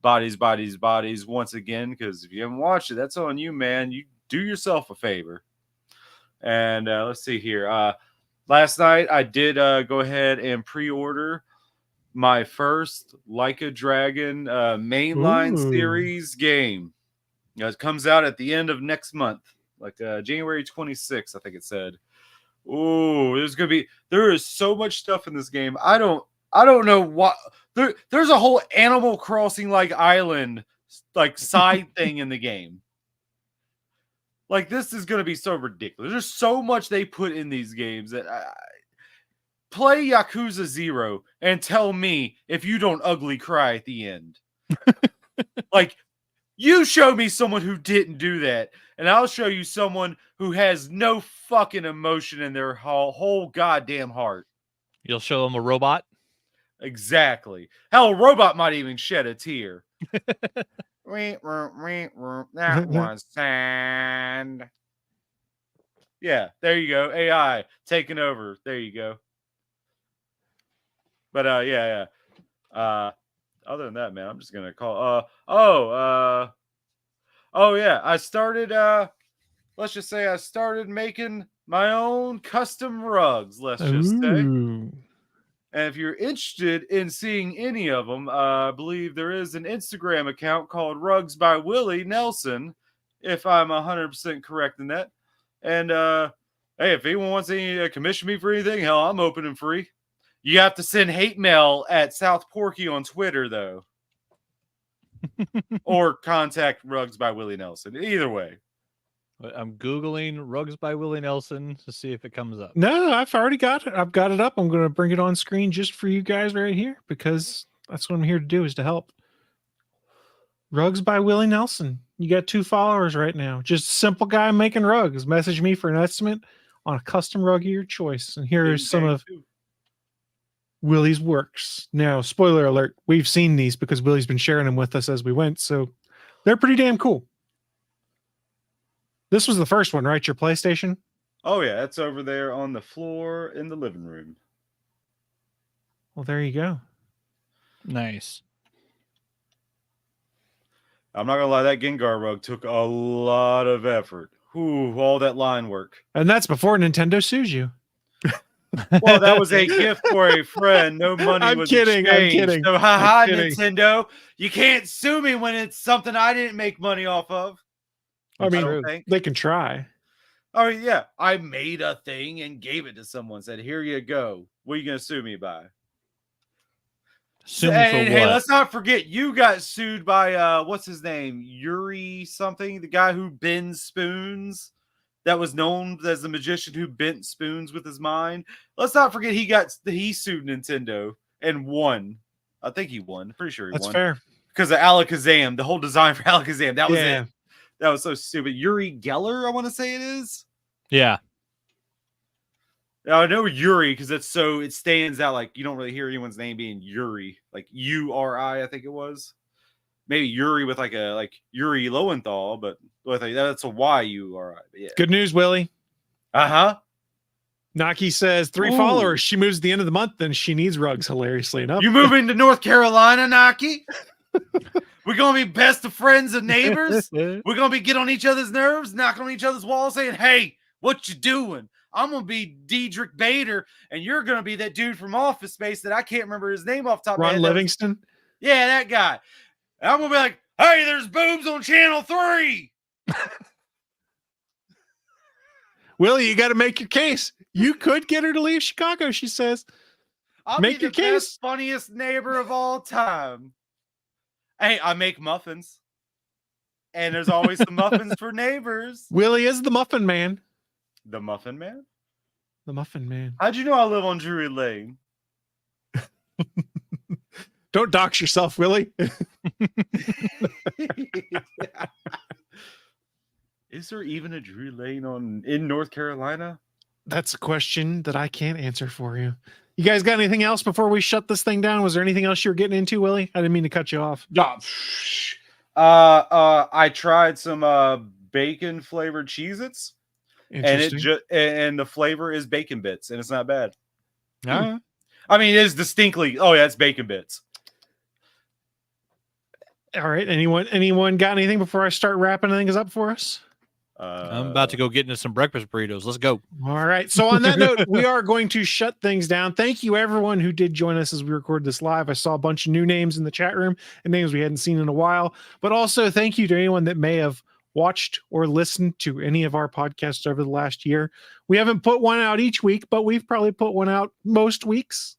Bodies, Bodies, Bodies once again, because if you haven't watched it, that's on you, man. You do yourself a favor. And let's see here. Last night, I did go ahead and pre-order my first Like a Dragon mainline series game. It comes out at the end of next month, like January 26th, I think it said. Oh, there is so much stuff in this game. I don't know what there's a whole Animal Crossing like island like side thing in the game. Like this is going to be so ridiculous. There's so much they put in these games that play Yakuza 0 and tell me if you don't ugly cry at the end. Like you show me someone who didn't do that, and I'll show you someone who has no fucking emotion in their whole goddamn heart. You'll show them a robot? Exactly. Hell, a robot might even shed a tear. That was sad. Yeah, there you go. AI taking over. There you go. But yeah. Other than that, man, I'm just gonna call. Oh yeah, I started. Let's just say I started making my own custom rugs. Let's just say. And if you're interested in seeing any of them, I believe there is an Instagram account called Rugs by Willie Nelson, if I'm 100% correct in that. And hey, if anyone wants to commission me for anything, hell, I'm open and free. You have to send hate mail at South Porky on Twitter, though. Or contact Rugs by Willie Nelson. Either way. I'm Googling Rugs by Willie Nelson to see if it comes up. No, I've already got it. I've got it up. I'm going to bring it on screen just for you guys right here because that's what I'm here to do is to help. Rugs by Willie Nelson. You got 2 followers right now. Just a simple guy making rugs. Message me for an estimate on a custom rug of your choice. And here is some of Willie's works. Now, spoiler alert, we've seen these because Willie's been sharing them with us as we went. So they're pretty damn cool. This was the first one, right? Your PlayStation? Oh, yeah. It's over there on the floor in the living room. Well, there you go. Nice. I'm not gonna lie, that Gengar rug took a lot of effort. Ooh, all that line work. And that's before Nintendo sues you. Well, that was a gift for a friend. No money I'm was kidding, I'm exchanged. kidding, So, haha, I'm kidding. Nintendo, you can't sue me when it's something I didn't make money off of. I mean, don't think. they can try. Oh yeah, I made a thing and gave it to someone. Said, "Here you go. What are you gonna sue me by?" Sue me And for hey, what? let's not forget you got sued by what's his name? Yuri something, the guy who bends spoons, that was known as the magician who bent spoons with his mind. Let's not forget he sued Nintendo and won. I think he won. Pretty sure he That's won. fair. Because of Alakazam, the whole design for Alakazam. That was Yeah. it. That was so stupid. Yuri Geller, I want to say it is. Yeah. I know Yuri because it stands out. Like you don't really hear anyone's name being Yuri, like Uri, I think it was. Maybe Yuri with like Yuri Lowenthal, but with that's a Y-U-R-I. But yeah. Good news, Willie. Uh-huh. Naki says 3 Ooh. followers. She moves at the end of the month, and she needs rugs. Hilariously enough, You moving to North Carolina, Naki? We're gonna be best of friends and neighbors. We're gonna be get on each other's nerves, knocking on each other's walls, saying, "Hey, what you doing?" I'm gonna be Diedrich Bader, and you're gonna be that dude from Office Space that I can't remember his name off the top of my Ron head. Livingston. Yeah, that guy. And I'm gonna be like, "Hey, there's boobs on channel 3." Willie, you got to make your case. You could get her to leave Chicago. She says, I'll Make be your the case. best, funniest neighbor of all time. Hey, I make muffins, and there's always some muffins for neighbors. "Willie is the Muffin Man." The Muffin Man. The Muffin Man. How'd you know I live on Drury Lane? Don't dox yourself, Willie. Is there even a Drury Lane in North Carolina? That's a question that I can't answer for you. You guys got anything else before we shut this thing down? Was there anything else you were getting into, Willie? I didn't mean to cut you off. I tried some bacon flavored Cheez-Its, and and the flavor is bacon bits, and it's not bad. All I mean, it is distinctly. Oh yeah, it's bacon bits. All right. Anyone got anything before I start wrapping things up for us? I'm about to go get into some breakfast burritos. Let's go. All right. So on that note, we are going to shut things down. Thank you everyone who did join us as we recorded this live. I saw a bunch of new names in the chat room and names we hadn't seen in a while, but also thank you to anyone that may have watched or listened to any of our podcasts over the last year. We haven't put one out each week, but we've probably put one out most weeks.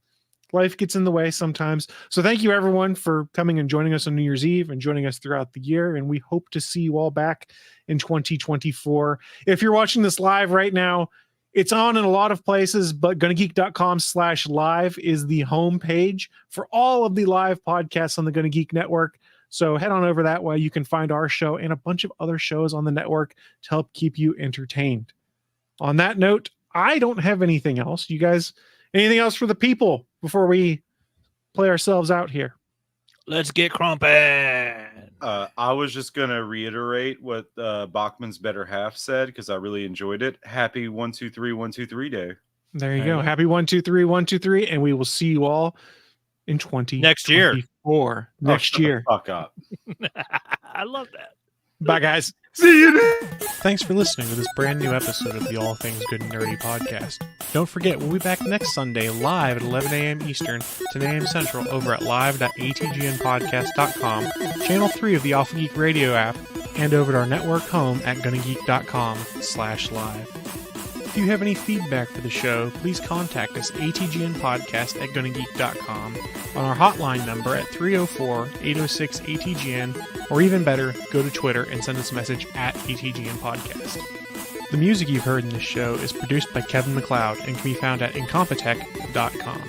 Life gets in the way sometimes. So thank you everyone for coming and joining us on New Year's Eve and joining us throughout the year. And we hope to see you all back in 2024. If you're watching this live right now, it's on in a lot of places, but gonnageek.com/live is the home page for all of the live podcasts on the Gonna Geek Network. So head on over that way. You can find our show and a bunch of other shows on the network to help keep you entertained. On that note, I don't have anything else. You guys, anything else for the people before we play ourselves out here? Let's get crumping. I was just gonna reiterate what Bachman's better half said because I really enjoyed it. Happy 123 day. There you go. Happy 123, and we will see you all in 2024. Next year. Fuck up. I love that. Bye, guys. See you then. Thanks for listening to this brand new episode of the All Things Good and Nerdy podcast. Don't forget, we'll be back next Sunday live at 11 a.m. Eastern, 10 a.m. Central over at live.atgnpodcast.com, channel 3 of the Alpha Geek Radio app, and over at our network home at gonnageek.com/live. If you have any feedback for the show, please contact us atgnpodcast@gonnageek.com, on our hotline number at 304-806-ATGN, or even better, go to Twitter and send us a message at ATGN Podcast. The music you've heard in this show is produced by Kevin MacLeod and can be found at incompetech.com.